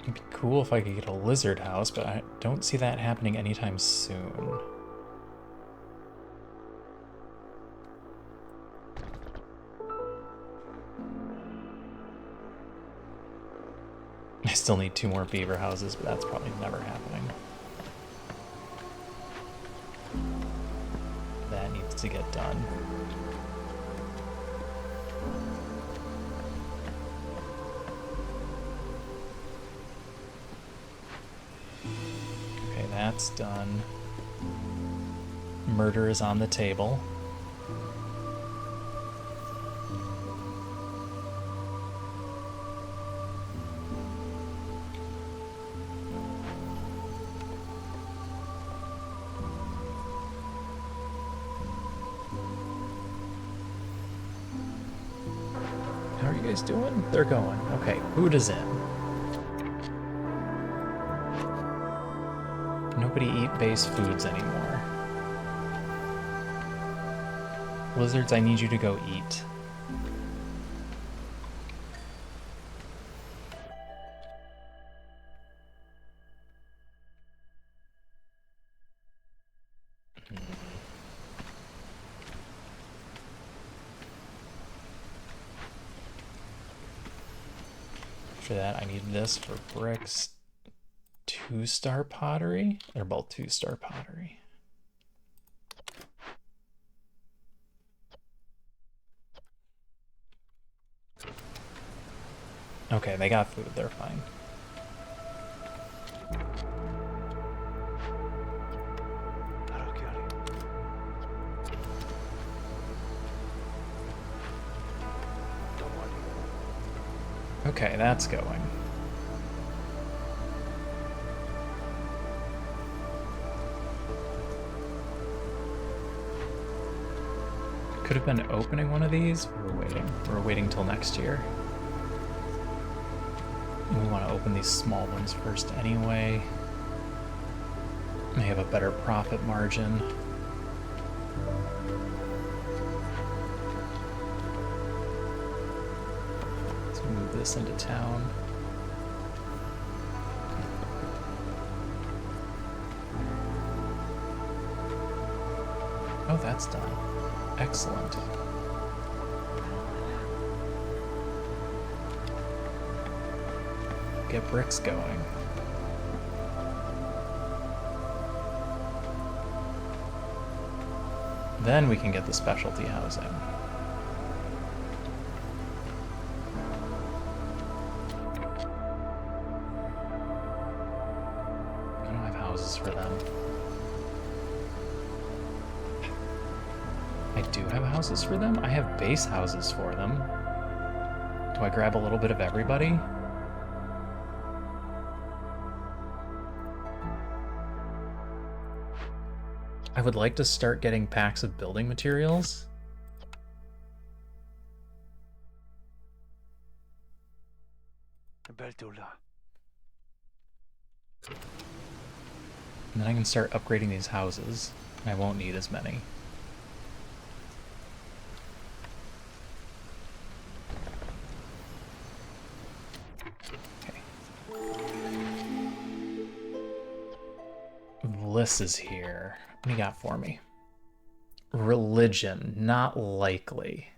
It'd be cool if I could get a lizard house, but I don't see that happening anytime soon. I still need 2 more beaver houses, but that's probably never happening. That needs to get done. Okay, that's done. Murder is on the table. How are you guys doing? They're going. Okay, food is in. Nobody eat base foods anymore. Lizards, I need you to go eat. After that, I need this for bricks. 2-star pottery? They're both 2-star pottery. Okay, they got food. They're fine. Okay, that's going. Could have been opening one of these. We're waiting. We're waiting till next year. And we want to open these small ones first anyway. They have a better profit margin. Let's move this into town. Oh, that's done. Excellent. Get bricks going. Then we can get the specialty housing. I don't have houses for them. I do have houses for them? I have base houses for them. Do I grab a little bit of everybody? I would like to start getting packs of building materials. And then I can start upgrading these houses, and I won't need as many. Bliss is here. What do you got for me? Religion, not likely.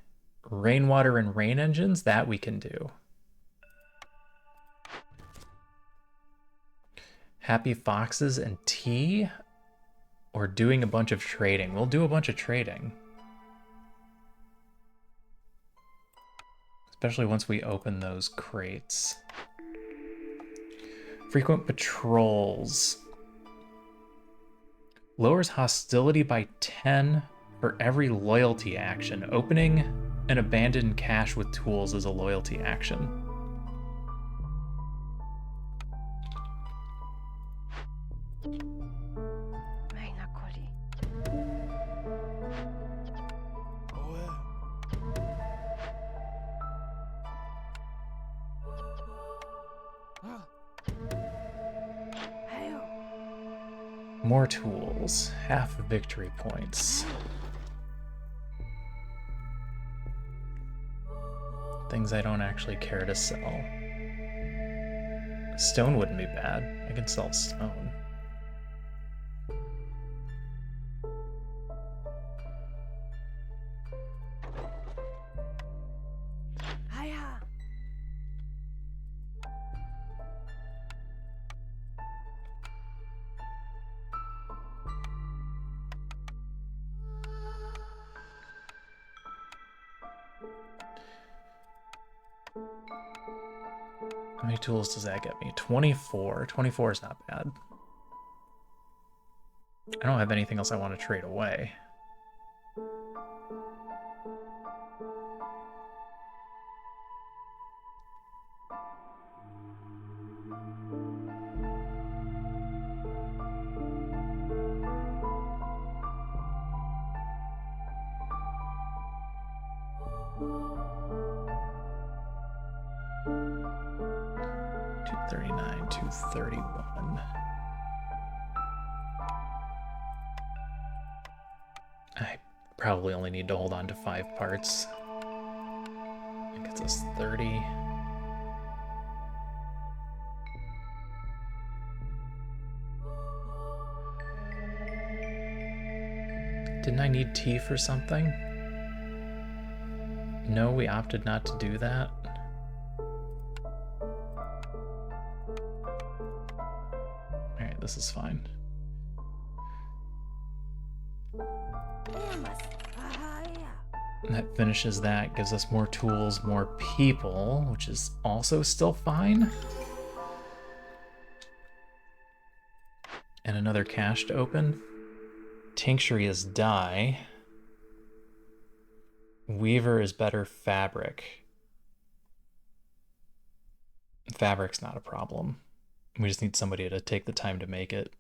Rainwater and rain engines, that we can do. Happy foxes and tea? Or doing a bunch of trading? We'll do a bunch of trading. Especially once we open those crates. Frequent patrols. Lowers hostility by 10 for every loyalty action. Opening an abandoned cache with tools is a loyalty action. More tools, half victory points. Things I don't actually care to sell. Stone wouldn't be bad. I can sell stone. How many tools does that get me? 24. 24 is not bad. I don't have anything else I want to trade away. $239, $231. Probably only need to hold on to 5 parts. It gets us 30. Didn't I need tea for something? No, we opted not to do that. Alright, this is fine. And that finishes that, gives us more tools, more people, which is also still fine. And another cache to open. Tincture is dye. Weaver is better fabric. Fabric's not a problem. We just need somebody to take the time to make it.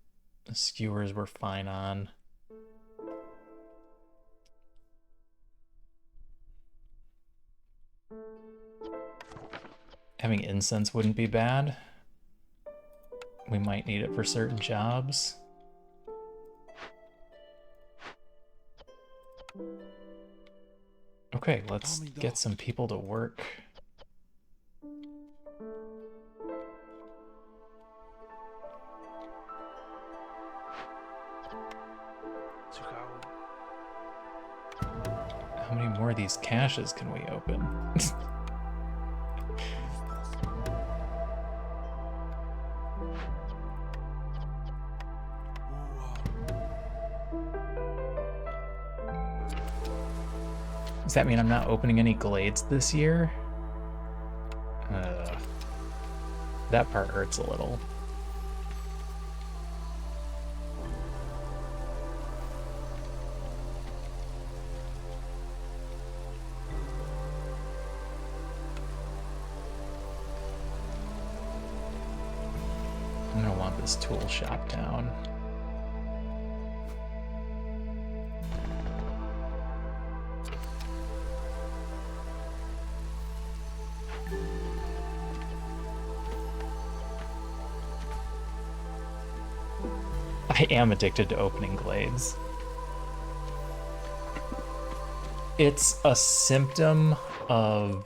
The skewers we're fine on. Having incense wouldn't be bad. We might need it for certain jobs. Okay, let's get some people to work. How many more of these caches can we open? Does that mean I'm not opening any glades this year? That part hurts a little. I'm gonna want this tool shop down. I am addicted to opening glades. It's a symptom of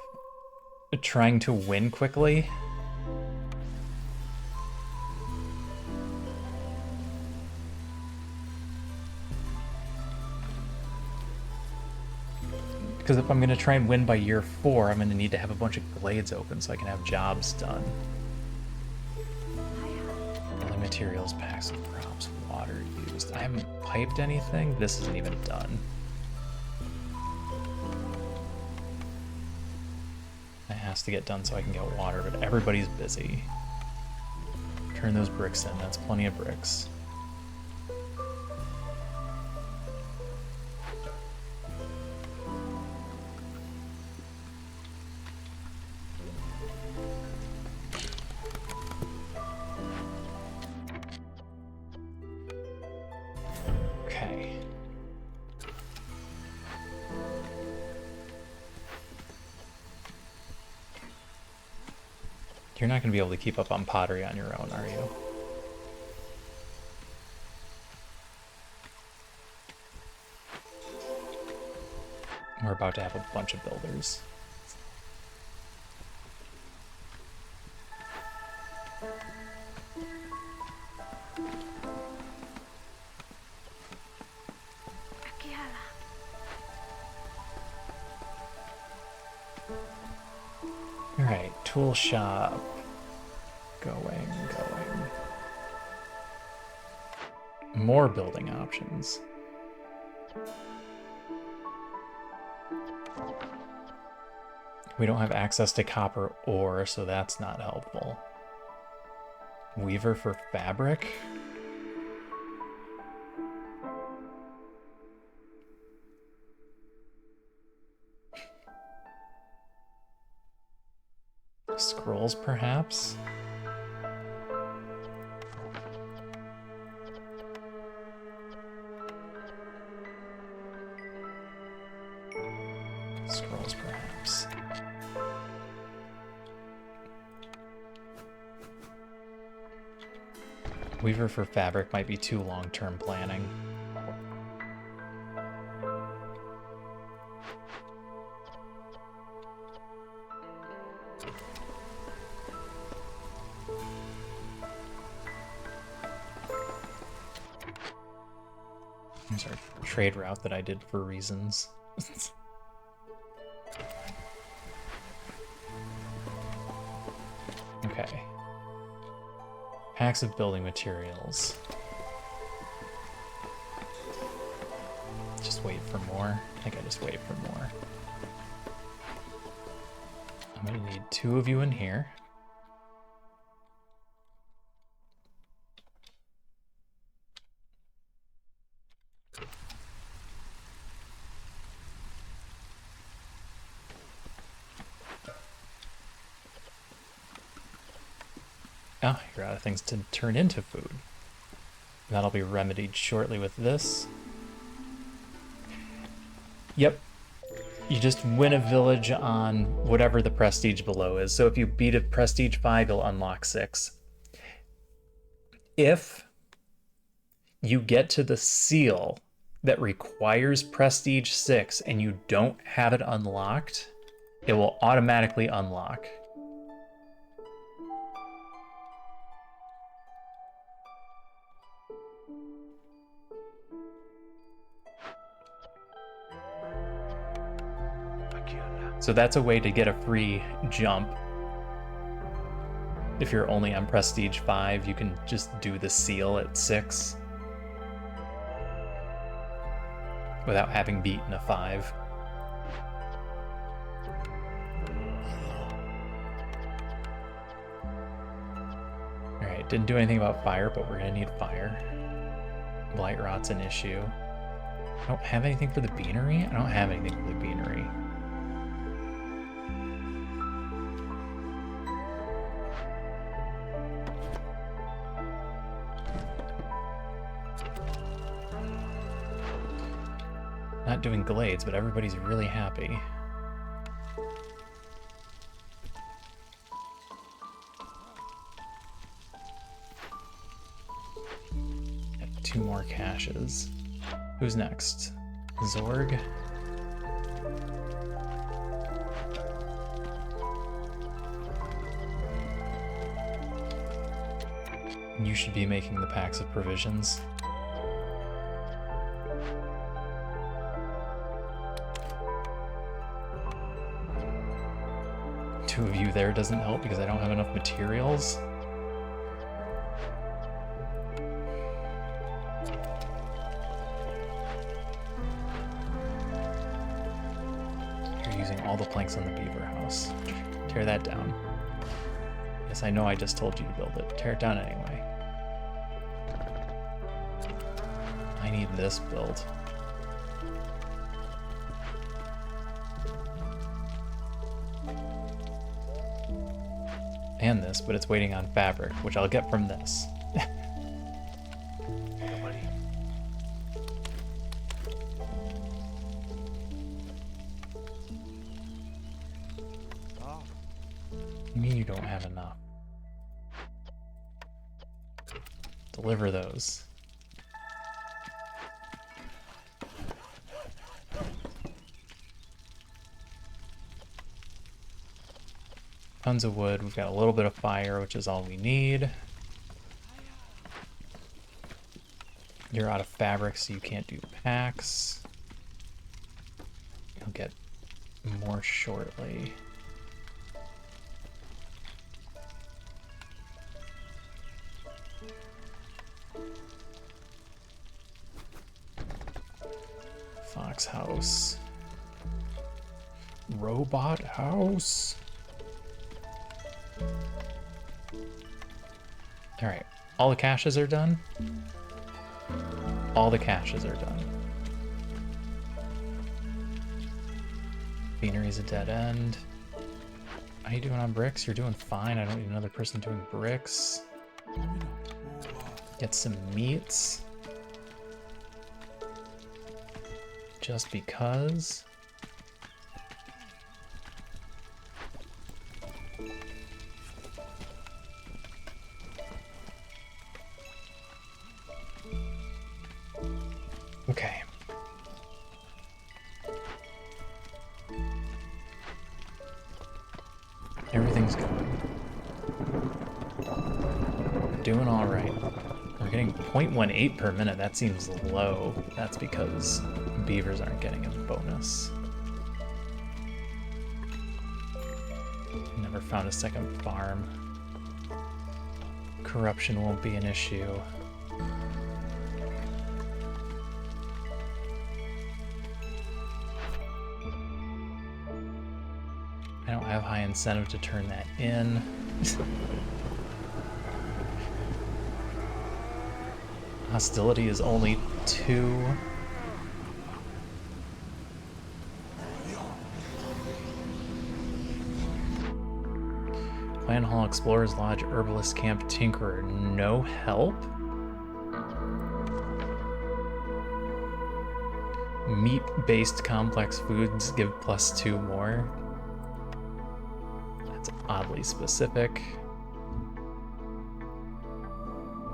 trying to win quickly. Because if I'm going to try and win by year 4, I'm going to need to have a bunch of glades open so I can have jobs done. Building materials, packs of crops, water used. I haven't piped anything. This isn't even done. It has to get done so I can get water, but everybody's busy. Turn those bricks in. That's plenty of bricks. You're not going to be able to keep up on pottery on your own, are you? We're about to have a bunch of builders. Alright, tool shop. Going. More building options. We don't have access to copper ore, so that's not helpful. Weaver for fabric? Scrolls, perhaps? Scrolls, perhaps. Weaver for fabric might be too long-term planning. Here's our trade route that I did for reasons. Okay. Packs of building materials. Just wait for more. I think I just wait for more. I'm gonna need 2 of you in here. Oh, you're out of things to turn into food. That'll be remedied shortly with this. Yep. You just win a village on whatever the prestige below is. So if you beat a prestige 5, you'll unlock 6. If you get to the seal that requires prestige 6 and you don't have it unlocked, it will automatically unlock. So that's a way to get a free jump. If you're only on prestige 5, you can just do the seal at 6 without having beaten a 5. Alright, didn't do anything about fire, but we're gonna need fire. Blight rot's an issue. I don't have anything for the beanery? I don't have anything for the beanery. Not doing glades, but everybody's really happy. Got 2 more caches. Who's next? Zorg? You should be making the packs of provisions. Two of you there doesn't help because I don't have enough materials. You're using all the planks on the beaver house. Tear that down. Yes, I know I just told you to build it. Tear it down anyway. I need this built. And this, but it's waiting on fabric, which I'll get from this. You mean you don't have enough? Deliver those. Tons of wood. We've got a little bit of fire, which is all we need. You're out of fabric, so you can't do packs. You'll get more shortly. Fox house. Robot house. Alright, all the caches are done. All the caches are done. Beanery's a dead end. How you doing on bricks? You're doing fine. I don't need another person doing bricks. Get some meats. Just because. Okay. Everything's going. Doing all right. We're getting 0.18 per minute. That seems low. That's because beavers aren't getting a bonus. Never found a second farm. Corruption won't be an issue. I don't have high incentive to turn that in. Hostility is only 2. Clan Hall, Explorer's Lodge, Herbalist Camp, Tinkerer. No help? Meat-based complex foods give +2 more. That's oddly specific.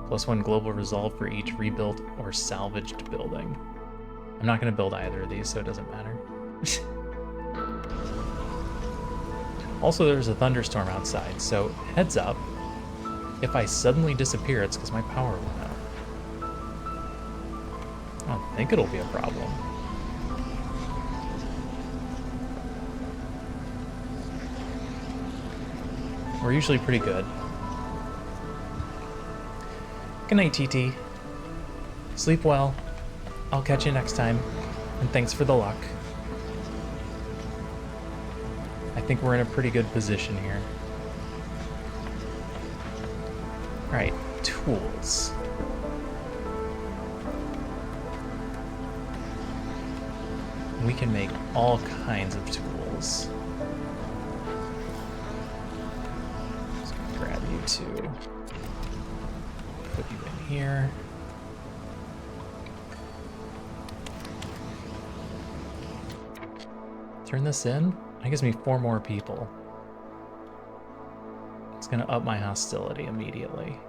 +1 global resolve for each rebuilt or salvaged building. I'm not going to build either of these, so it doesn't matter. Also, there's a thunderstorm outside, so heads up. If I suddenly disappear, it's because my power went out. I don't think it'll be a problem. We're usually pretty good. Good night, TT. Sleep well. I'll catch you next time. And thanks for the luck. I think we're in a pretty good position here. Alright, tools. We can make all kinds of tools. Just gonna grab you two. Put you in here. Turn this in? That gives me 4 more people. It's gonna up my hostility immediately.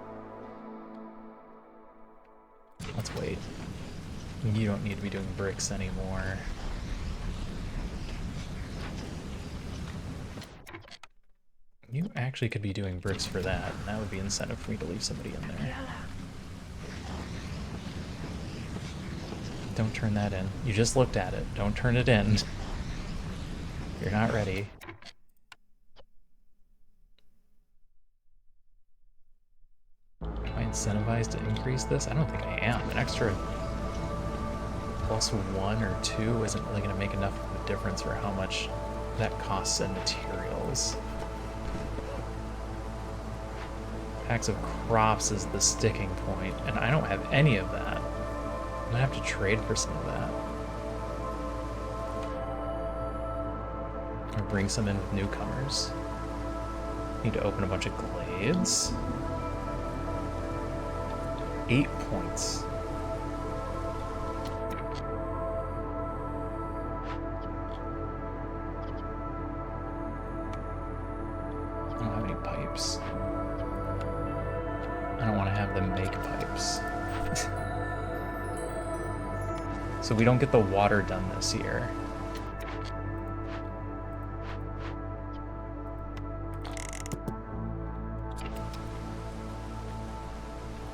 Let's wait. You don't need to be doing bricks anymore. You actually could be doing bricks for that, and that would be incentive for me to leave somebody in there. Don't turn that in. You just looked at it. Don't turn it in. You're not ready. Am I incentivized to increase this? I don't think I am. An extra +1 or 2 isn't really going to make enough of a difference for how much that costs in materials. Packs of crops is the sticking point, and I don't have any of that. I'm gonna have to trade for some of that. Or bring some in with newcomers. Need to open a bunch of glades. 8 points. I don't have any pipes. I don't want to have them make pipes. So we don't get the water done this year.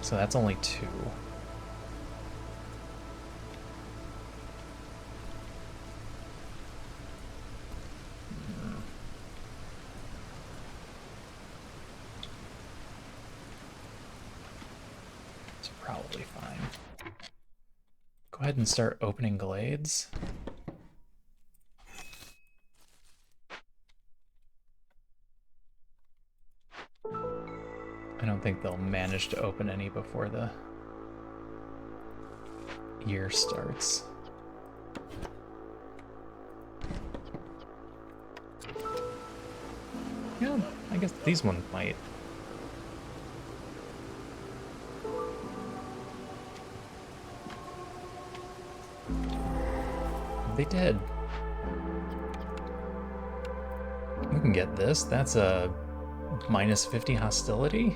So that's only 2. It's probably fine. Go ahead and start opening glades. I don't think they'll manage to open any before the year starts. Yeah, I guess these ones might. They did. We can get this. That's a -50 hostility.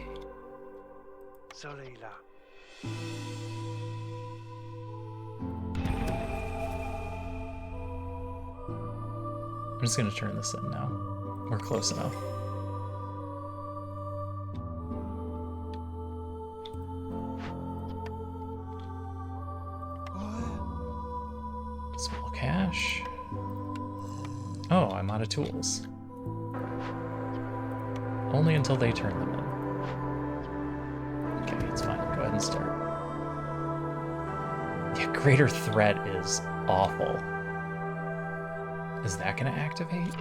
I'm just gonna turn this in now. We're close enough. I'm out of tools. Only until they turn them in. Okay, it's fine. Go ahead and start. Yeah, greater threat is awful. Is that gonna activate?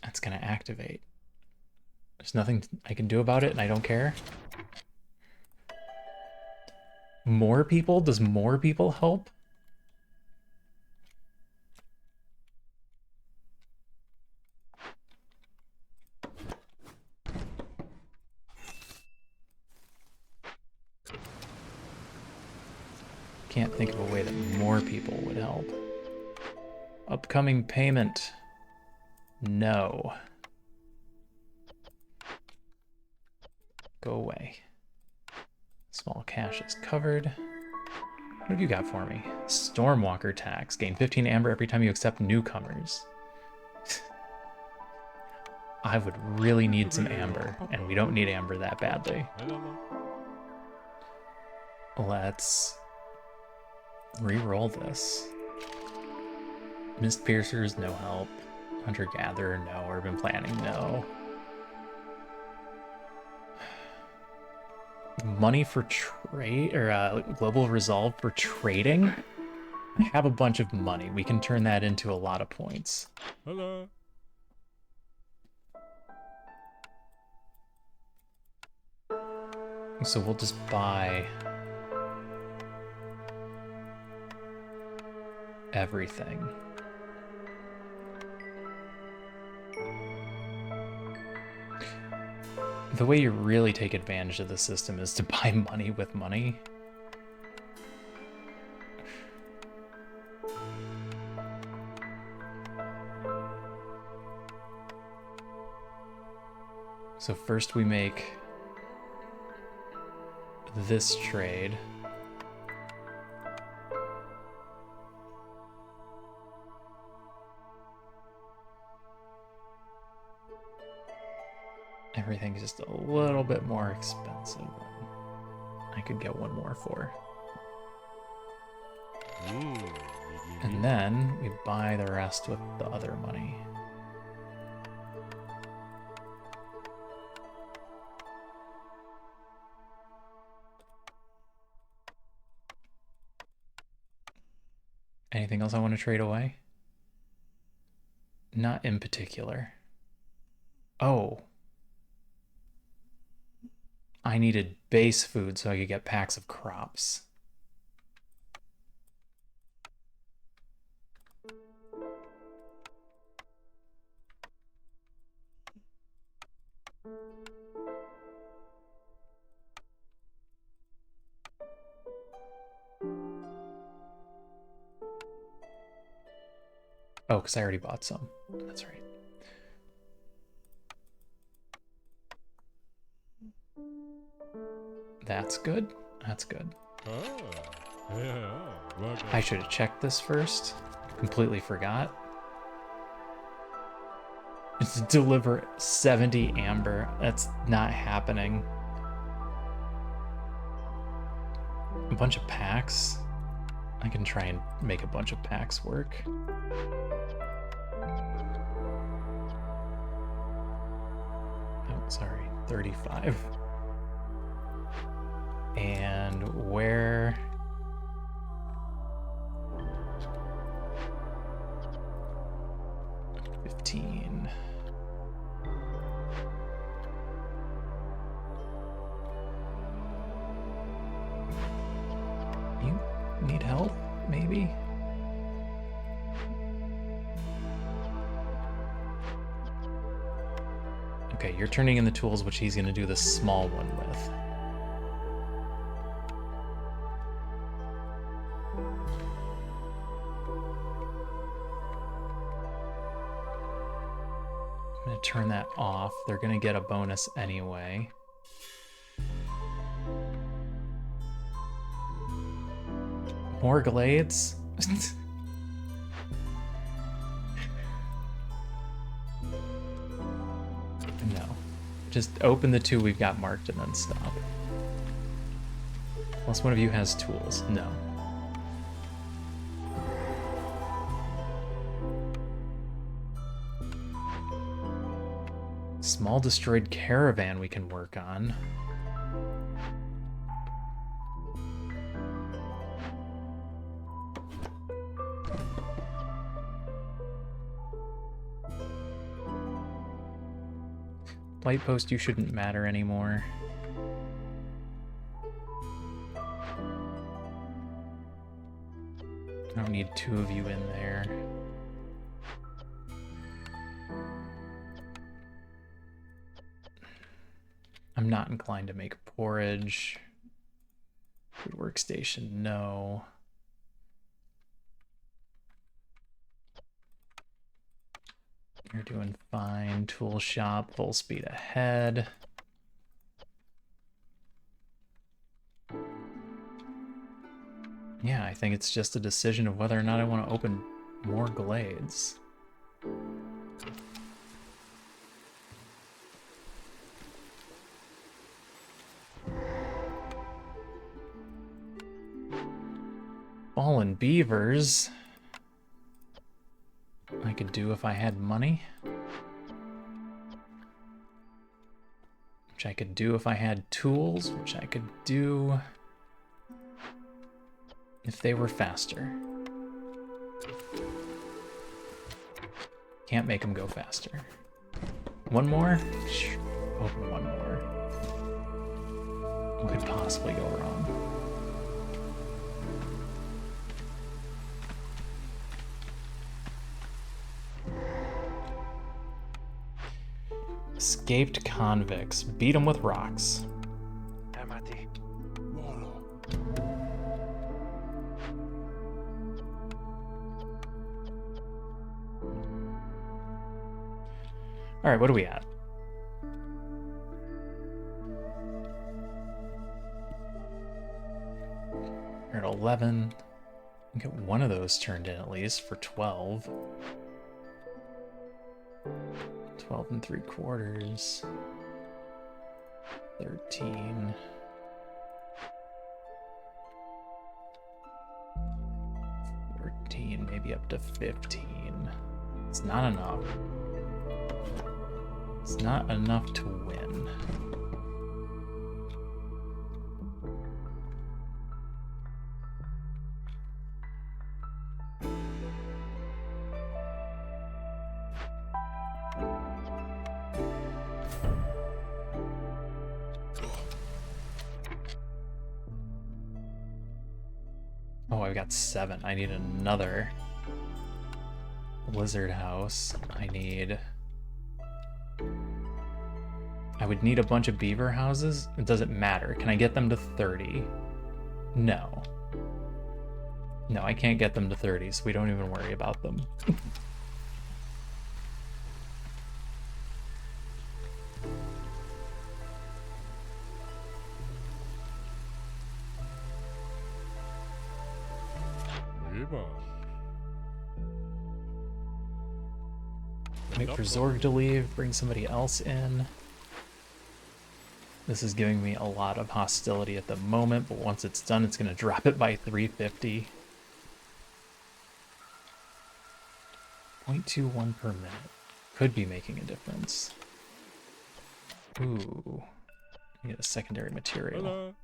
That's gonna activate. There's nothing I can do about it and I don't care. More people? Does more people help? Can't think of a way that more people would help. Upcoming payment. No. Go away. Small cash is covered. What have you got for me? Stormwalker tax. Gain 15 amber every time you accept newcomers. I would really need some amber, and we don't need amber that badly. Let's re-roll this. Mist Piercers, no help. Hunter-Gatherer, no. Urban Planning, no. Money for trade, or Global Resolve for trading? I have a bunch of money. We can turn that into a lot of points. Hello. So we'll just buy everything. The way you really take advantage of the system is to buy money with money. So first we make this trade. Everything's just a little bit more expensive. I could get one more for. And then we buy the rest with the other money. Anything else I want to trade away? Not in particular. Oh. I needed base food so I could get packs of crops. Oh, because I already bought some. That's right. That's good. That's good. I should have checked this first. Completely forgot. It's to deliver 70 amber. That's not happening. A bunch of packs. I can try and make a bunch of packs work. Oh, sorry. 35. And where... $15. You need help, maybe? Okay, you're turning in the tools, which he's going to do the small one with. I'm going to turn that off. They're going to get a bonus anyway. More glades? No. Just open the two we've got marked and then stop. Unless one of you has tools. No. Small destroyed caravan we can work on. Light post, you shouldn't matter anymore. I don't need two of you in there. I'm not inclined to make porridge. Food workstation, no. You're doing fine. Tool shop, full speed ahead. Yeah, I think it's just a decision of whether or not I want to open more glades. Fallen beavers. I could do if I had money. Which I could do if I had tools, which I could do if they were faster. Can't make them go faster. One more? Open one more. What could possibly go wrong? Escaped convicts. Beat them with rocks. Molo. All right, what are we at? We're at 11. We get one of those turned in at least for 12. 12 and 3/4. 13. 14, maybe up to 15. It's not enough. It's not enough to win. Oh, I've got 7. I need another lizard house. I would need a bunch of beaver houses. It doesn't matter. Can I get them to 30? No. No, I can't get them to 30, so we don't even worry about them. Eva. Wait for Zorg to leave, bring somebody else in. This is giving me a lot of hostility at the moment, but once it's done, it's going to drop it by 350. 0.21 per minute. Could be making a difference. Ooh. I need a secondary material. Hello.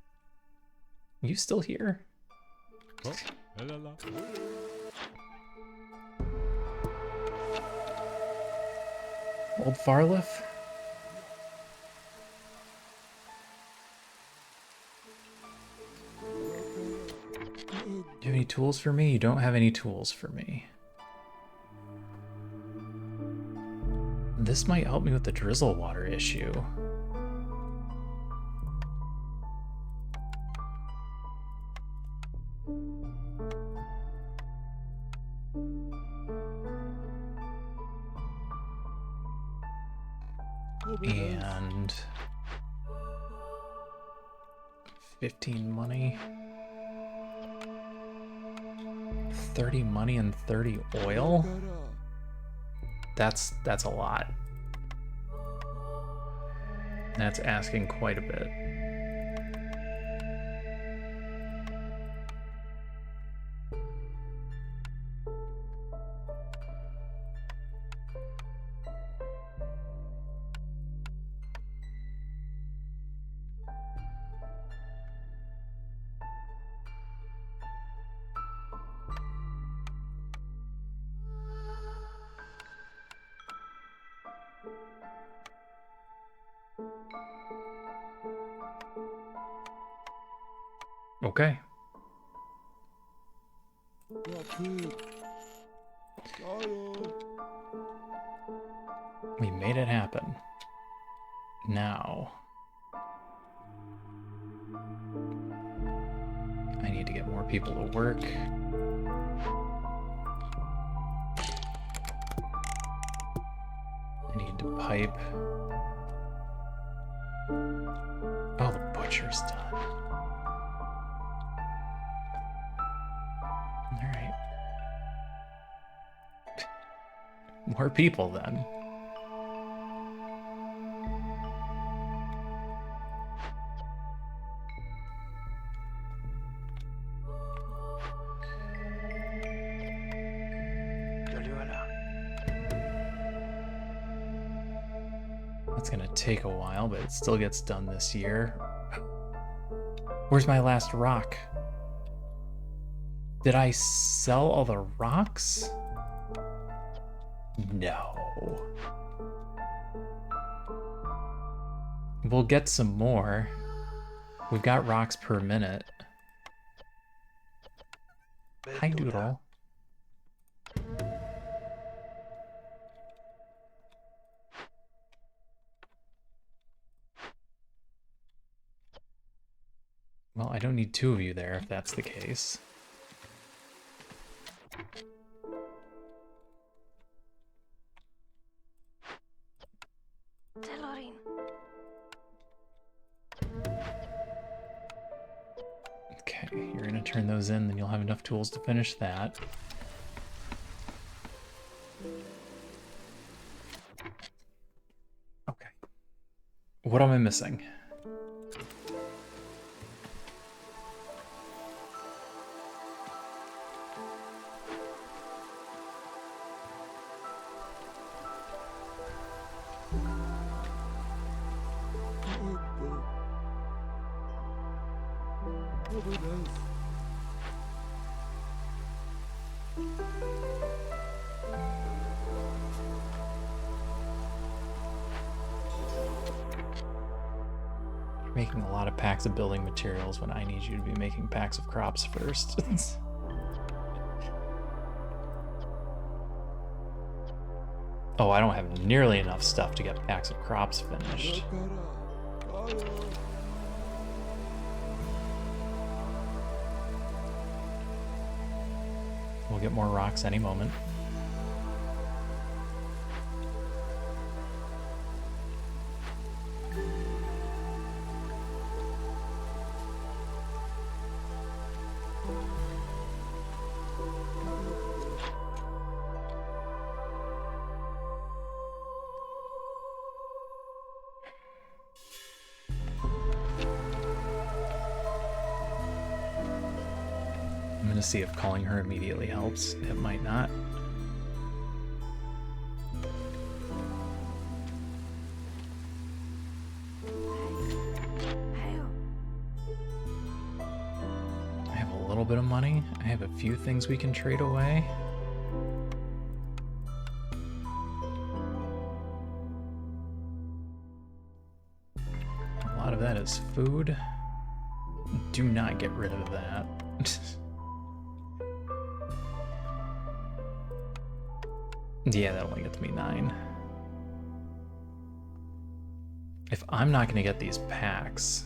You still here? Oh, la, la. Old Farliff? Do you have any tools for me? You don't have any tools for me. This might help me with the drizzle water issue. And 15 money. 30 money and 30 oil? That's a lot. That's asking quite a bit. Okay. Rapid. Zion. We made it happen. Now, I need to get more people to work. I need to pipe. Oh, the butcher's done. Alright. More people then. That's gonna take a while, but it still gets done this year. Where's my last rock? Did I sell all the rocks? No. We'll get some more. We've got rocks per minute. Hi, Doodle. Well, I don't need two of you there if that's the case. Okay, you're gonna turn those in, then you'll have enough tools to finish that. Okay. What am I missing? You're making a lot of packs of building materials when I need you to be making packs of crops first. Oh, I don't have nearly enough stuff to get packs of crops finished. We'll get more rocks any moment. I'm gonna see if calling her immediately helps. It might not. I have a little bit of money. I have a few things we can trade away. A lot of that is food. Do not get rid of that. Yeah, that only gets me 9. If I'm not going to get these packs...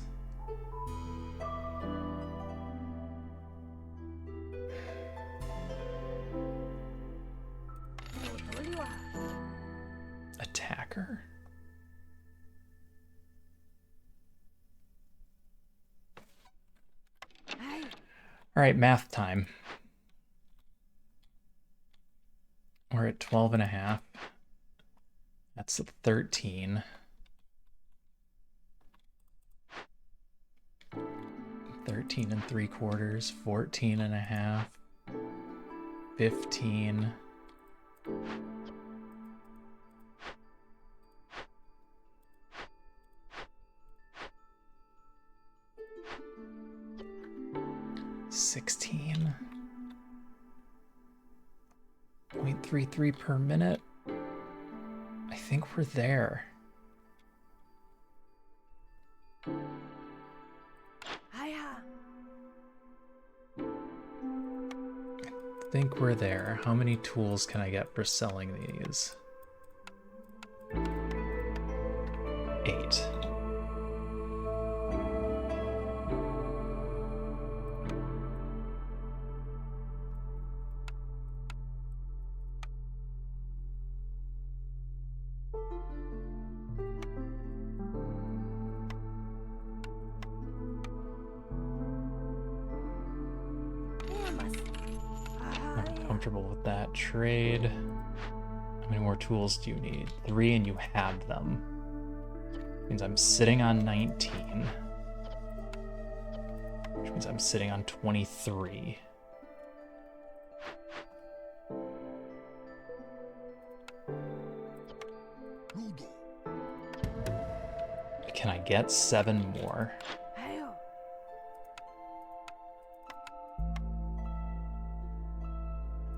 Attacker? Alright, math time. We're at 12.5. That's 13. 13 3/4, 14.5, 15. $16. 0.33 per minute. I think we're there. think we're there. How many tools can I get for selling these? 8. I'm comfortable with that trade. How many more tools do you need? 3, and you have them. Means I'm sitting on 19. Which means I'm sitting on 23. Can I get 7 more?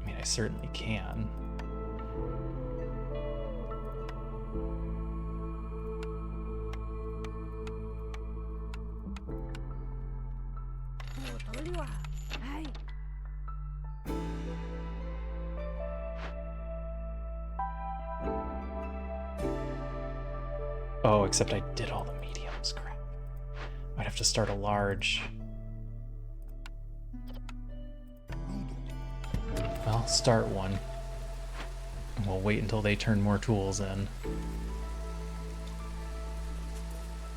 I mean, I certainly can. Oh, except I did all the mediums, crap. I'd have to start a large. Well, start one. And we'll wait until they turn more tools in.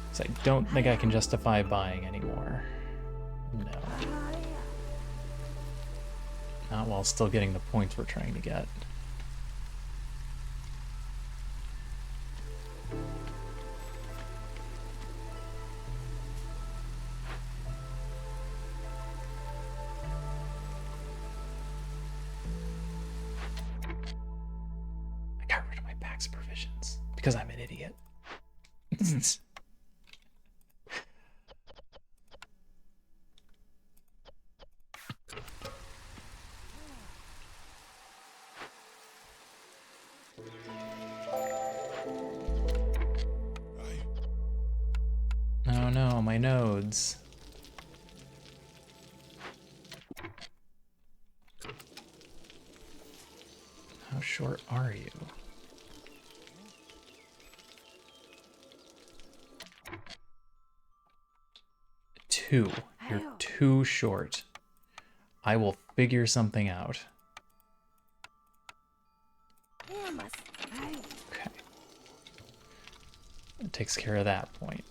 'Cause I don't think I can justify buying anymore. No. Not while still getting the points we're trying to get. Because I'm an idiot. Oh no, my nodes. How short are you? You're too short. I will figure something out. Okay. It takes care of that point.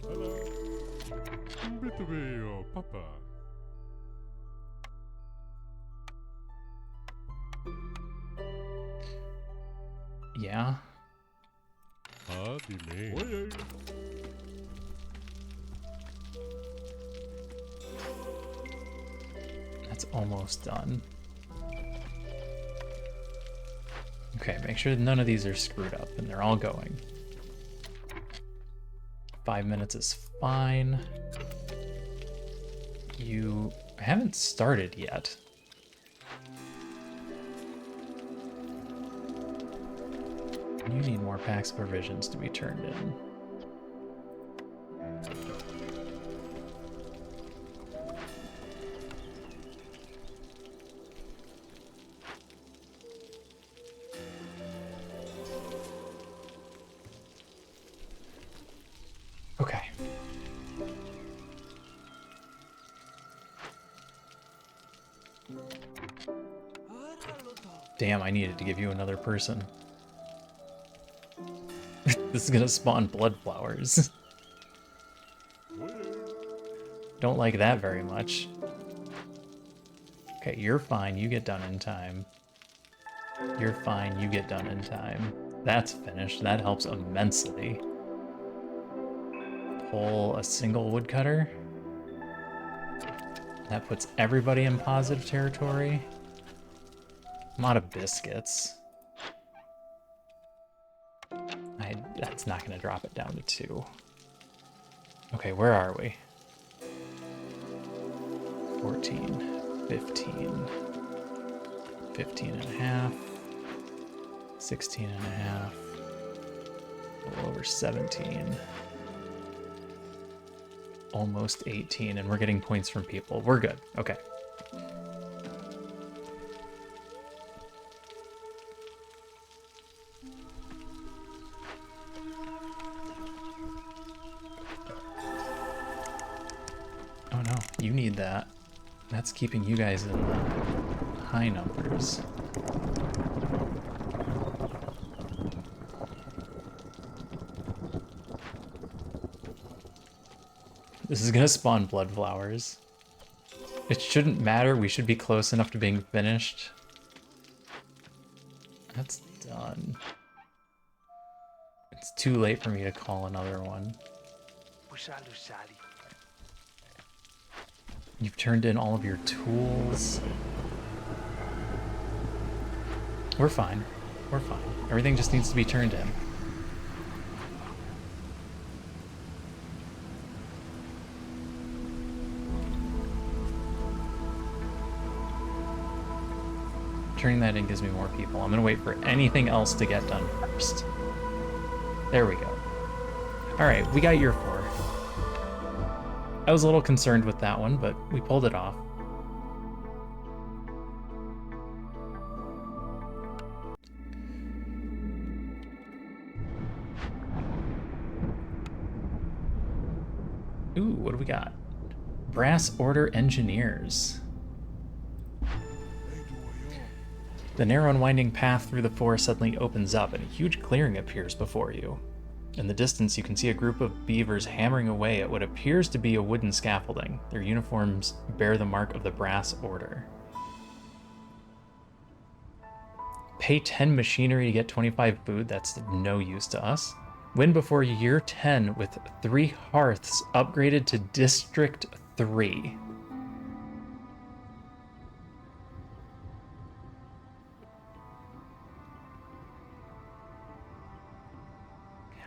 Hello. Invito papa. Yeah. That's almost done. Okay, make sure none of these are screwed up and they're all going. 5 minutes is fine. You haven't started yet. You need more PAX provisions to be turned in. Okay. Damn, I needed to give you another person. This is gonna spawn blood flowers. Don't like that very much. Okay, you're fine, you get done in time. You're fine, you get done in time. That's finished, that helps immensely. Pull a single woodcutter. That puts everybody in positive territory. I'm out of biscuits. That's not going to drop it down to 2. Okay, where are we? 14, 15, 15 and a half, 16 and a half. A little over 17. Almost 18, and we're getting points from people. We're good. Okay. Oh no, you need that. That's keeping you guys in the high numbers. This is gonna spawn blood flowers. It shouldn't matter, we should be close enough to being finished. That's done. It's too late for me to call another one. You've turned in all of your tools. We're fine. We're fine. Everything just needs to be turned in. Turning that in gives me more people. I'm gonna wait for anything else to get done first. There we go. Alright, we got year 4. I was a little concerned with that one, but we pulled it off. Ooh, what do we got? Brass Order Engineers. The narrow and winding path through the forest suddenly opens up and a huge clearing appears before you. In the distance, you can see a group of beavers hammering away at what appears to be a wooden scaffolding. Their uniforms bear the mark of the Brass Order. Pay 10 machinery to get 25 food, that's no use to us. Win before year 10 with 3 hearths upgraded to District 3.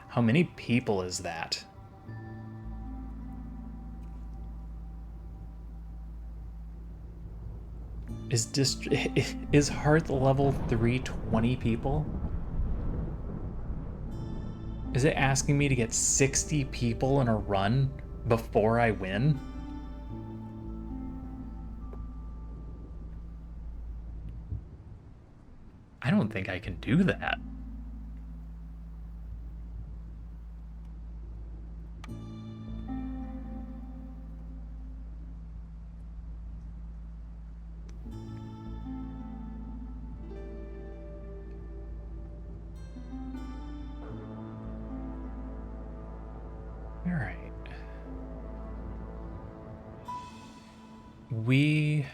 How many people is that? Is Hearth level 320 people? Is it asking me to get 60 people in a run before I win? I don't think I can do that. We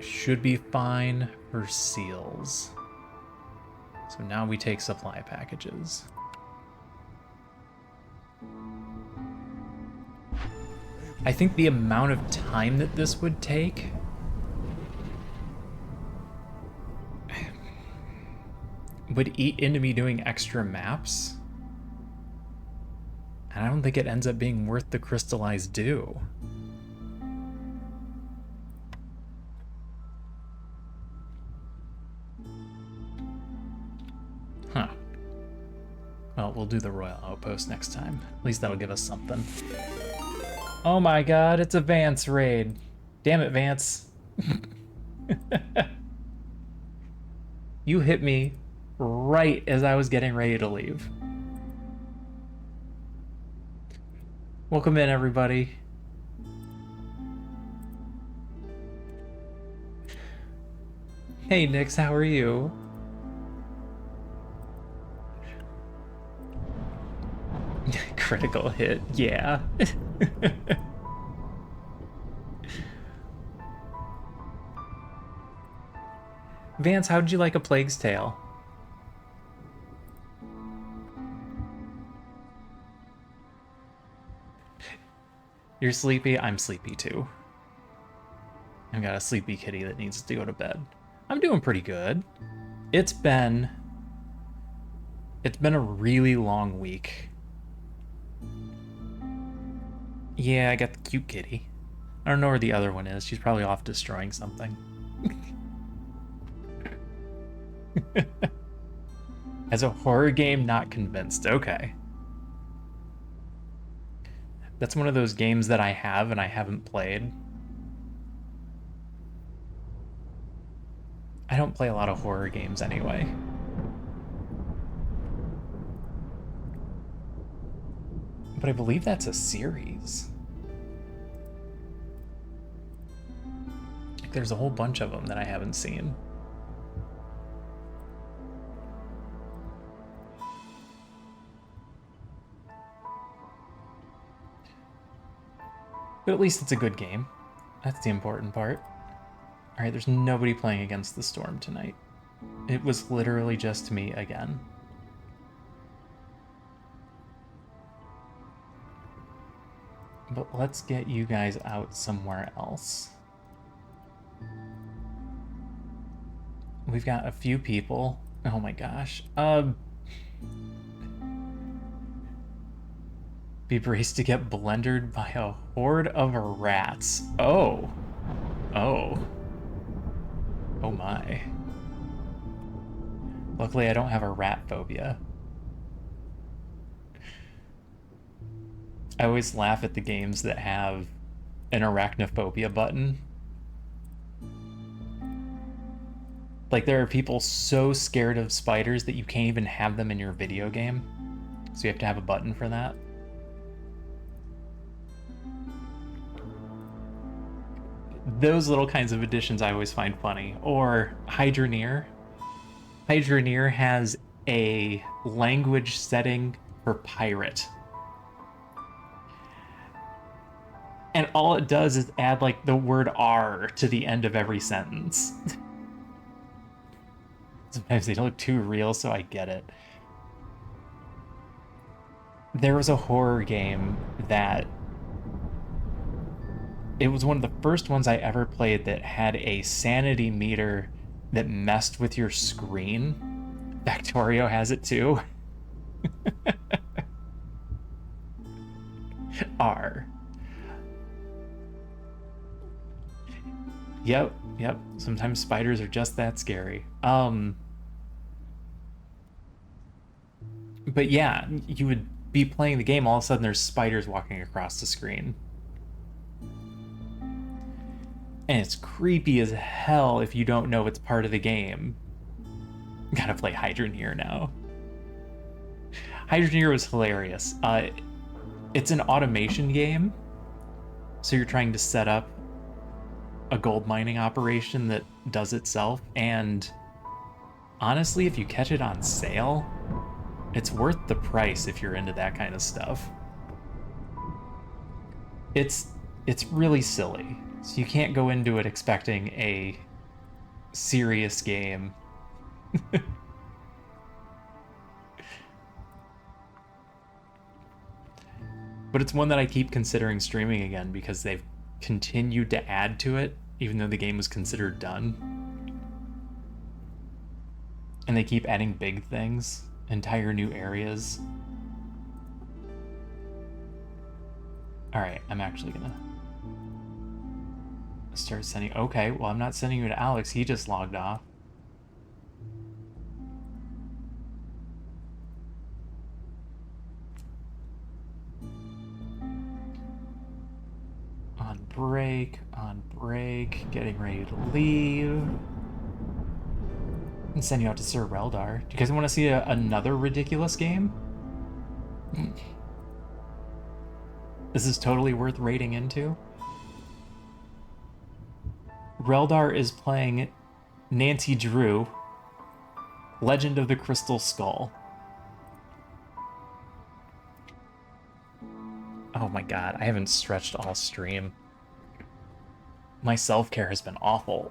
should be fine for seals. So now we take supply packages. I think the amount of time that this would take would eat into me doing extra maps. And I don't think it ends up being worth the crystallized dew. Huh. Well, we'll do the Royal Outpost next time. At least that'll give us something. Oh my god, it's a Vance raid. Damn it, Vance. You hit me right as I was getting ready to leave. Welcome in, everybody. Hey, Nix, how are you? Critical hit, yeah. Vance, how did you like A Plague's Tale? You're sleepy? I'm sleepy too. I've got a sleepy kitty that needs to go to bed. I'm doing pretty good. It's been a really long week. Yeah, I got the cute kitty. I don't know where the other one is. She's probably off destroying something. As a horror game, not convinced. Okay. That's one of those games that I have and I haven't played. I don't play a lot of horror games anyway. But I believe that's a series. There's a whole bunch of them that I haven't seen. But at least it's a good game. That's the important part. Alright, there's nobody playing Against the Storm tonight. It was literally just me again. But let's get you guys out somewhere else. We've got a few people. Oh my gosh. Be braced to get blendered by a horde of rats. Oh. Oh. Oh my. Luckily, I don't have a rat phobia. I always laugh at the games that have an arachnophobia button. Like, there are people so scared of spiders that you can't even have them in your video game. So you have to have a button for that. Those little kinds of additions I always find funny. Or Hydroneer. Hydroneer has a language setting for pirate. And all it does is add, like, the word R to the end of every sentence. Sometimes they don't look too real, so I get it. There was a horror game that... It was one of the first ones I ever played that had a sanity meter that messed with your screen. Factorio has it too. R. Yep. Sometimes spiders are just that scary. But yeah, you would be playing the game, all of a sudden there's spiders walking across the screen. And it's creepy as hell if you don't know it's part of the game. Gotta play Hydroneer now. Hydroneer was hilarious. It's an automation game, so you're trying to set up a gold mining operation that does itself, and honestly, if you catch it on sale, it's worth the price if you're into that kind of stuff. It's really silly. So you can't go into it expecting a serious game. But it's one that I keep considering streaming again because they've continued to add to it, even though the game was considered done. And they keep adding big things, entire new areas. Alright, I'm actually gonna start sending... Okay, well, I'm not sending you to Alex. He just logged off. On break, getting ready to leave. And send you out to Sir Reldar. Do you guys want to see another ridiculous game? This is totally worth raiding into. Reldar is playing Nancy Drew, Legend of the Crystal Skull. Oh my god, I haven't stretched all stream. My self-care has been awful.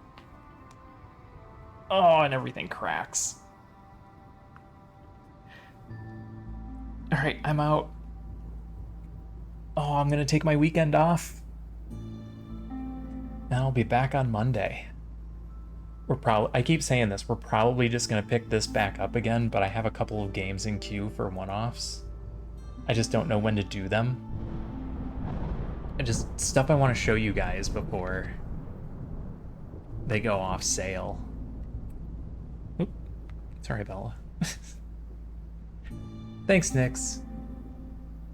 Oh, and everything cracks. Alright, I'm out. Oh, I'm gonna take my weekend off. And I'll be back on Monday. I keep saying this, we're probably just gonna pick this back up again, but I have a couple of games in queue for one-offs. I just don't know when to do them. And just stuff I want to show you guys before they go off sale. Oop. Sorry, Bella. Thanks, Nyx.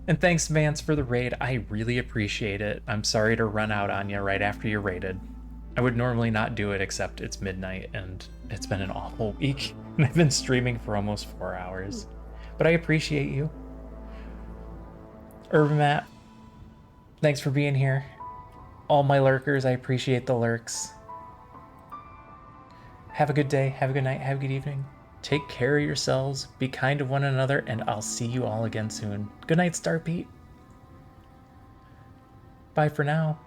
And thanks, Vance, for the raid. I really appreciate it. I'm sorry to run out on you right after you're raided. I would normally not do it, except it's midnight and it's been an awful week. And I've been streaming for almost 4 hours. But I appreciate you. Urban Matt, thanks for being here. All my lurkers, I appreciate the lurks. Have a good day, have a good night, have a good evening. Take care of yourselves, be kind to one another, and I'll see you all again soon. Good night, Star Pete. Bye for now.